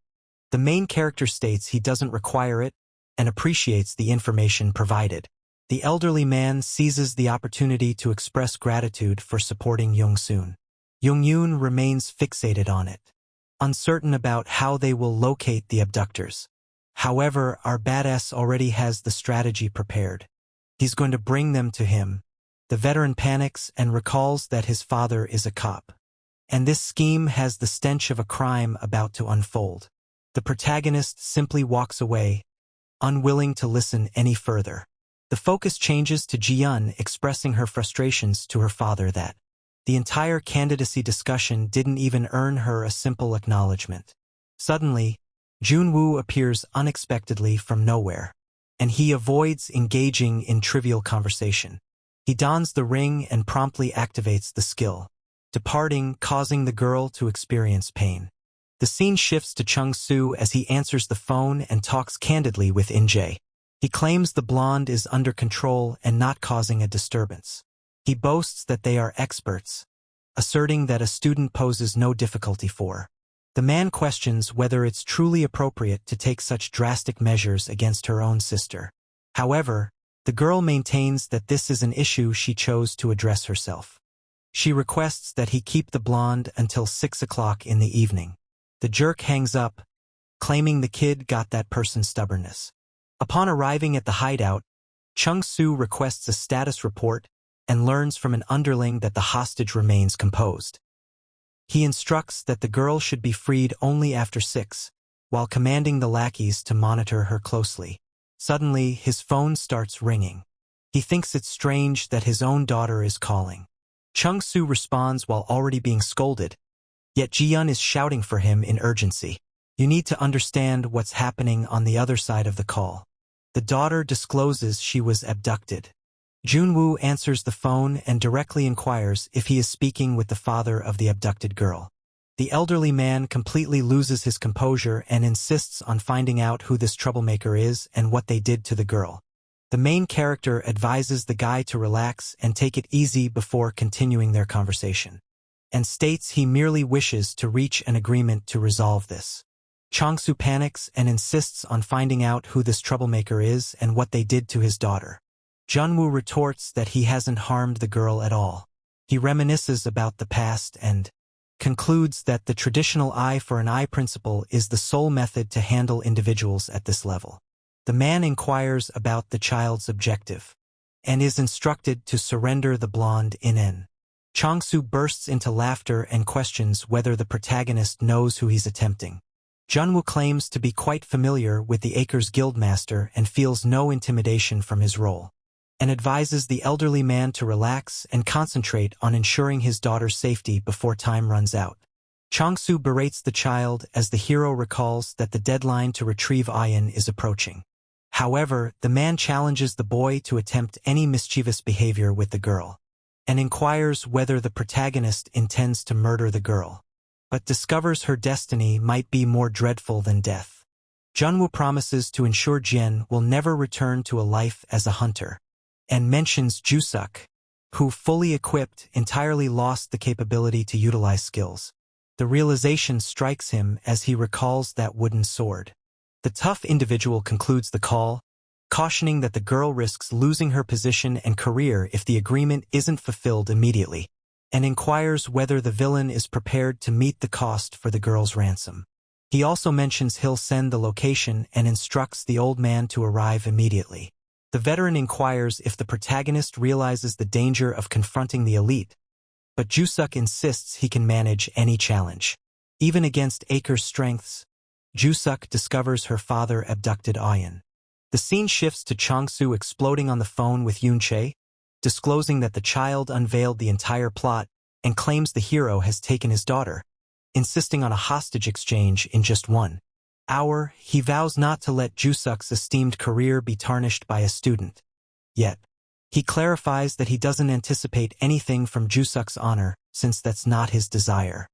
Speaker 1: the main character states he doesn't require it and appreciates the information provided. The elderly man seizes the opportunity to express gratitude for supporting Young-soon. Young-yoon remains fixated on it, uncertain about how they will locate the abductors. However, our badass already has the strategy prepared. He's going to bring them to him. The veteran panics and recalls that his father is a cop. And this scheme has the stench of a crime about to unfold. The protagonist simply walks away, unwilling to listen any further. The focus changes to Ji-yeon expressing her frustrations to her father that the entire candidacy discussion didn't even earn her a simple acknowledgement. Suddenly, Junwoo appears unexpectedly from nowhere, and he avoids engaging in trivial conversation. He dons the ring and promptly activates the skill, departing, causing the girl to experience pain. The scene shifts to Chung-soo as he answers the phone and talks candidly with In-jae. He claims the blonde is under control and not causing a disturbance. He boasts that they are experts, asserting that a student poses no difficulty for. The man questions whether it's truly appropriate to take such drastic measures against her own sister. However, The girl maintains that this is an issue she chose to address herself. She requests that he keep the blonde until 6 o'clock in the evening. The jerk hangs up, claiming the kid got that person's stubbornness. Upon arriving at the hideout, Chung-soo requests a status report and learns from an underling that the hostage remains composed. He instructs that the girl should be freed only after 6, while commanding the lackeys to monitor her closely. Suddenly, his phone starts ringing. He thinks it's strange that his own daughter is calling. Chung-soo responds while already being scolded, yet Ji-hyun is shouting for him in urgency. You need to understand what's happening on the other side of the call. The daughter discloses she was abducted. Junwoo answers the phone and directly inquires if he is speaking with the father of the abducted girl. The elderly man completely loses his composure and insists on finding out who this troublemaker is and what they did to the girl. The main character advises the guy to relax and take it easy before continuing their conversation, and states he merely wishes to reach an agreement to resolve this. Chung-soo panics and insists on finding out who this troublemaker is and what they did to his daughter. Junwoo retorts that he hasn't harmed the girl at all. He reminisces about the past and concludes that the traditional eye for an eye principle is the sole method to handle individuals at this level. The man inquires about the child's objective and is instructed to surrender the blonde in. Chung-soo bursts into laughter and questions whether the protagonist knows who he's attempting. Junwoo claims to be quite familiar with the Acres Guildmaster and feels no intimidation from his role, and advises the elderly man to relax and concentrate on ensuring his daughter's safety before time runs out. Chung-soo berates the child as the hero recalls that the deadline to retrieve Ayan is approaching. However, the man challenges the boy to attempt any mischievous behavior with the girl, and inquires whether the protagonist intends to murder the girl, but discovers her destiny might be more dreadful than death. Junwoo promises to ensure Jin will never return to a life as a hunter, and mentions Jusuk, who, fully equipped, entirely lost the capability to utilize skills. The realization strikes him as he recalls that wooden sword. The tough individual concludes the call, cautioning that the girl risks losing her position and career if the agreement isn't fulfilled immediately, and inquires whether the villain is prepared to meet the cost for the girl's ransom. He also mentions he'll send the location and instructs the old man to arrive immediately. The veteran inquires if the protagonist realizes the danger of confronting the elite, but Jusuk insists he can manage any challenge. Even against Acre's strengths, Jusuk discovers her father abducted Ayan. The scene shifts to Chung-soo exploding on the phone with Yoon-chae, disclosing that the child unveiled the entire plot and claims the hero has taken his daughter, insisting on a hostage exchange in just 1 hour. He vows not to let Jusuk's esteemed career be tarnished by a student. Yet, he clarifies that he doesn't anticipate anything from Jusuk's honor, since that's not his desire.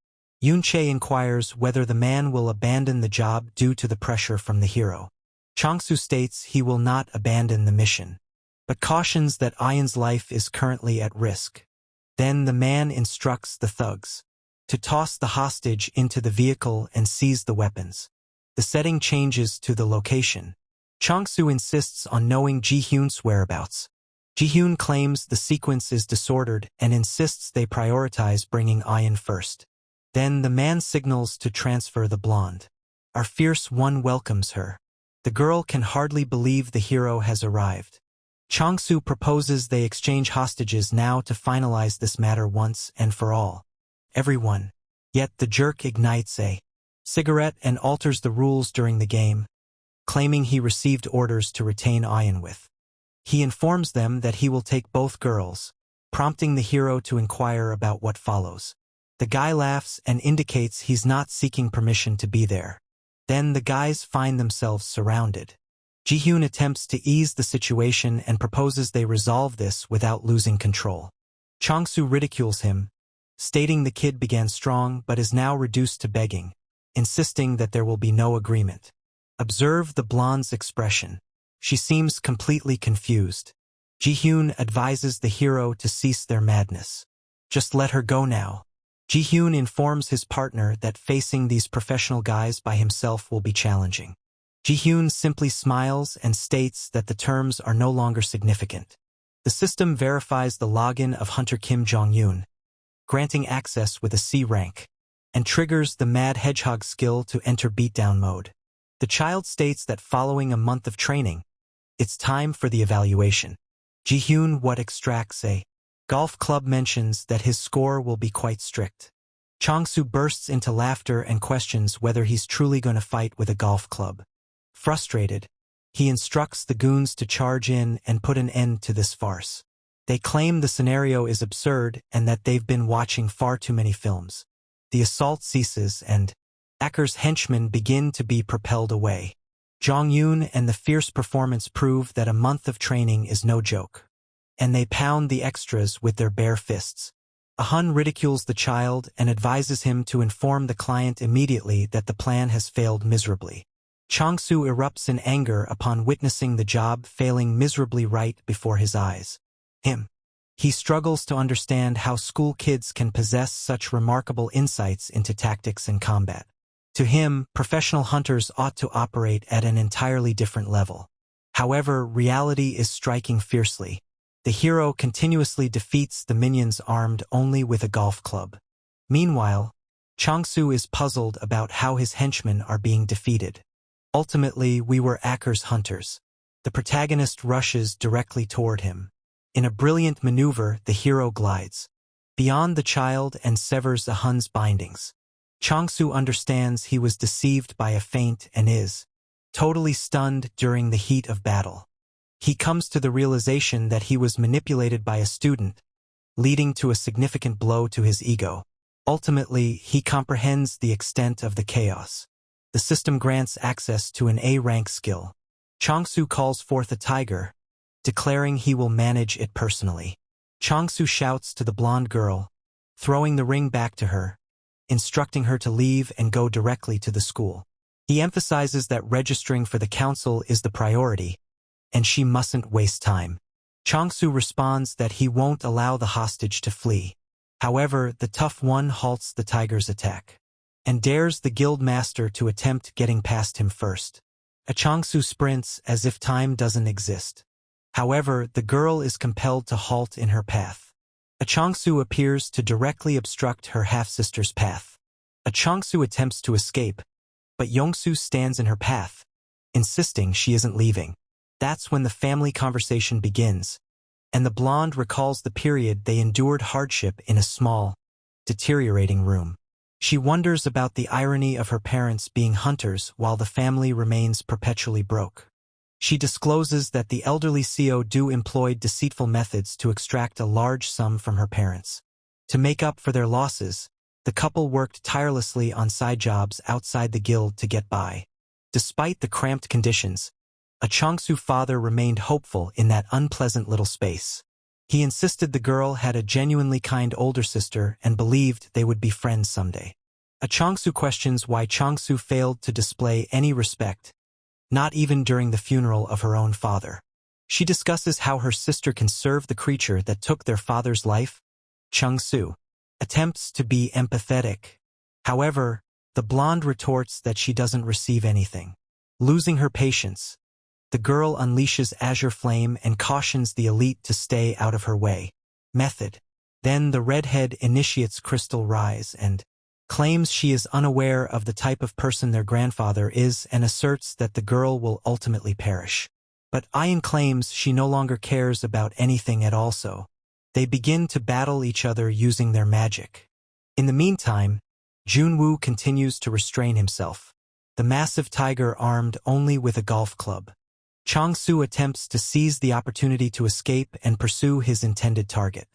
Speaker 1: Yoon-chae inquires whether the man will abandon the job due to the pressure from the hero. Chung-soo states he will not abandon the mission, but cautions that Ayan's life is currently at risk. Then the man instructs the thugs to toss the hostage into the vehicle and seize the weapons. The setting changes to the location. Chung-soo insists on knowing Ji-hyun's whereabouts. Ji-hyun claims the sequence is disordered and insists they prioritize bringing Ayan first. Then the man signals to transfer the blonde. Our fierce one welcomes her. The girl can hardly believe the hero has arrived. Chung-soo proposes they exchange hostages now to finalize this matter once and for all. Everyone. Yet the jerk ignites a cigarette and alters the rules during the game, claiming he received orders to retain Ayan with. He informs them that he will take both girls, prompting the hero to inquire about what follows. The guy laughs and indicates he's not seeking permission to be there. Then the guys find themselves surrounded. Ji-hyun attempts to ease the situation and proposes they resolve this without losing control. Chung-soo ridicules him, stating the kid began strong but is now reduced to begging, insisting that there will be no agreement. Observe the blonde's expression. She seems completely confused. Ji-hyun advises the hero to cease their madness. Just let her go now. Ji-hyun informs his partner that facing these professional guys by himself will be challenging. Ji-hyun simply smiles and states that the terms are no longer significant. The system verifies the login of Hunter Kim Jong-un, granting access with a C rank, and triggers the Mad Hedgehog skill to enter beatdown mode. The child states that following a month of training, it's time for the evaluation. Ji-hyun what extracts a golf club mentions that his score will be quite strict. Chang-soo bursts into laughter and questions whether he's truly going to fight with a golf club. Frustrated, he instructs the goons to charge in and put an end to this farce. They claim the scenario is absurd and that they've been watching far too many films. The assault ceases and Acker's henchmen begin to be propelled away. Jong-un and the fierce performance prove that a month of training is no joke. And they pound the extras with their bare fists. Ahun ridicules the child and advises him to inform the client immediately that the plan has failed miserably. Chang-soo erupts in anger upon witnessing the job failing miserably right before his eyes. He struggles to understand how school kids can possess such remarkable insights into tactics and combat. To him, professional hunters ought to operate at an entirely different level. However, reality is striking fiercely. The hero continuously defeats the minions armed only with a golf club. Meanwhile, Chang-soo is puzzled about how his henchmen are being defeated. Ultimately, we were Acker's hunters. The protagonist rushes directly toward him. In a brilliant maneuver, the hero glides beyond the child and severs Ahun's bindings. Chang-soo understands he was deceived by a feint and is totally stunned during the heat of battle. He comes to the realization that he was manipulated by a student, leading to a significant blow to his ego. Ultimately, he comprehends the extent of the chaos. The system grants access to an A-rank skill. Chang-soo calls forth a tiger, declaring he will manage it personally. Chang-soo shouts to the blonde girl, throwing the ring back to her, instructing her to leave and go directly to the school. He emphasizes that registering for the council is the priority, and she mustn't waste time. Chang-soo responds that he won't allow the hostage to flee. However, the tough one halts the tiger's attack and dares the guild master to attempt getting past him first. Chang-soo sprints as if time doesn't exist. However, the girl is compelled to halt in her path. Chang-soo appears to directly obstruct her half-sister's path. Chang-soo attempts to escape, but Yong-soo stands in her path, insisting she isn't leaving. That's when the family conversation begins, and the blonde recalls the period they endured hardship in a small, deteriorating room. She wonders about the irony of her parents being hunters while the family remains perpetually broke. She discloses that the elderly Seo-do employed deceitful methods to extract a large sum from her parents. To make up for their losses, the couple worked tirelessly on side jobs outside the guild to get by. Despite the cramped conditions, Chang-soo father remained hopeful in that unpleasant little space. He insisted the girl had a genuinely kind older sister and believed they would be friends someday. Chang-soo questions why Chang-soo failed to display any respect, not even during the funeral of her own father. She discusses how her sister can serve the creature that took their father's life. Chang-soo attempts to be empathetic. However, the blonde retorts that she doesn't receive anything. Losing her patience, the girl unleashes Azure Flame and cautions the elite to stay out of her way. Method. Then the redhead initiates Crystal Rise and claims she is unaware of the type of person their grandfather is and asserts that the girl will ultimately perish. But Ayan claims she no longer cares about anything at all, so they begin to battle each other using their magic. In the meantime, Junwoo continues to restrain himself, the massive tiger armed only with a golf club. Chang-soo attempts to seize the opportunity to escape and pursue his intended target.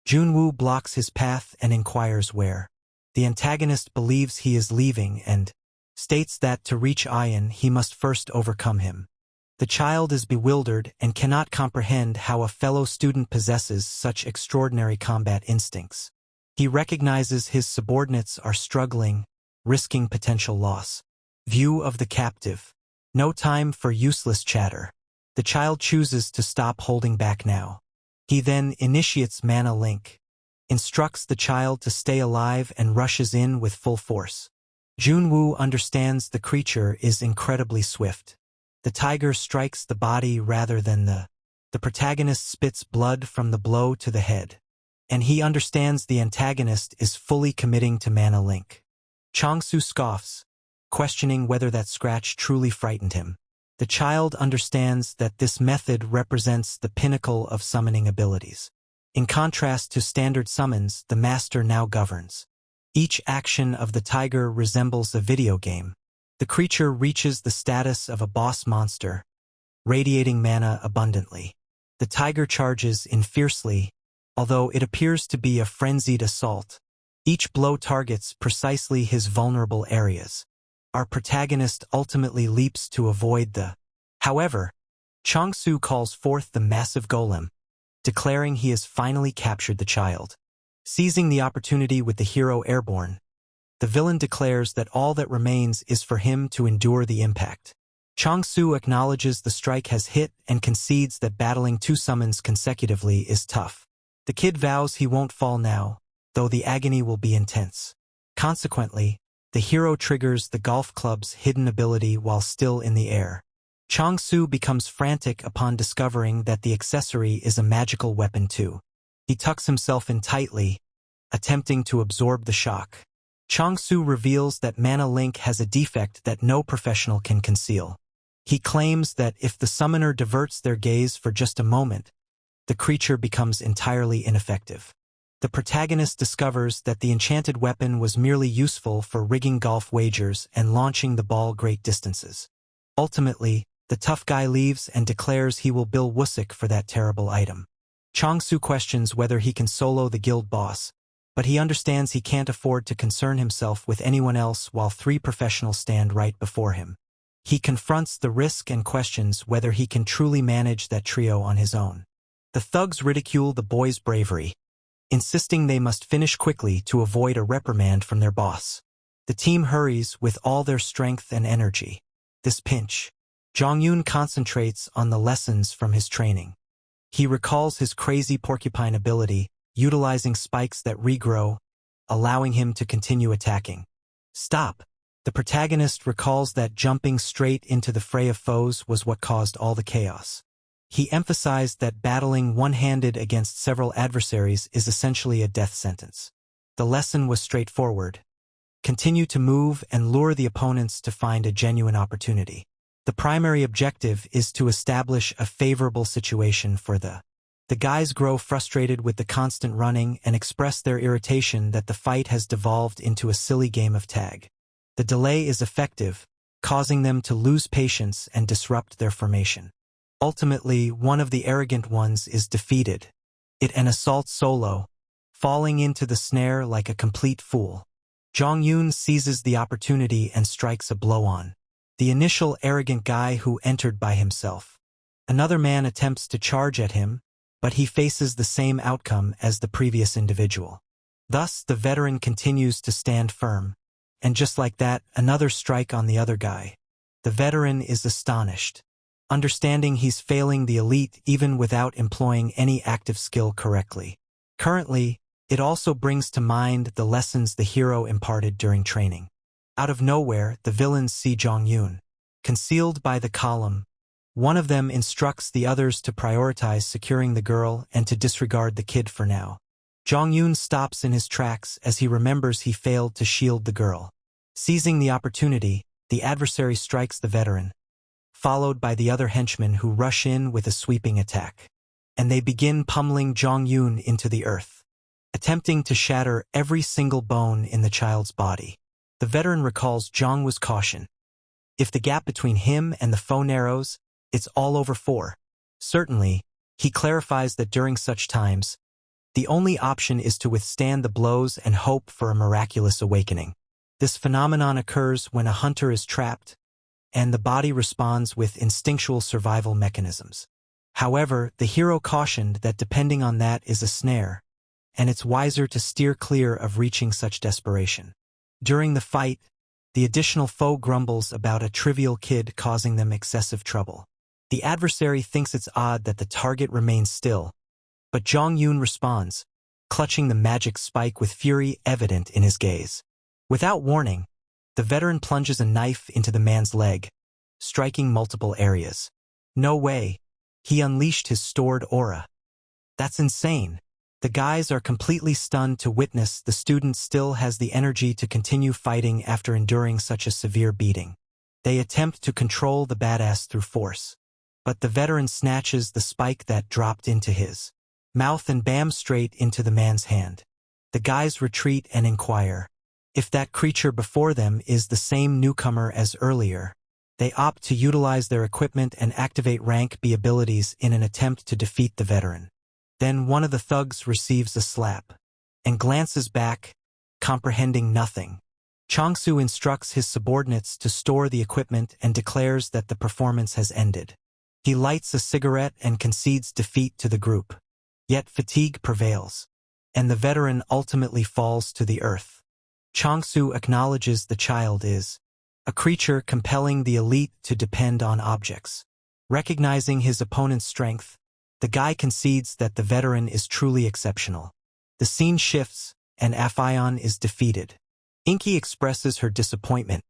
Speaker 1: Junwoo blocks his path and inquires where. The antagonist believes he is leaving and states that to reach Ayan he must first overcome him. The child is bewildered and cannot comprehend how a fellow student possesses such extraordinary combat instincts. He recognizes his subordinates are struggling, risking potential loss. View of the captive. No time for useless chatter. The child chooses to stop holding back now. He then initiates Mana Link, instructs the child to stay alive and rushes in with full force. Junwoo understands the creature is incredibly swift. The tiger strikes the body rather than the protagonist spits blood from the blow to the head. And he understands the antagonist is fully committing to mana link. Changsu scoffs, questioning whether that scratch truly frightened him. The child understands that this method represents the pinnacle of summoning abilities. In contrast to standard summons, the master now governs. Each action of the tiger resembles a video game. The creature reaches the status of a boss monster, radiating mana abundantly. The tiger charges in fiercely, although it appears to be a frenzied assault. Each blow targets precisely his vulnerable areas. Our protagonist ultimately leaps to avoid the. However, Changsu calls forth the massive golem, declaring he has finally captured the child. Seizing the opportunity with the hero airborne, the villain declares that all that remains is for him to endure the impact. Changsu acknowledges the strike has hit and concedes that battling 2 summons consecutively is tough. The kid vows he won't fall now, though the agony will be intense. Consequently, the hero triggers the golf club's hidden ability while still in the air. Changsu becomes frantic upon discovering that the accessory is a magical weapon too. He tucks himself in tightly, attempting to absorb the shock. Changsu reveals that Mana Link has a defect that no professional can conceal. He claims that if the summoner diverts their gaze for just a moment, the creature becomes entirely ineffective. The protagonist discovers that the enchanted weapon was merely useful for rigging golf wagers and launching the ball great distances. Ultimately, the tough guy leaves and declares he will bill Wusik for that terrible item. Changsu questions whether he can solo the guild boss, but he understands he can't afford to concern himself with anyone else while 3 professionals stand right before him. He confronts the risk and questions whether he can truly manage that trio on his own. The thugs ridicule the boys' bravery, insisting they must finish quickly to avoid a reprimand from their boss. The team hurries with all their strength and energy. This pinch, Jongyun concentrates on the lessons from his training. He recalls his crazy porcupine ability, utilizing spikes that regrow, allowing him to continue attacking. Stop! The protagonist recalls that jumping straight into the fray of foes was what caused all the chaos. He emphasized that battling one-handed against several adversaries is essentially a death sentence. The lesson was straightforward. Continue to move and lure the opponents to find a genuine opportunity. The primary objective is to establish a favorable situation for the guys grow frustrated with the constant running and express their irritation that the fight has devolved into a silly game of tag. The delay is effective, causing them to lose patience and disrupt their formation. Ultimately, one of the arrogant ones is defeated. It an assault solo, falling into the snare like a complete fool. Jongyun seizes the opportunity and strikes a blow on the initial arrogant guy who entered by himself. Another man attempts to charge at him, but he faces the same outcome as the previous individual. Thus, the veteran continues to stand firm. And just like that, another strike on the other guy. The veteran is astonished, understanding he's failing the elite even without employing any active skill correctly. Currently, it also brings to mind the lessons the hero imparted during training. Out of nowhere, the villains see Jongyun. Concealed by the column, one of them instructs the others to prioritize securing the girl and to disregard the kid for now. Jongyun stops in his tracks as he remembers he failed to shield the girl. Seizing the opportunity, the adversary strikes the veteran, followed by the other henchmen who rush in with a sweeping attack. And they begin pummeling Jongyun into the earth, attempting to shatter every single bone in the child's body. The veteran recalls Jongwoo's caution. If the gap between him and the foe narrows, it's all over for. Certainly, he clarifies that during such times, the only option is to withstand the blows and hope for a miraculous awakening. This phenomenon occurs when a hunter is trapped, and the body responds with instinctual survival mechanisms. However, the hero cautioned that depending on that is a snare, and it's wiser to steer clear of reaching such desperation. During the fight, the additional foe grumbles about a trivial kid causing them excessive trouble. The adversary thinks it's odd that the target remains still, but Jongyun responds, clutching the magic spike with fury evident in his gaze. Without warning, The veteran plunges a knife into the man's leg, striking multiple areas. No way. He unleashed his stored aura. That's insane. The guys are completely stunned to witness the student still has the energy to continue fighting after enduring such a severe beating. They attempt to control the badass through force. But the veteran snatches the spike that dropped into his mouth and bam straight into the man's hand. The guys retreat and inquire if that creature before them is the same newcomer as earlier. They opt to utilize their equipment and activate rank B abilities in an attempt to defeat the veteran. Then one of the thugs receives a slap and glances back, comprehending nothing. Changsu instructs his subordinates to store the equipment and declares that the performance has ended. He lights a cigarette and concedes defeat to the group. Yet fatigue prevails, and the veteran ultimately falls to the earth. Changsu acknowledges the child is a creature compelling the elite to depend on objects. Recognizing his opponent's strength, the guy concedes that the veteran is truly exceptional. The scene shifts, and Aphion is defeated. Inky expresses her disappointment,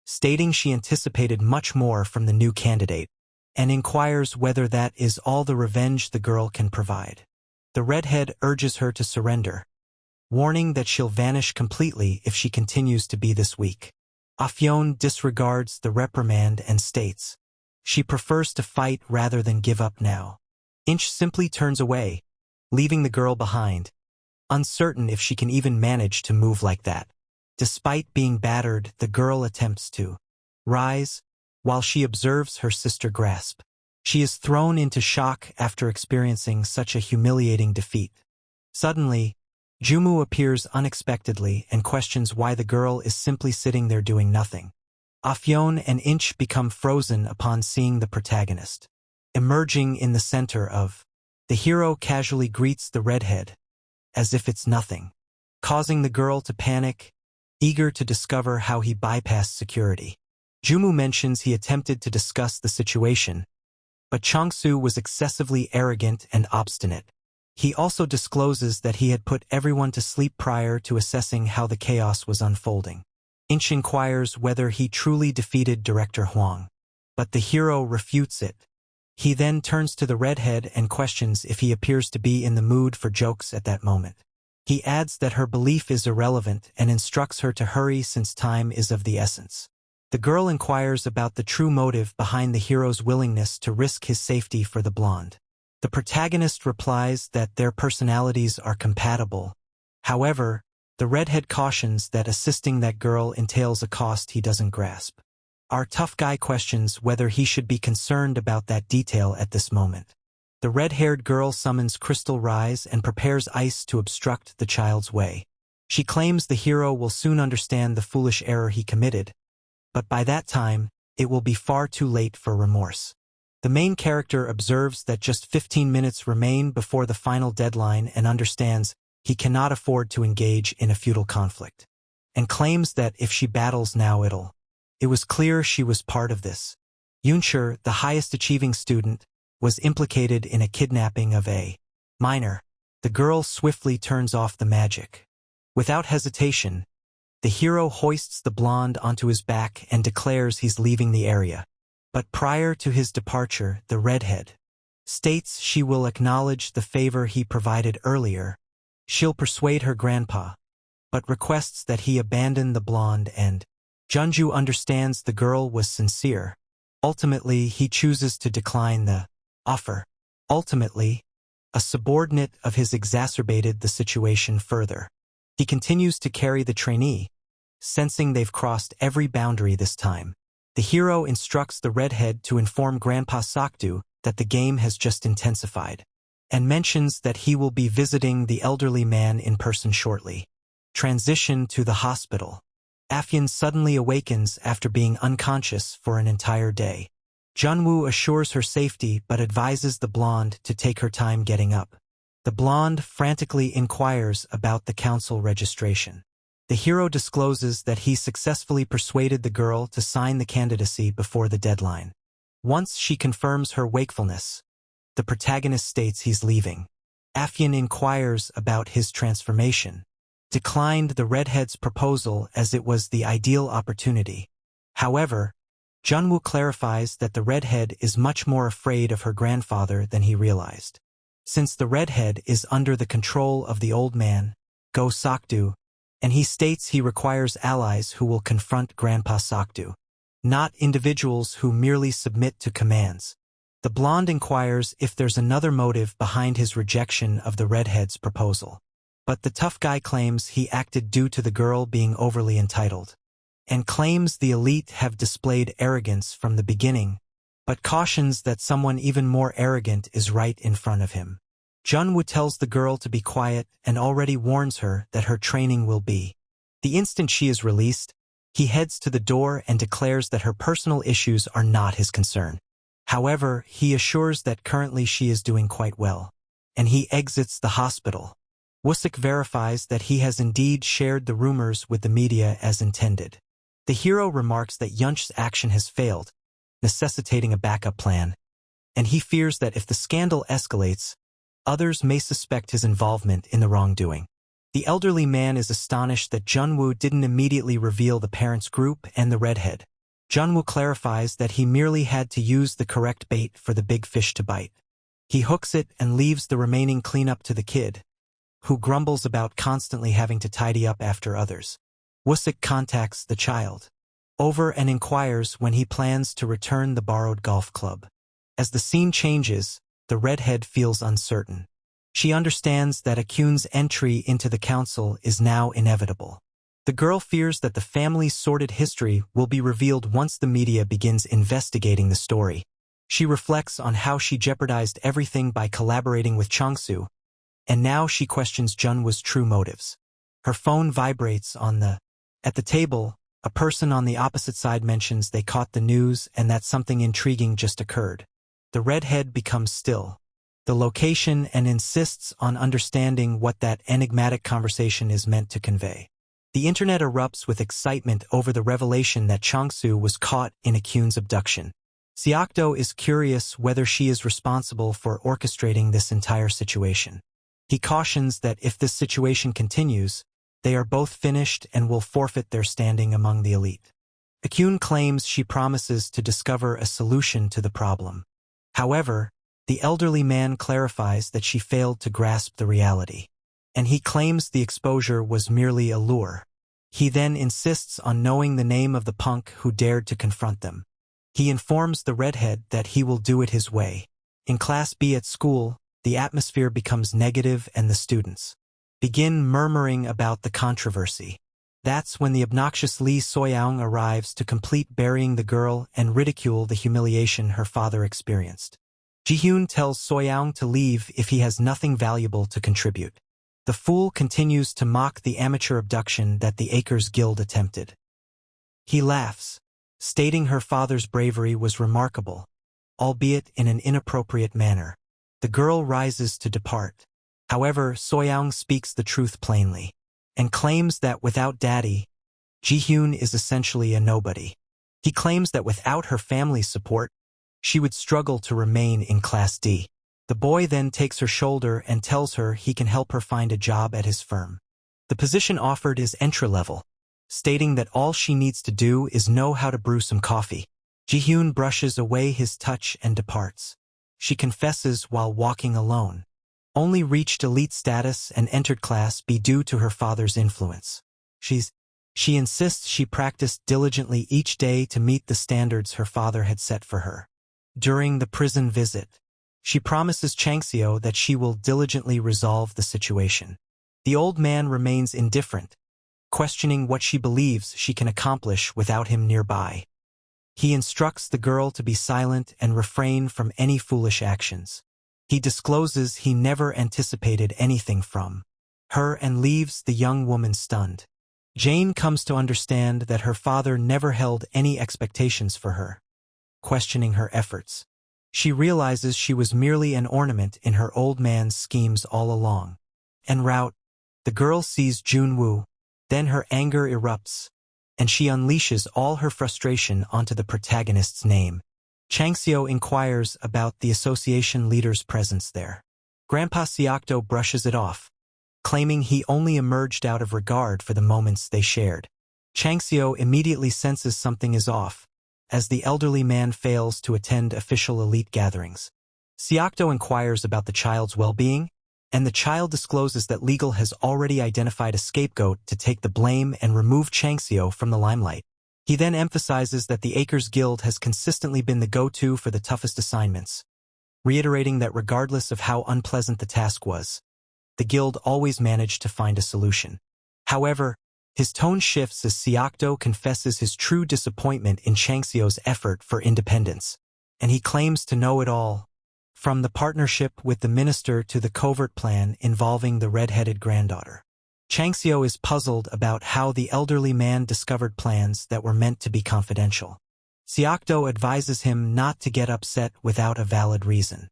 Speaker 1: stating she anticipated much more from the new candidate, and inquires whether that is all the revenge the girl can provide. The redhead urges her to surrender, warning that she'll vanish completely if she continues to be this weak. Aphion disregards the reprimand and states she prefers to fight rather than give up now. Inch simply turns away, leaving the girl behind, uncertain if she can even manage to move like that. Despite being battered, the girl attempts to rise, while she observes her sister grasp. She is thrown into shock after experiencing such a humiliating defeat. Suddenly, Jumu appears unexpectedly and questions why the girl is simply sitting there doing nothing. Aphion and Inch become frozen upon seeing the protagonist. Emerging in the center of the hero casually greets the redhead, as if it's nothing, causing the girl to panic, eager to discover how he bypassed security. Jumu mentions he attempted to discuss the situation, but Changsu was excessively arrogant and obstinate. He also discloses that he had put everyone to sleep prior to assessing how the chaos was unfolding. Inch inquires whether he truly defeated Director Huang, but the hero refutes it. He then turns to the redhead and questions if he appears to be in the mood for jokes at that moment. He adds that her belief is irrelevant and instructs her to hurry since time is of the essence. The girl inquires about the true motive behind the hero's willingness to risk his safety for the blonde. The protagonist replies that their personalities are compatible. However, the redhead cautions that assisting that girl entails a cost he doesn't grasp. Our tough guy questions whether he should be concerned about that detail at this moment. The red-haired girl summons Crystal Rise and prepares ice to obstruct the child's way. She claims the hero will soon understand the foolish error he committed, but by that time, it will be far too late for remorse. The main character observes that just 15 minutes remain before the final deadline and understands he cannot afford to engage in a futile conflict, and claims that if she battles now It was clear she was part of this. Yunshir, the highest achieving student, was implicated in a kidnapping of a minor. The girl swiftly turns off the magic. Without hesitation, the hero hoists the blonde onto his back and declares he's leaving the area. But prior to his departure, the redhead states she will acknowledge the favor he provided earlier. She'll persuade her grandpa, but requests that he abandon the blonde, and Junju understands the girl was sincere. Ultimately, he chooses to decline the offer. Ultimately, a subordinate of his exacerbated the situation further. He continues to carry the trainee, sensing they've crossed every boundary this time. The hero instructs the redhead to inform Grandpa Sakdu that the game has just intensified, and mentions that he will be visiting the elderly man in person shortly. Transition to the hospital. Aphion suddenly awakens after being unconscious for an entire day. Junwoo assures her safety but advises the blonde to take her time getting up. The blonde frantically inquires about the council registration. The hero discloses that he successfully persuaded the girl to sign the candidacy before the deadline. Once she confirms her wakefulness, the protagonist states he's leaving. Aphion inquires about his transformation. declined the redhead's proposal as it was the ideal opportunity. However, Junwoo clarifies that the redhead is much more afraid of her grandfather than he realized. Since the redhead is under the control of the old man, Go Sakdu, and he states he requires allies who will confront Grandpa Sakdu, not individuals who merely submit to commands. The blonde inquires if there's another motive behind his rejection of the redhead's proposal. But the tough guy claims he acted due to the girl being overly entitled, and claims the elite have displayed arrogance from the beginning, but cautions that someone even more arrogant is right in front of him. Junwoo tells the girl to be quiet and already warns her that her training will be. The instant she is released, he heads to the door and declares that her personal issues are not his concern. However, he assures that currently she is doing quite well, and he exits the hospital. Wusik verifies that he has indeed shared the rumors with the media as intended. The hero remarks that Yunch's action has failed, necessitating a backup plan, and he fears that if the scandal escalates, others may suspect his involvement in the wrongdoing. The elderly man is astonished that Junwoo didn't immediately reveal the parents' group and the redhead. Junwoo clarifies that he merely had to use the correct bait for the big fish to bite. He hooks it and leaves the remaining cleanup to the kid, who grumbles about constantly having to tidy up after others. Wusik contacts the child over and inquires when he plans to return the borrowed golf club. As the scene changes, the redhead feels uncertain. She understands that Akun's entry into the council is now inevitable. The girl fears that the family's sordid history will be revealed once the media begins investigating the story. She reflects on how she jeopardized everything by collaborating with Changsu, and now she questions Junwoo's true motives. Her phone vibrates at the table. A person on the opposite side mentions they caught the news and that something intriguing just occurred. The redhead becomes still, the location, and insists on understanding what that enigmatic conversation is meant to convey. The internet erupts with excitement over the revelation that Changsu was caught in Akun's abduction. Seokdo is curious whether she is responsible for orchestrating this entire situation. He cautions that if this situation continues, they are both finished and will forfeit their standing among the elite. Akun claims she promises to discover a solution to the problem. However, the elderly man clarifies that she failed to grasp the reality, and he claims the exposure was merely a lure. He then insists on knowing the name of the punk who dared to confront them. He informs the redhead that he will do it his way. In Class B at school, the atmosphere becomes negative and the students begin murmuring about the controversy. That's when the obnoxious Lee Soyoung arrives to complete burying the girl and ridicule the humiliation her father experienced. Jihyun tells Soyoung to leave if he has nothing valuable to contribute. The fool continues to mock the amateur abduction that the Acres Guild attempted. He laughs, stating her father's bravery was remarkable, albeit in an inappropriate manner. The girl rises to depart. However, Soyoung speaks the truth plainly, and claims that without daddy, Jihyun is essentially a nobody. He claims that without her family's support, she would struggle to remain in Class D. The boy then takes her shoulder and tells her he can help her find a job at his firm. The position offered is entry-level, stating that all she needs to do is know how to brew some coffee. Jihyun brushes away his touch and departs. She confesses while walking alone. Only reached elite status and entered Class B due to her father's influence. She insists she practiced diligently each day to meet the standards her father had set for her. During the prison visit, she promises Changseo that she will diligently resolve the situation. The old man remains indifferent, questioning what she believes she can accomplish without him nearby. He instructs the girl to be silent and refrain from any foolish actions. He discloses he never anticipated anything from her and leaves the young woman stunned. Jane comes to understand that her father never held any expectations for her, questioning her efforts. She realizes she was merely an ornament in her old man's schemes all along. En route, the girl sees Junwoo, then her anger erupts, and she unleashes all her frustration onto the protagonist's name. Changseo inquires about the association leader's presence there. Grandpa Seokdo brushes it off, claiming he only emerged out of regard for the moments they shared. Changxiu immediately senses something is off, as the elderly man fails to attend official elite gatherings. Siakto inquires about the child's well-being, and the child discloses that Legal has already identified a scapegoat to take the blame and remove Changxiu from the limelight. He then emphasizes that the Acres Guild has consistently been the go-to for the toughest assignments, reiterating that regardless of how unpleasant the task was, the guild always managed to find a solution. However, his tone shifts as Siakto confesses his true disappointment in Changxiu's effort for independence, and he claims to know it all, from the partnership with the minister to the covert plan involving the red-headed granddaughter. Changxiu is puzzled about how the elderly man discovered plans that were meant to be confidential. Siakto advises him not to get upset without a valid reason.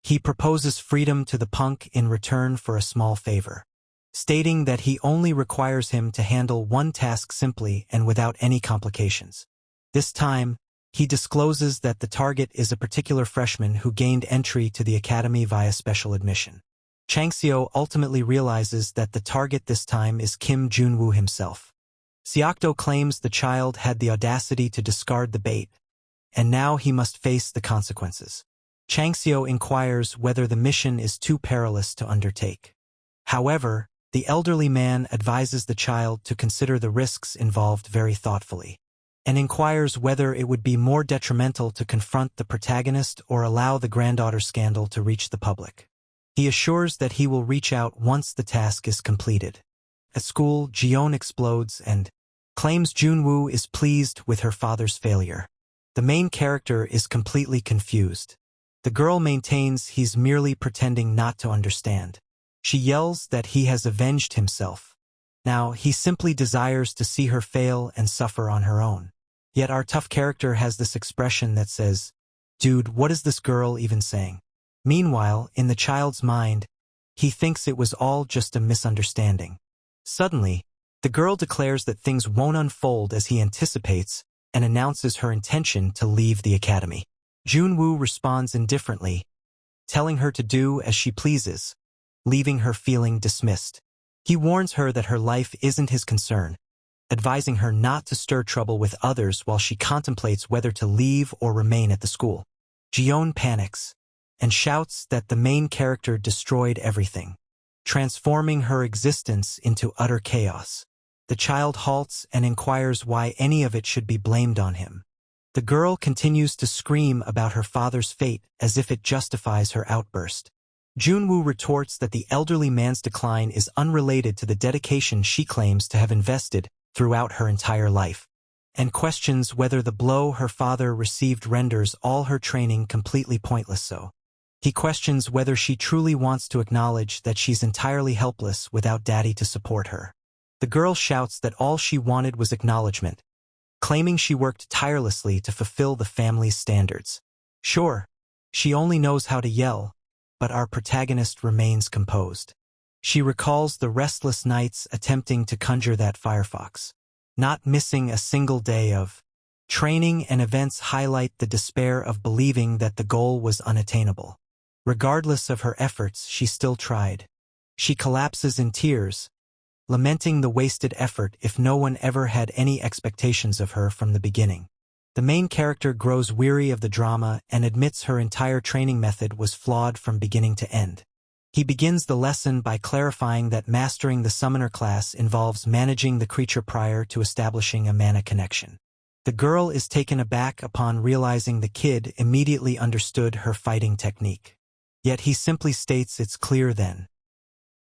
Speaker 1: He proposes freedom to the punk in return for a small favor, stating that he only requires him to handle one task simply and without any complications. This time, he discloses that the target is a particular freshman who gained entry to the academy via special admission. Changxiu ultimately realizes that the target this time is Kim Junwoo himself. Siakto claims the child had the audacity to discard the bait, and now he must face the consequences. Changxiu inquires whether the mission is too perilous to undertake. However, the elderly man advises the child to consider the risks involved very thoughtfully, and inquires whether it would be more detrimental to confront the protagonist or allow the granddaughter scandal to reach the public. He assures that he will reach out once the task is completed. At school, Jion explodes and claims Junwoo is pleased with her father's failure. The main character is completely confused. The girl maintains he's merely pretending not to understand. She yells that he has avenged himself. Now, he simply desires to see her fail and suffer on her own. Yet our tough character has this expression that says, "Dude, what is this girl even saying?" Meanwhile, in the child's mind, he thinks it was all just a misunderstanding. Suddenly, the girl declares that things won't unfold as he anticipates and announces her intention to leave the academy. Junwoo responds indifferently, telling her to do as she pleases, leaving her feeling dismissed. He warns her that her life isn't his concern, advising her not to stir trouble with others while she contemplates whether to leave or remain at the school. Jion panics and shouts that the main character destroyed everything, transforming her existence into utter chaos. The child halts and inquires why any of it should be blamed on him. The girl continues to scream about her father's fate as if it justifies her outburst. Junwoo retorts that the elderly man's decline is unrelated to the dedication she claims to have invested throughout her entire life, and questions whether the blow her father received renders all her training completely pointless. He questions whether she truly wants to acknowledge that she's entirely helpless without daddy to support her. The girl shouts that all she wanted was acknowledgement, claiming she worked tirelessly to fulfill the family's standards. Sure, she only knows how to yell, but our protagonist remains composed. She recalls the restless nights attempting to conjure that firefox, not missing a single day of training, and events highlight the despair of believing that the goal was unattainable. Regardless of her efforts, she still tried. She collapses in tears, lamenting the wasted effort if no one ever had any expectations of her from the beginning. The main character grows weary of the drama and admits her entire training method was flawed from beginning to end. He begins the lesson by clarifying that mastering the summoner class involves managing the creature prior to establishing a mana connection. The girl is taken aback upon realizing the kid immediately understood her fighting technique. Yet he simply states it's clear then.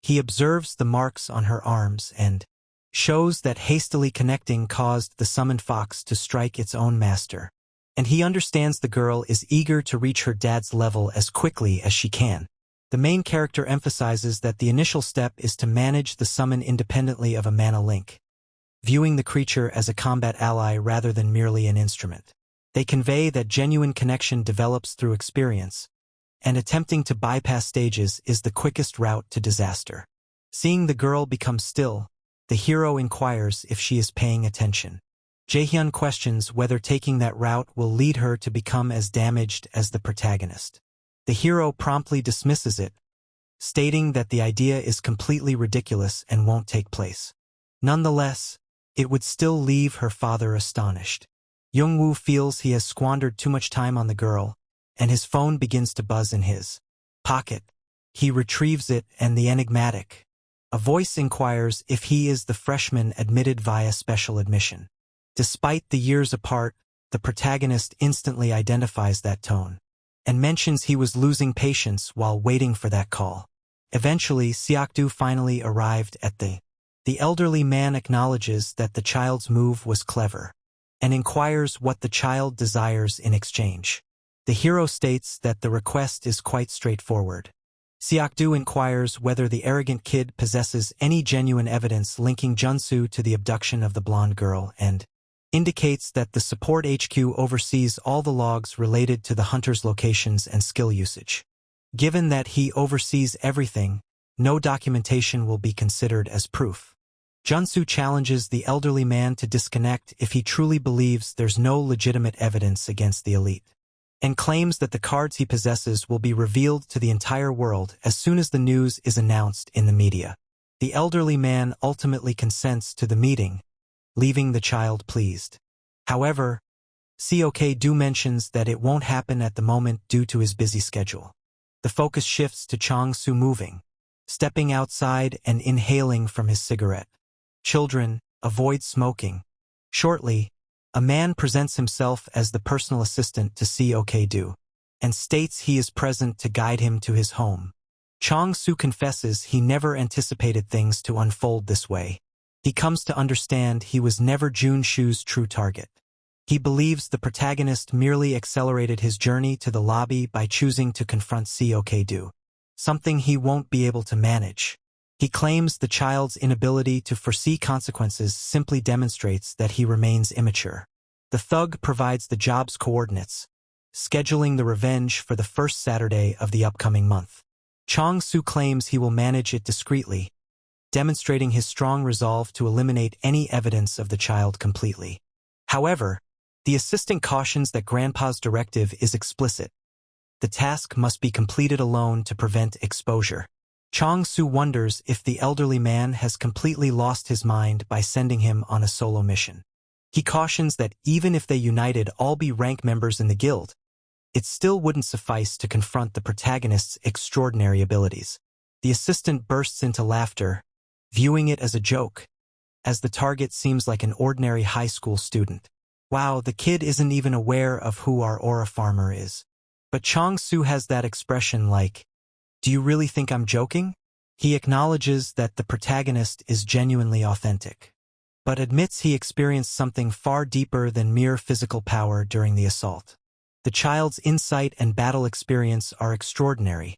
Speaker 1: He observes the marks on her arms and shows that hastily connecting caused the summoned fox to strike its own master. And he understands the girl is eager to reach her dad's level as quickly as she can. The main character emphasizes that the initial step is to manage the summon independently of a mana link, viewing the creature as a combat ally rather than merely an instrument. They convey that genuine connection develops through experience, and attempting to bypass stages is the quickest route to disaster. Seeing the girl become still, the hero inquires if she is paying attention. Jaehyun questions whether taking that route will lead her to become as damaged as the protagonist. The hero promptly dismisses it, stating that the idea is completely ridiculous and won't take place. Nonetheless, it would still leave her father astonished. Youngwoo feels he has squandered too much time on the girl, and his phone begins to buzz in his pocket. He retrieves it, and the enigmatic a voice inquires if he is the freshman admitted via special admission. Despite the years apart, the protagonist instantly identifies that tone and mentions he was losing patience while waiting for that call. Eventually, Seokdu finally arrived at the elderly man acknowledges that the child's move was clever and inquires what the child desires in exchange. The hero states that the request is quite straightforward. Seokdu inquires whether the arrogant kid possesses any genuine evidence linking Junsu to the abduction of the blonde girl and indicates that the support HQ oversees all the logs related to the hunter's locations and skill usage. Given that he oversees everything, no documentation will be considered as proof. Junsu challenges the elderly man to disconnect if he truly believes there's no legitimate evidence against the elite, and claims that the cards he possesses will be revealed to the entire world as soon as the news is announced in the media. The elderly man ultimately consents to the meeting, leaving the child pleased. However, Seokdu mentions that it won't happen at the moment due to his busy schedule. The focus shifts to Chang-soo moving, stepping outside and inhaling from his cigarette. Children, avoid smoking. Shortly, a man presents himself as the personal assistant to Seokdu and states he is present to guide him to his home. Chang-soo confesses he never anticipated things to unfold this way. He comes to understand he was never Junshu's true target. He believes the protagonist merely accelerated his journey to the lobby by choosing to confront Seokdu, something he won't be able to manage. He claims the child's inability to foresee consequences simply demonstrates that he remains immature. The thug provides the job's coordinates, scheduling the revenge for the first Saturday of the upcoming month. Chang-soo claims he will manage it discreetly, demonstrating his strong resolve to eliminate any evidence of the child completely. However, the assistant cautions that Grandpa's directive is explicit. The task must be completed alone to prevent exposure. Chang-soo wonders if the elderly man has completely lost his mind by sending him on a solo mission. He cautions that even if they united all be rank members in the guild, it still wouldn't suffice to confront the protagonist's extraordinary abilities. The assistant bursts into laughter, viewing it as a joke, as the target seems like an ordinary high school student. Wow, the kid isn't even aware of who our aura farmer is. But Chang-soo has that expression like, "Do you really think I'm joking?" He acknowledges that the protagonist is genuinely authentic, but admits he experienced something far deeper than mere physical power during the assault. The child's insight and battle experience are extraordinary,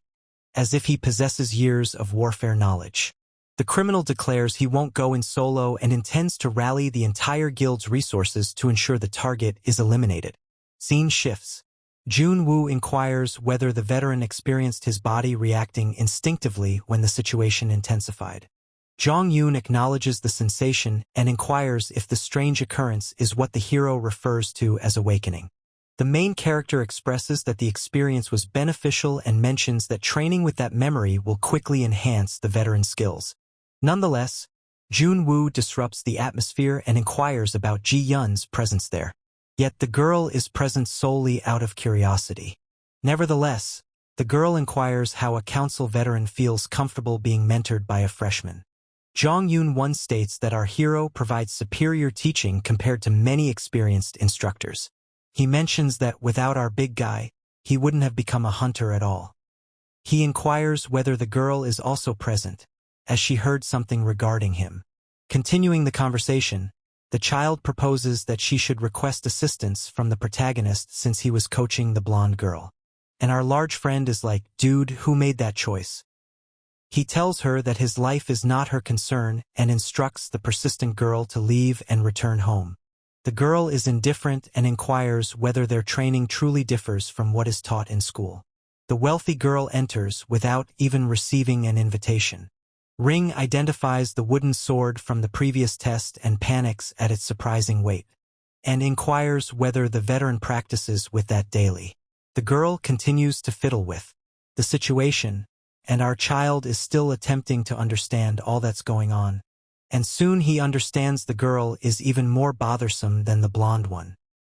Speaker 1: as if he possesses years of warfare knowledge. The criminal declares he won't go in solo and intends to rally the entire guild's resources to ensure the target is eliminated. Scene shifts. Jun-woo inquires whether the veteran experienced his body reacting instinctively when the situation intensified. Jong-yoon acknowledges the sensation and inquires if the strange occurrence is what the hero refers to as awakening. The main character expresses that the experience was beneficial and mentions that training with that memory will quickly enhance the veteran's skills. Nonetheless, Jun-woo disrupts the atmosphere and inquires about Ji-yun's presence there. Yet the girl is present solely out of curiosity. Nevertheless, the girl inquires how a council veteran feels comfortable being mentored by a freshman. Jong-yoon once states that our hero provides superior teaching compared to many experienced instructors. He mentions that without our big guy, he wouldn't have become a hunter at all. He inquires whether the girl is also present, as she heard something regarding him. Continuing the conversation, the child proposes that she should request assistance from the protagonist since he was coaching the blonde girl. And our large friend is like, "Dude, who made that choice?" He tells her that his life is not her concern and instructs the persistent girl to leave and return home. The girl is indifferent and inquires whether their training truly differs from what is taught in school. The wealthy girl enters without even receiving an invitation. Ring identifies the wooden sword from the previous test and panics at its surprising weight, and inquires whether the veteran practices with that daily. The girl continues to fiddle with the situation and our child is still attempting to understand all that's going on. And soon he understands the girl is even more bothersome than the blonde one.